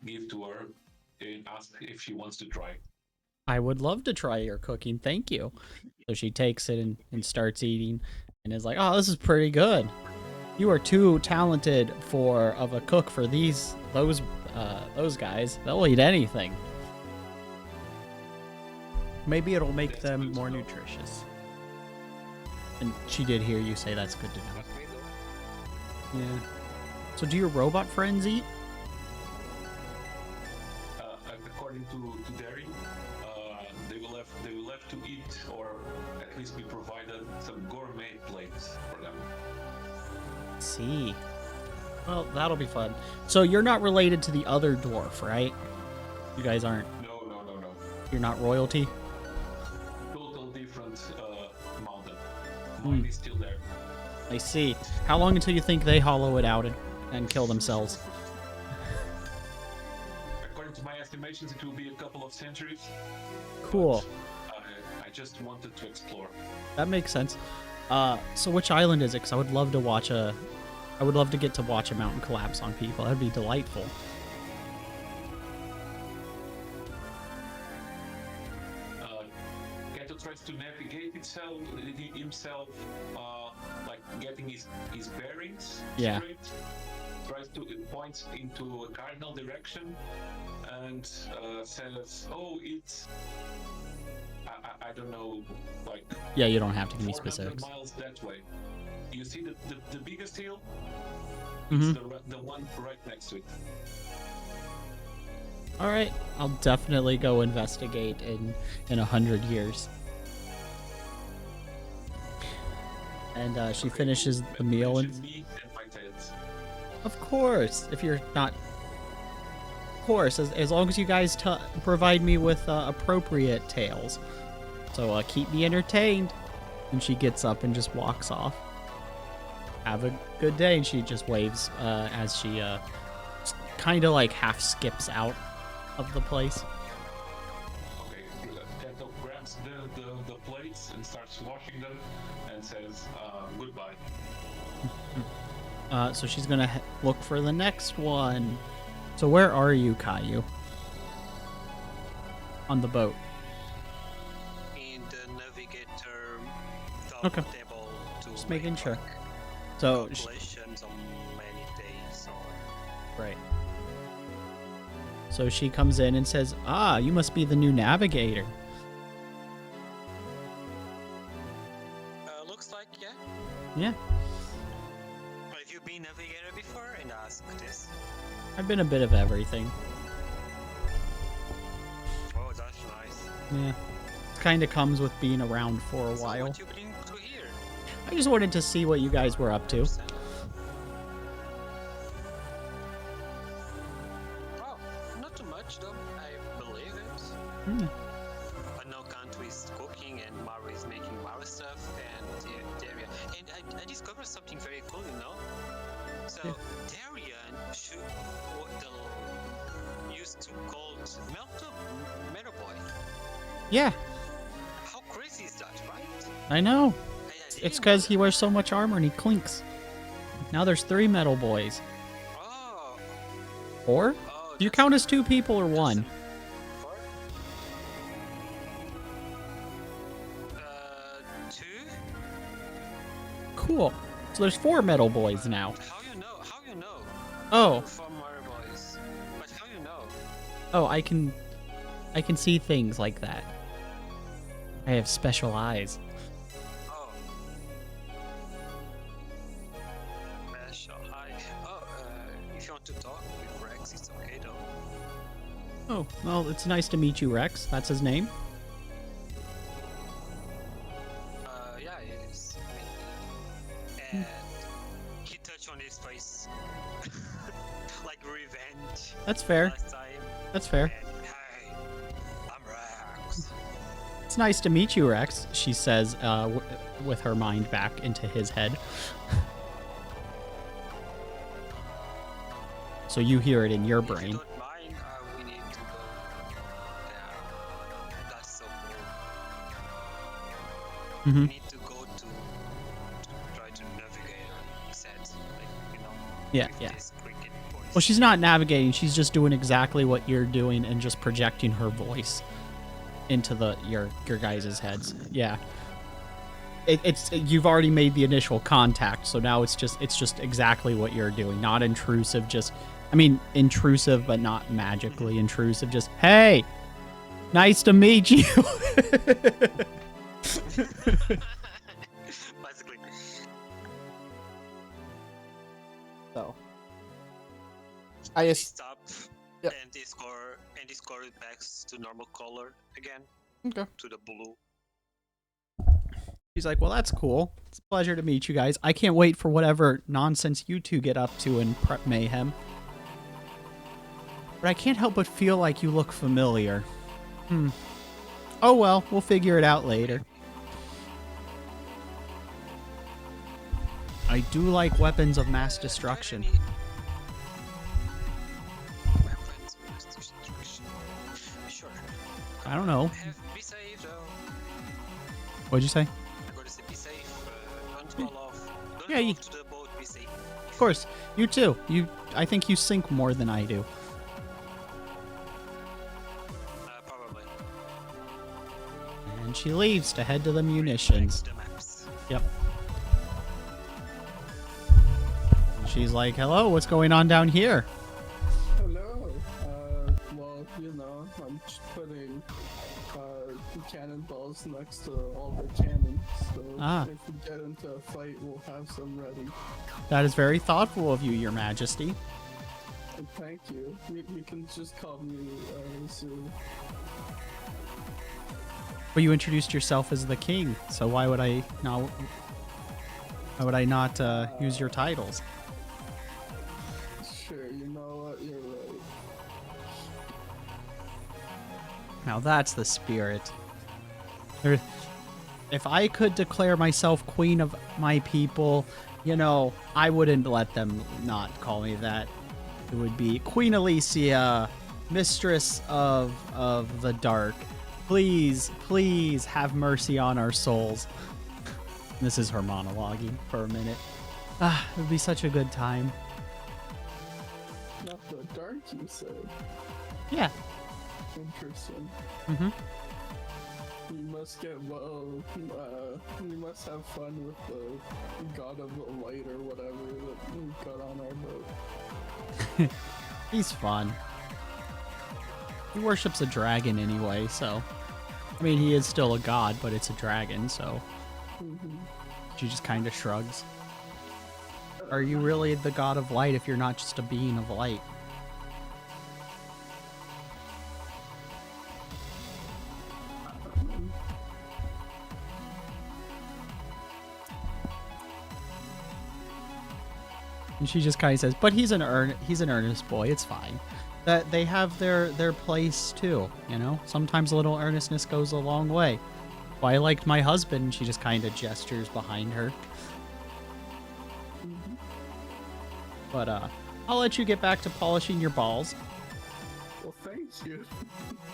give to her and ask if she wants to try. I would love to try your cooking, thank you. So she takes it and starts eating and is like, oh, this is pretty good. You are too talented of a cook for those guys. They'll eat anything. Maybe it'll make That's them good to more know. nutritious. And she did hear you say that's good to know. Okay, though. Yeah. So do your robot friends eat? According to Derry, they will have to eat, or at least be provided some gourmet plates for them. See. Well, that'll be fun. So you're not related to the other dwarf, right? You guys aren't. No. You're not royalty? Total different mountain. Mine is still there. I see. How long until you think they hollow it out and kill themselves? According to my estimations, it will be a couple of centuries. Cool. I just wanted to explore. That makes sense. So which island is it? Because I would love to get to watch a mountain collapse on people. That'd be delightful. Kato tries to navigate himself, like getting his bearings Yeah. straight. Tries to point into a cardinal direction, and says, "Oh, it's I don't know, like Yeah, you don't have to give me 400 specifics. miles that way. You see the biggest hill? Mhm. It's the one right next to it." All right, I'll definitely go investigate in 100 years. And she Okay, finishes cool. the meal and Mention me and my tails. of course, if you're not, of course, as long as you guys provide me with appropriate tales. So keep me entertained. And she gets up and just walks off. Have a good day. And she just waves as she kind of like half skips out of the place. Okay, Kato grabs the plates and starts washing them and says goodbye. So she's gonna look for the next one. So where are you, Caillou? On the boat. In the navigator Okay. table to Just making make, sure. like, So calculations on many days or right. So she comes in and says, "Ah, you must be the new navigator." looks like, yeah. Yeah, Have you been navigator before and asked this? I've been a bit of everything. Oh, that's nice. Yeah, it kind of comes with being around for a So while. what you bring to here? I just wanted to see what you guys were up to. Oh, not too much though. I believe it. Hmm. I know Kanto is cooking and Maru is making Maru stuff and Daria. And I discovered something very cool, you know? So Darian should what the used to call Metal Boy. Yeah, How crazy is that, right? I know. I It's didn't because he know wears so much armor and he clinks. Now there's 3 metal boys. that. Oh, Or? oh. Do you that's- count as 2 people or that's 1? four? cool. So there's 4 metal boys now. How you know? How you know? Oh, From Mario Boys. But how you know? oh, I can see things like that. I have special eyes. Oh. Special. Hi. Oh, if you want to talk with Rex, it's okay though. Oh, well, it's nice to meet you, Rex. That's his name. Yeah, it is. And he touched on his face. Like revenge. That's fair. Last time. That's fair. And hey, I'm Rex. It's nice to meet you, Rex, she says, with her mind back into his head. So you hear it in your If you brain. don't mind, we need to go down. That's so cool. Mhm. We need to go to try to navigate on set, like, you know. Yeah, with yeah. this cricket voice. Well, she's not navigating. She's just doing exactly what you're doing and just projecting her voice into your guys' heads. Yeah. It's you've already made the initial contact, so now it's just exactly what you're doing. Not intrusive, just intrusive but not magically intrusive. Just, hey, nice to meet you. Basically. So They stop Yep. and they score it back to normal color again. Okay. To the blue. She's like, well, that's cool. It's a pleasure to meet you guys. I can't wait for whatever nonsense you two get up to in Prep Mayhem. But I can't help but feel like you look familiar. Oh well, we'll figure it out later. I do like weapons of mass destruction. Weapons of mass destruction. Sure. I don't know. Be safe though. What'd you say? I'm gonna say be safe. Don't fall off. Don't Yeah, fall you- off to the boat. Be safe. Of course, you too. I think you sink more than I do. Probably. And she leaves to head to the munitions. The maps. Yep. She's like, hello, what's going on down here? Hello. Well, you know, I'm just putting cannonballs next to all the cannons, so Ah. if we get into a fight, we'll have some ready. That is very thoughtful of you, Your Majesty. And thank you. You can just call me Zoo. But you introduced yourself as the king, so why would I not use your titles? Sure, you know what? You're right. Now that's the spirit. If I could declare myself queen of my people, you know, I wouldn't let them not call me that. It would be Queen Alicia, mistress of the dark. Please, please have mercy on our souls. This is her monologuing for a minute. Ah, it would be such a good time. Not the dark, you said. Yeah. Interesting. Mm-hmm. You must get you must have fun with the god of the light or whatever that we got on our boat. He's fun. He worships a dragon anyway, so... I mean, he is still a god, but it's a dragon, so... She just kind of shrugs. Are you really the god of light if you're not just a being of light? And she just kind of says, "But he's an earnest boy. It's fine. That they have their place too. You know. Sometimes a little earnestness goes a long way. Well, I liked my husband." And she just kind of gestures behind her. But I'll let you get back to polishing your balls. Well, thank you.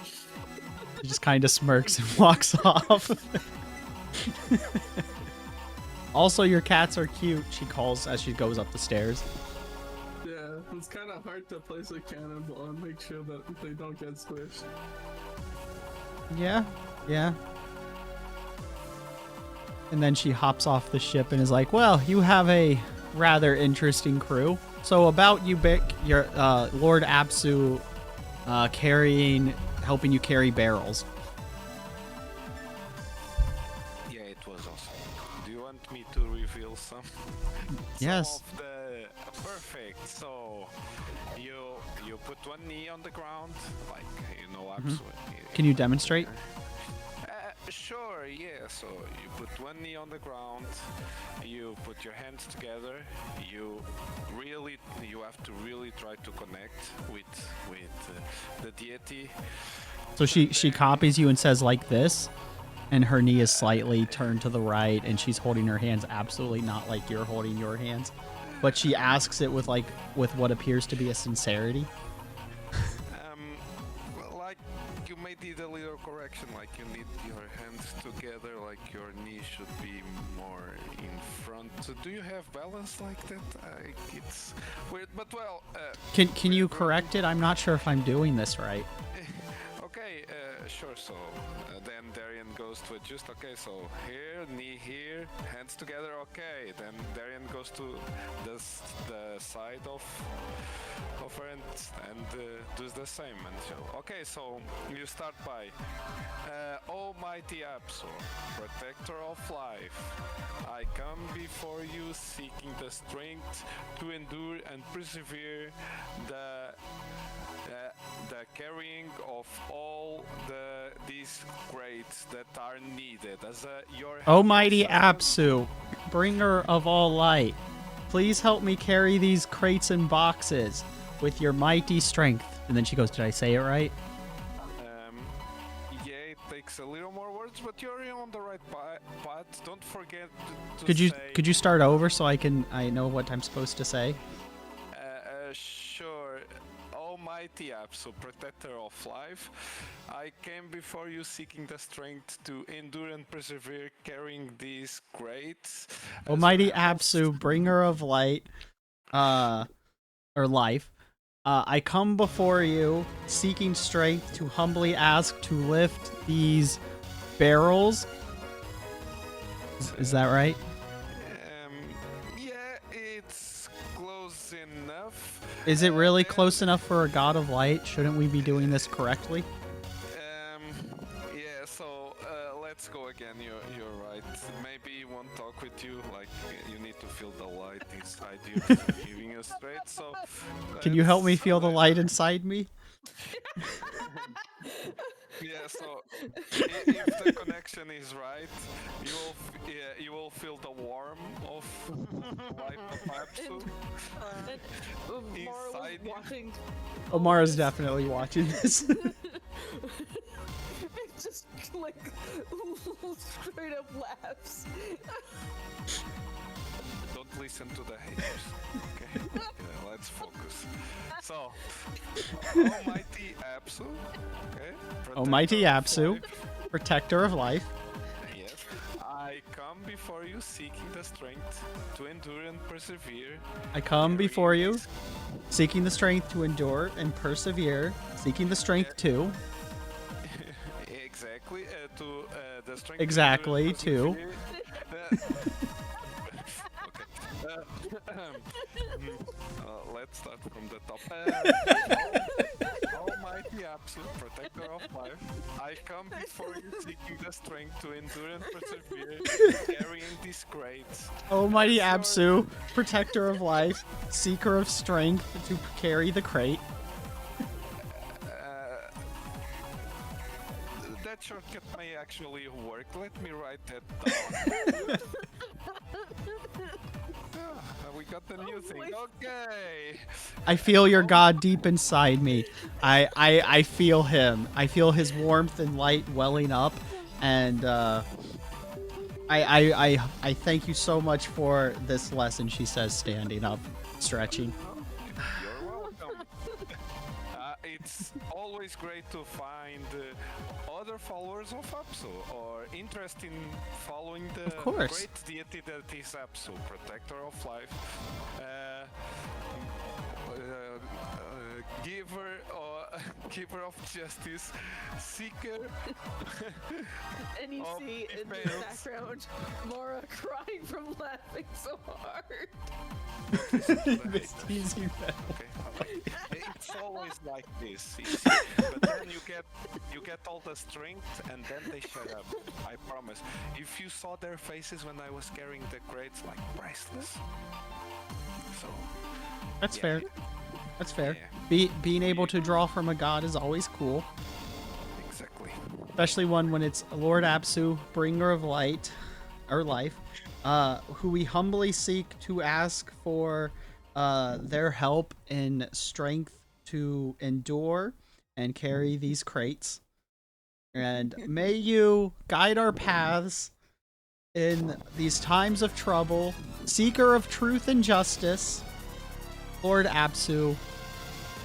She just kind of smirks and walks off. Also, your cats are cute, she calls as she goes up the stairs. Yeah, it's kind of hard to place a cannonball and make sure that they don't get squished. Yeah, yeah. And then she hops off the ship and is like, well, you have a rather interesting crew. So about you, Bick, your Lord Apsu helping you carry barrels. Yeah, it was awesome. Do you want me to reveal some? Yes. Some of the perfect. So you put one knee on the ground, like Apsu. Can you demonstrate? Sure, yeah. So you put one knee on the ground, you put your hands together, you have to really try to connect with the deity. So she copies you and says like this, and her knee is slightly turned to the right, and she's holding her hands absolutely not like you're holding your hands, but she asks it with what appears to be a sincerity. Like you may need a little correction, like you need your hands together, like your knee should be more in front. So do you have balance like that? It's weird, but well. Can you correct it? I'm not sure if I'm doing this right. Okay, sure. So then Darian goes to adjust. Okay, so here, knee here, hands together. Okay, then Darian goes to the side of her and does the same. And so, okay, so you start by Almighty Apsu, Protector of Life. I come before you seeking the strength to endure and persevere the carrying of all these crates that are needed as your Almighty Apsu, bringer of all light, please help me carry these crates and boxes with your mighty strength. And then she goes, did I say it right? Yeah, it takes a little more words, but you're on the right path. Don't forget to Could you start over so I know what I'm supposed to say? Sure. Almighty Apsu, Protector of Life, I came before you seeking the strength to endure and persevere, carrying these crates. Almighty Apsu, bringer of light, or life, I come before you seeking strength to humbly ask to lift these barrels. Is that right? Yeah, it's close enough. Is it really close enough for a god of light? Shouldn't we be doing this correctly? Yeah, so let's go again. You're right. Maybe he won't talk with you. Like you need to feel the light inside you, giving you straight. So can you help me feel the light inside me? Yeah, so if the connection is right, you will feel the warmth of light of Apsu inside you. Watching. Omara's definitely watching this. It's just like straight up laughs. Don't listen to the haters. Okay, yeah, let's focus. So, Almighty Apsu. Okay. Almighty Apsu, Life. protector of life. Yes. I come before you seeking the strength to endure and persevere. I come before you seeking the strength to endure and persevere, seeking the strength to. Exactly. To the strength. Exactly, to. to. Let's start from the top. Almighty Apsu, Protector of Life, I come before you seeking the strength to endure and persevere, carrying these crates. Almighty Apsu, protector of life, seeker of strength to carry the crate. That shortcut may actually work. Let me write that down. We got the new thing. Okay. I feel your god deep inside me. I feel him. I feel his warmth and light welling up, and I thank you so much for this lesson. She says, standing up, stretching. You're welcome. It's always great to find other followers of Apsu or interest in following the great deity that is Apsu, Protector of Life, giver Keeper of Justice, Seeker. And you Oh, see he in the fails. background Mara crying from laughing so hard. Missed easy fail. Okay. It's always like this, you see. But then you get all the strength, and then they shut up. I promise. If you saw their faces when I was carrying the crates, like priceless. So That's yeah. fair. That's fair. Yeah. Being able to draw from a god is always cool, Exactly. especially when it's Lord Apsu, bringer of light or life, who we humbly seek to ask for their help in strength to endure and carry these crates. And may you guide our paths in these times of trouble, seeker of truth and justice, Lord Apsu.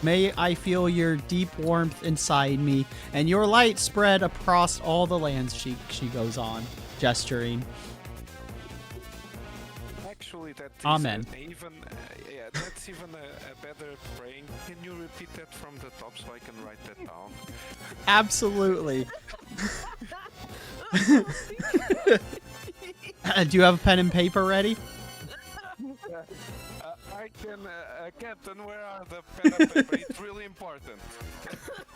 May I feel your deep warmth inside me, and your light spread across all the lands. She goes on, gesturing. Actually, that is Amen. That's even a better praying. Can you repeat that from the top so I can write that down? Absolutely. Do you have a pen and paper ready? I can, Captain, where are the pen and paper? It's really important.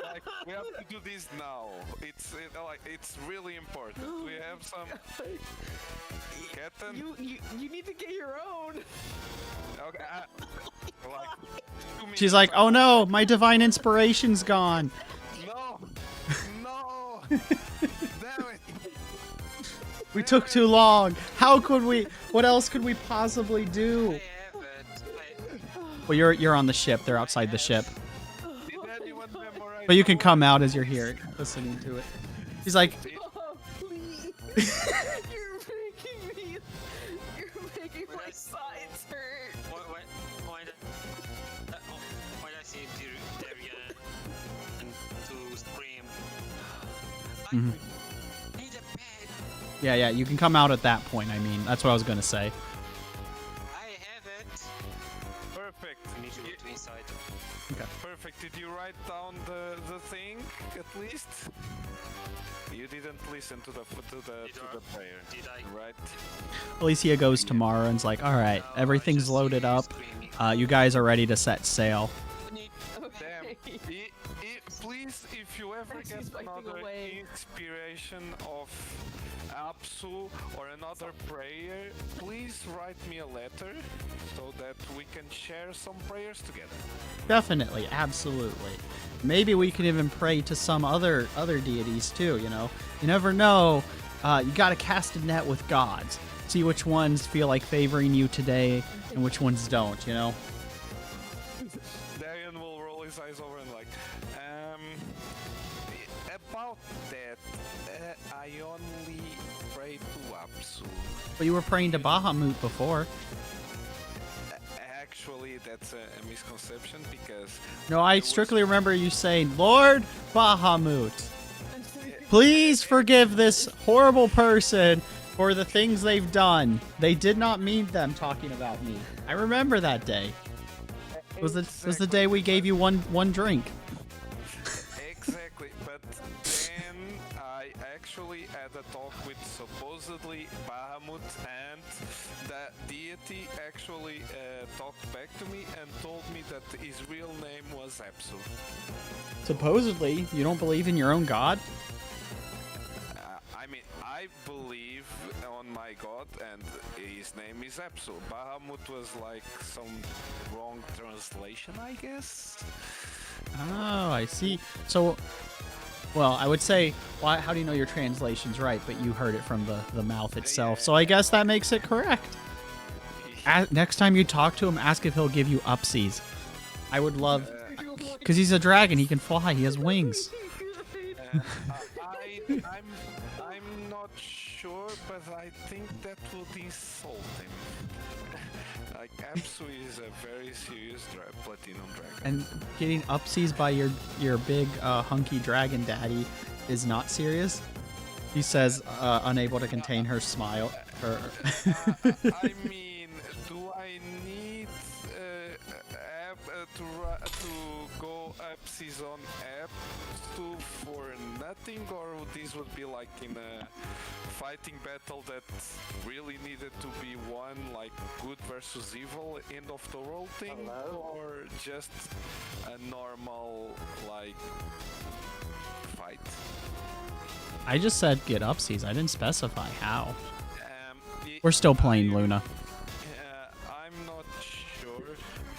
Like, we have to do this now. It's really important. We have some. Captain. You need to get your own. Okay. Like, 2 minutes. She's like, oh no, my divine inspiration's gone. No. No. Damn it. We took too long. How could we? What else could we possibly do? I have it. Well, you're on the ship. They're outside the ship. Did anyone memorize But you can the come out as you're here, listening to it. He's like, Oh, please. You're making my sides hurt. When I see Darian to scream, I Mhm. need a bed. yeah, you can come out at that point. I mean, that's what I was gonna say. I have it. Perfect. I need to go to inside. Perfect. Did you write down the thing at least? You didn't listen to the prayer. Did I? Right. Alicia goes to Mara and's like, all right, everything's loaded up. You guys are ready to set sail. Damn. Okay. Please, if you ever As get he's wiping another away. inspiration of Apsu or another prayer, please write me a letter so that we can share some prayers together. Definitely, absolutely. Maybe we can even pray to some other deities too. You know, you never know. You gotta cast a net with gods. See which ones feel like favoring you today and which ones don't. You know. Darian will roll his eyes over and like, about that, I only pray to Apsu. But you were praying to Bahamut before. Actually, that's a misconception because No, I strictly remember you saying, Lord Bahamut, please forgive this horrible person for the things they've done. They did not mean them talking about me. I remember that day. It was the day we gave you one drink. Exactly, but then I actually had a talk with supposedly Bahamut, and the deity actually talked back to me and told me that his real name was Apsu. Supposedly, you don't believe in your own god? I mean, I believe on my god, and his name is Apsu. Bahamut was like some wrong translation, I guess. Oh, I see. So, well, I would say, why? How do you know your translation's right? But you heard it from the mouth itself. So I guess that makes it correct. Next time you talk to him, ask if he'll give you upsies. I would love, because he's a dragon. He can fly. He has wings. I'm not sure, but I think that would insult him. Like, Apsu is a very serious platinum dragon. And getting upsies by your big hunky dragon daddy is not serious. He says, unable to contain her smile. I mean, do I need to go upsies on Apsu for nothing, or this would be like in a fighting battle that really needed to be won, like good versus evil, end of the world thing, or just a normal like fight? I just said get upsies. I didn't specify how. Y- We're still playing Luna. I'm not sure,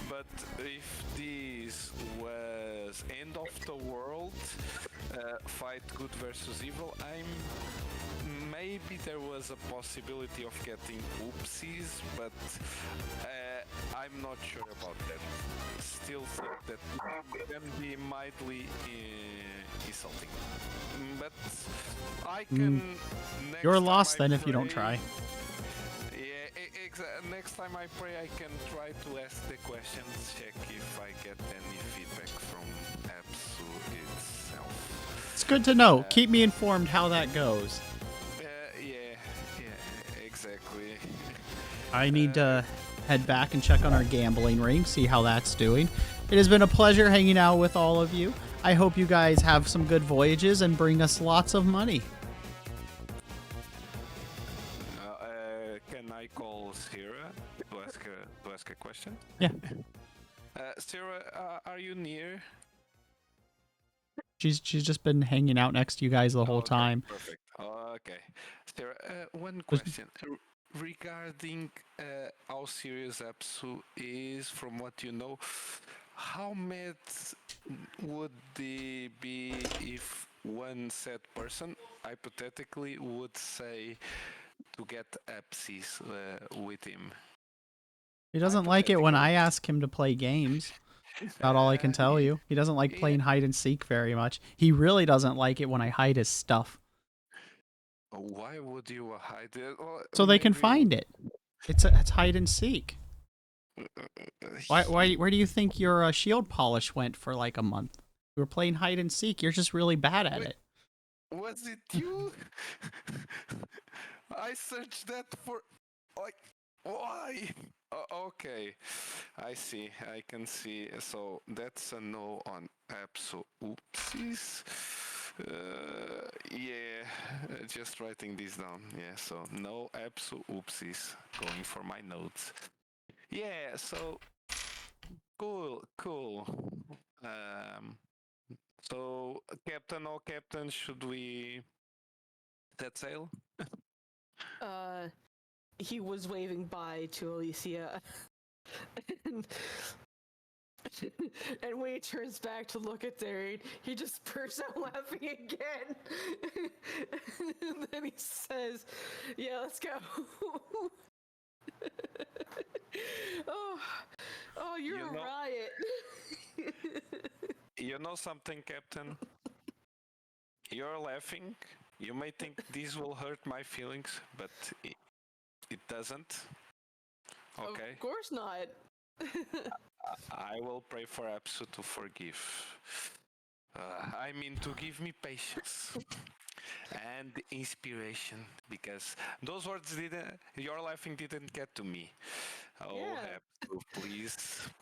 but if this was end of the world, fight good versus evil, maybe there was a possibility of getting oopsies, but I'm not sure about that. Still think that it can be mildly insulting. But I can. You're next time lost I then if you don't pray- try. Yeah, next time I pray, I can try to ask the questions, check if I get any feedback from Apsu itself. It's good to know. Keep me informed how that goes. Yeah, exactly. I need to head back and check on our gambling ring, see how that's doing. It has been a pleasure hanging out with all of you. I hope you guys have some good voyages and bring us lots of money. Can I call Sarah to ask a question? Yeah. Sarah, are you near? She's just been hanging out next to you guys the whole Okay, time. Perfect. Okay. Sarah, one question. Regarding how serious Apsu is, from what you know, how mad would they be if one said person, hypothetically, would say to get Apsis with him? He doesn't like it when I ask him to play games. About all I can tell you. He doesn't like playing hide and seek very much. He really doesn't like it when I hide his stuff. Why would you hide it? Well, So they can maybe- find it. It's hide and seek. Where do you think your shield polish went for like a month? We were playing hide and seek. You're just really bad at it. Was it you? I searched that for like why? Okay, I see. I can see. So that's a no on Apsu. Oopsies. Yeah, just writing this down. Yeah, so no Apsu. Oopsies. Going for my notes. Yeah. So cool. So Captain, oh Captain, should we set sail? He was waving bye to Alicia. and, and when he turns back to look at Darian, he just bursts out laughing again. And then he says, "Yeah, let's go." oh, you're You a know- riot. You know something, Captain? You're laughing. You may think this will hurt my feelings, but it doesn't. Okay? Of course not. I will pray for Apsu to forgive. I mean, to give me patience and inspiration, because those words your laughing didn't get to me. Oh, Yeah. Apsu,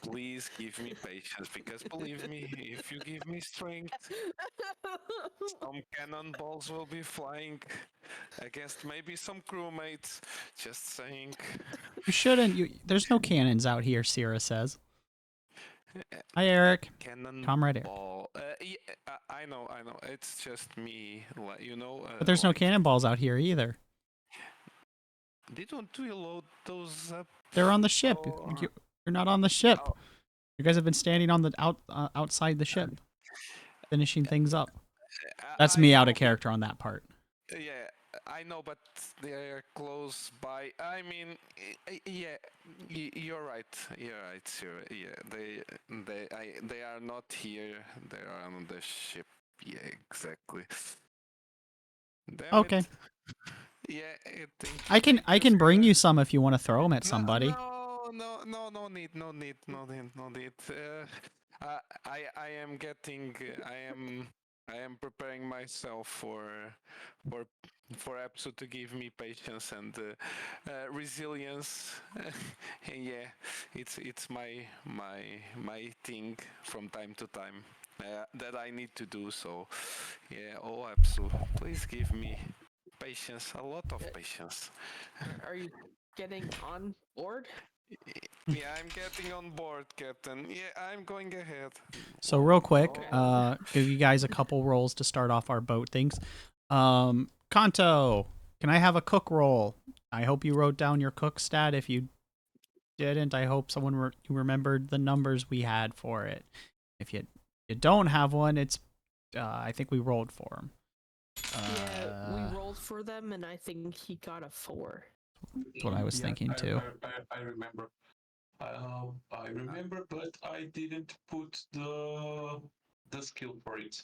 please give me patience, because believe me, if you give me strength, some cannonballs will be flying against maybe some crewmates. Just saying. You shouldn't. There's no cannons out here, Sierra says. Hi, Eric. Comrade Eric. Cannonball. Yeah, I know. It's just me, you know. But there's no like, cannonballs out here either. Didn't we load those up? They're on the ship. Oh. You're not on the ship. Oh. You guys have been standing on the outside the ship, finishing things up. That's me out of character on that part. Yeah, I know, but they're close by. I mean, yeah, you're right. You're right, Sarah. Yeah, they are not here. They are on the ship. Yeah, exactly. Damn Okay. it. Yeah, thank you. I can bring you some if you want to throw them at somebody. No need. I am getting. I am preparing myself for Apsu to give me patience and resilience. And yeah, it's my thing from time to time. that I need to do. So, yeah. Oh, Apsu, please give me patience, a lot of patience. Are you getting on board? Yeah, I'm getting on board, Captain. Yeah, I'm going ahead. So real quick, Okay. give you guys a couple rolls to start off our boat things. Kanto, can I have a cook roll? I hope you wrote down your cook stat. If you didn't, I hope someone you remembered the numbers we had for it. If you don't have one, it's I think we rolled for him. Yeah, we rolled for them, and I think he got a 4. That's what I was thinking too. I remember. I remember, but I didn't put the skill for it.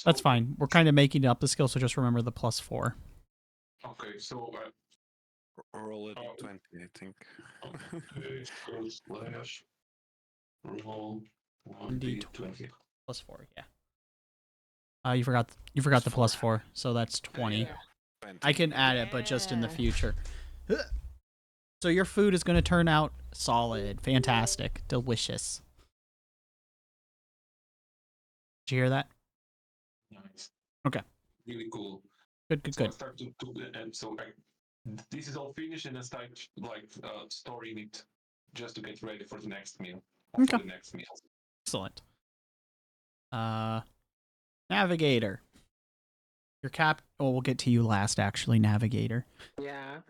That's So- fine. We're kind of making up the skill, so just remember the +4. Okay, so Roll it Oh. 20, I think. okay, so slash roll 1d20. 1d20. +4, yeah. You forgot the +4, so that's 20. Yeah. 20. I can add it, but just in the Yeah. future. So your food is going to turn out solid, fantastic, delicious. Did you hear that? Nice. Okay. Really cool. Good. So I start to and so this is all finished, and I start storing it just to get ready for the next meal. Okay. For the next meal. Excellent. Navigator. Your we'll get to you last, actually, Navigator. Yeah.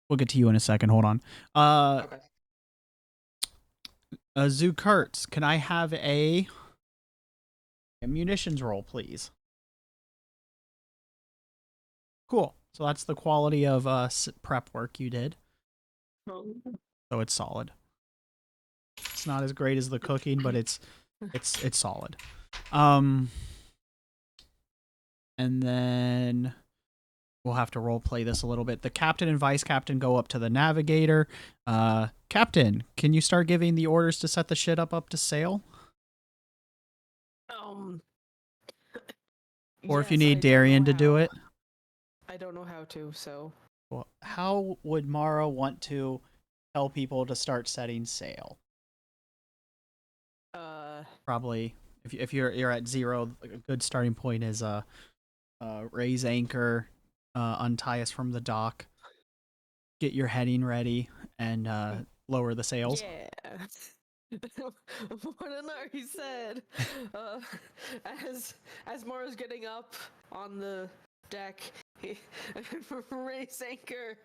We'll get to you in a second. Hold on. Okay. Zukurtz, can I have a munitions roll, please? Cool. So that's the quality of prep work you did. So it's solid. It's not as great as the cooking, but it's solid. And then we'll have to role play this a little bit. The captain and vice captain go up to the navigator. Captain, can you start giving the orders to set the shit up to sail? Or if you yes, need I don't Darian know to do how. it. I don't know how to, so. Well, how would Mara want to tell people to start setting sail? Probably, if you're at 0, a good starting point is raise anchor, untie us from the dock, get your heading ready, and lower the sails. Yeah. What an he said. As Mara's getting up on the deck, he raise anchor,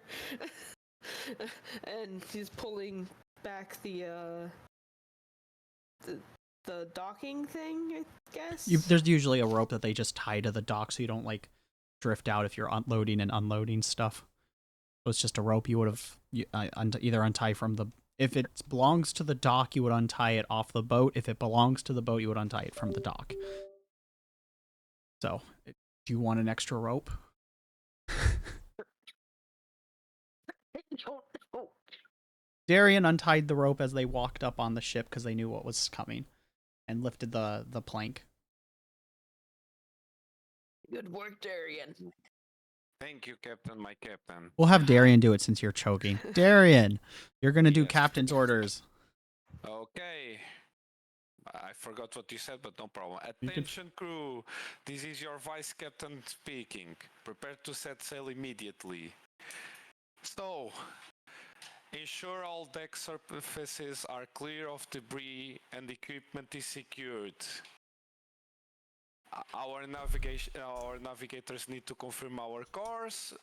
and he's pulling back the docking thing, I guess. There's usually a rope that they just tie to the dock so you don't like drift out if you're unloading and unloading stuff. So it's just a rope you would have either untie from the. If it belongs to the dock, you would untie it off the boat. If it belongs to the boat, you would untie it from the dock. So, do you want an extra rope? Darian untied the rope as they walked up on the ship because they knew what was coming, and lifted the plank. Good work, Darian. Thank you, Captain, my captain. We'll have Darian do it since you're choking. Darian, you're gonna do Yes. captain's orders. Okay. I forgot what you said, but no problem. You can- Attention, crew. This is your vice captain speaking. Prepare to set sail immediately. So, ensure all deck surfaces are clear of debris and equipment is secured. Our navigators need to confirm our course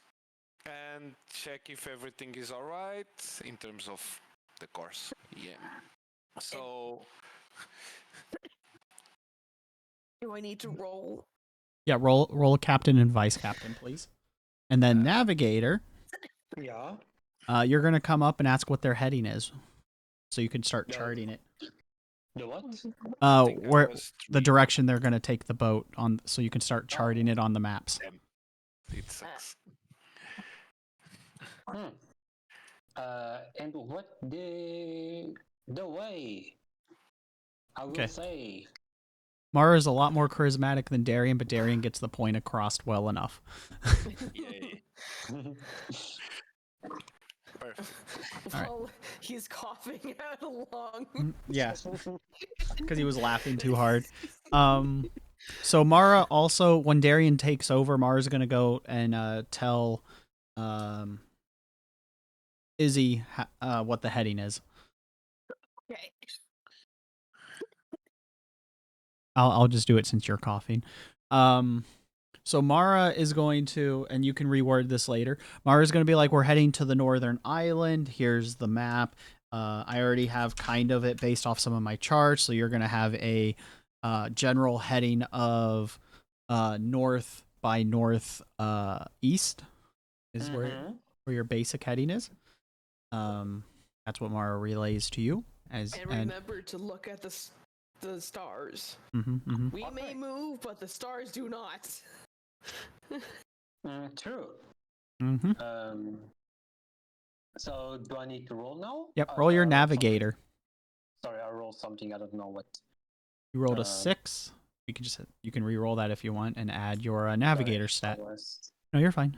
and check if everything is alright in terms of the course. Yeah. So. Do I need to roll? Yeah, roll captain and vice captain, please. And then navigator, Yeah. you're gonna come up and ask what their heading is, so you can start No. charting it. The what? think I Where was the 3. direction they're gonna take the boat on, so you can start charting it on the maps. It sucks. And what the way? I will Okay. say. Mara is a lot more charismatic than Darian, but Darian gets the point across well enough. Yay. Perfect. Alright. Well, he's coughing out along. Yeah, because he was laughing too hard. So Mara also, when Darian takes over, Mara's gonna go and tell Izzy what the heading is. Okay. I'll just do it since you're coughing. So Mara is going to, and you can reword this later. Mara's going to be like, we're heading to the northern island. Here's the map. I already have kind of it based off some of my charts. So you're going to have a general heading of north by north east is where your basic heading is. That's what Mara relays to you. And remember to look at the stars. We may move, but the stars do not. True. So do I need to roll now? Yep, roll your navigator. Sorry, I rolled something. I don't know what. You rolled a 6. You can re-roll that if you want and add your navigator stat. No, you're fine.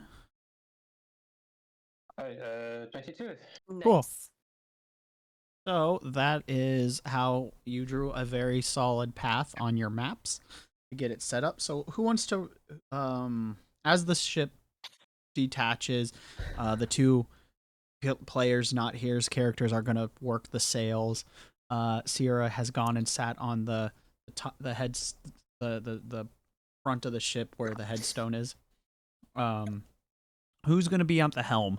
Alright, 22. Cool. Nice. So that is how you drew a very solid path on your maps to get it set up. So who wants to, as the ship detaches, the two players not here's characters are going to work the sails. Sierra has gone and sat on the front of the ship where the headstone is. Who's going to be at the helm?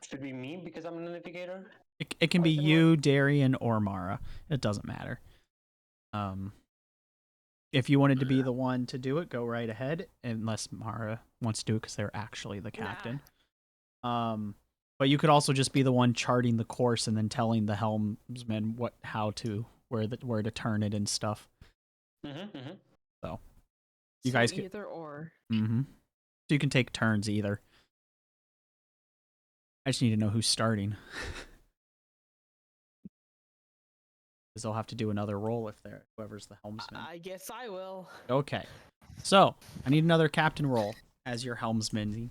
Should be me because I'm the navigator? It can be you, Darian, or Mara. It doesn't matter. If you wanted to be the one to do it, go right ahead. Unless Mara wants to do it because they're actually the captain. But you could also just be the one charting the course and then telling the helmsman where to turn it and stuff. So you guys can either or. So you can take turns either. I just need to know who's starting. Because they'll have to do another roll if they're whoever's the helmsman. I guess I will. Okay. So, I need another captain roll as your helmsman.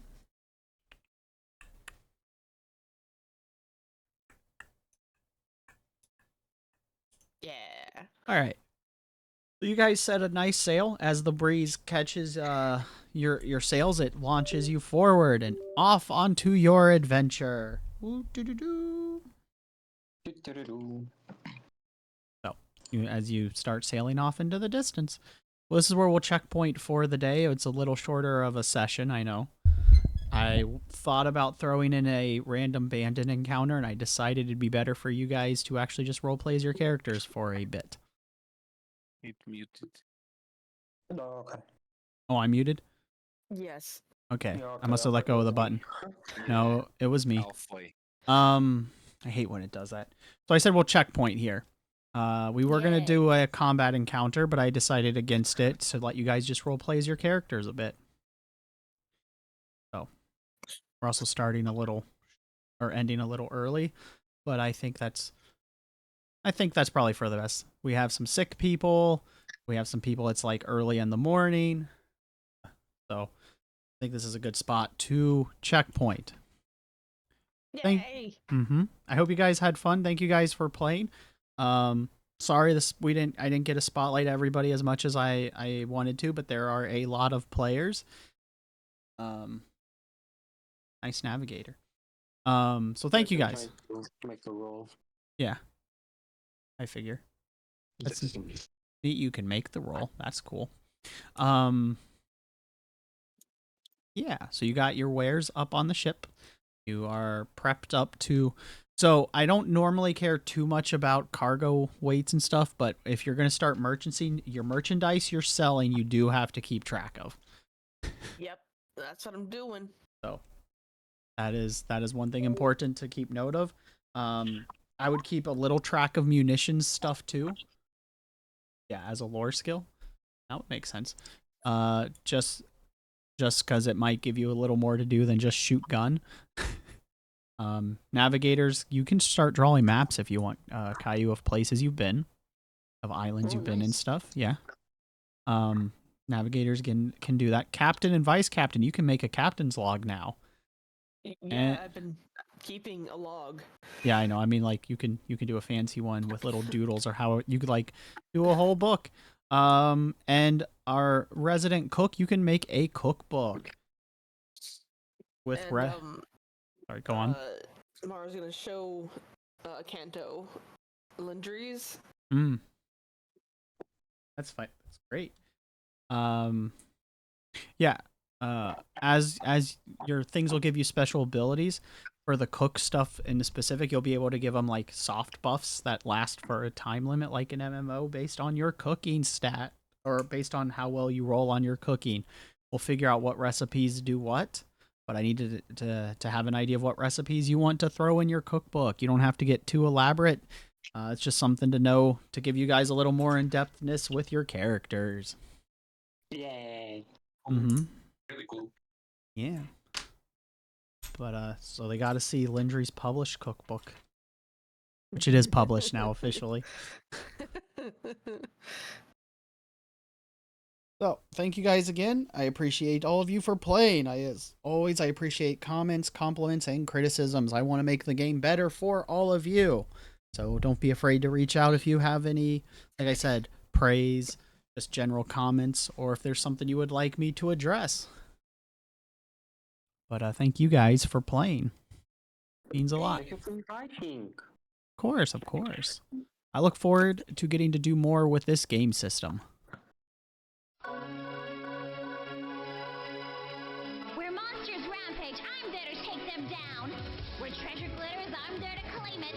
Yeah. Alright. So you guys set a nice sail. As the breeze catches your sails, it launches you forward and off onto your adventure. So, as you start sailing off into the distance. Well, this is where we'll checkpoint for the day. It's a little shorter of a session, I know. I thought about throwing in a random bandit encounter, and I decided it'd be better for you guys to actually just roleplay as your characters for a bit. It muted. Oh, okay. Oh, I'm muted? Yes. Okay, Yeah, okay, I must have let go of the button. No, it was me. Alfly. I hate when it does that. So I said we'll checkpoint here. We were going to do a combat encounter, but I decided against it to let you guys just roleplay as your characters a bit. So we're also starting ending a little early, but I think that's probably for the best. We have some sick people. We have some people it's like early in the morning. So I think this is a good spot to checkpoint. Yay! I hope you guys had fun. Thank you guys for playing. Sorry I didn't get a spotlight everybody as much as I wanted to, but there are a lot of players. Nice navigator. So thank you guys. Make a roll. Yeah. I figure. That's neat. You can make the roll. That's cool. Yeah, so you got your wares up on the ship. You are prepped up to... So I don't normally care too much about cargo weights and stuff, but if you're going to start merchanting, your merchandise you're selling, you do have to keep track of. Yep, that's what I'm doing. So that is one thing important to keep note of. I would keep a little track of munitions stuff too. Yeah, as a lore skill. That would make sense. Just because it might give you a little more to do than just shoot gun. Navigators, you can start drawing maps if you want, Caillou, of places you've been, of islands you've been and stuff. Yeah. Navigators can do that. Captain and vice captain, you can make a captain's log now. Yeah, I've been keeping a log. Yeah, I know. I mean, like you can do a fancy one with little doodles, or how you could like do a whole book. And our resident cook, you can make a cookbook with And Sorry, go on. Mara's gonna show Kanto Lindries. That's fine. That's great. Yeah. As your things will give you special abilities. For the cook stuff in the specific, you'll be able to give them like soft buffs that last for a time limit, like an MMO, based on your cooking stat or based on how well you roll on your cooking. We'll figure out what recipes do what, but I needed to have an idea of what recipes you want to throw in your cookbook. You don't have to get too elaborate. It's just something to know to give you guys a little more in-depthness with your characters. Yay. Mm-hmm. Really cool. Yeah. But so they got to see Lindry's published cookbook, which it is published now officially. So thank you guys again. I appreciate all of you for playing. As always, I appreciate comments, compliments, and criticisms. I want to make the game better for all of you. So don't be afraid to reach out if you have any, like I said, praise, just general comments, or if there's something you would like me to address. But thank you guys for playing. Means a lot. Thank you for inviting. Of course, of course. I look forward to getting to do more with this game system. Where monsters rampage, I'm there to take them down. Where treasure glitters, I'm there to claim it.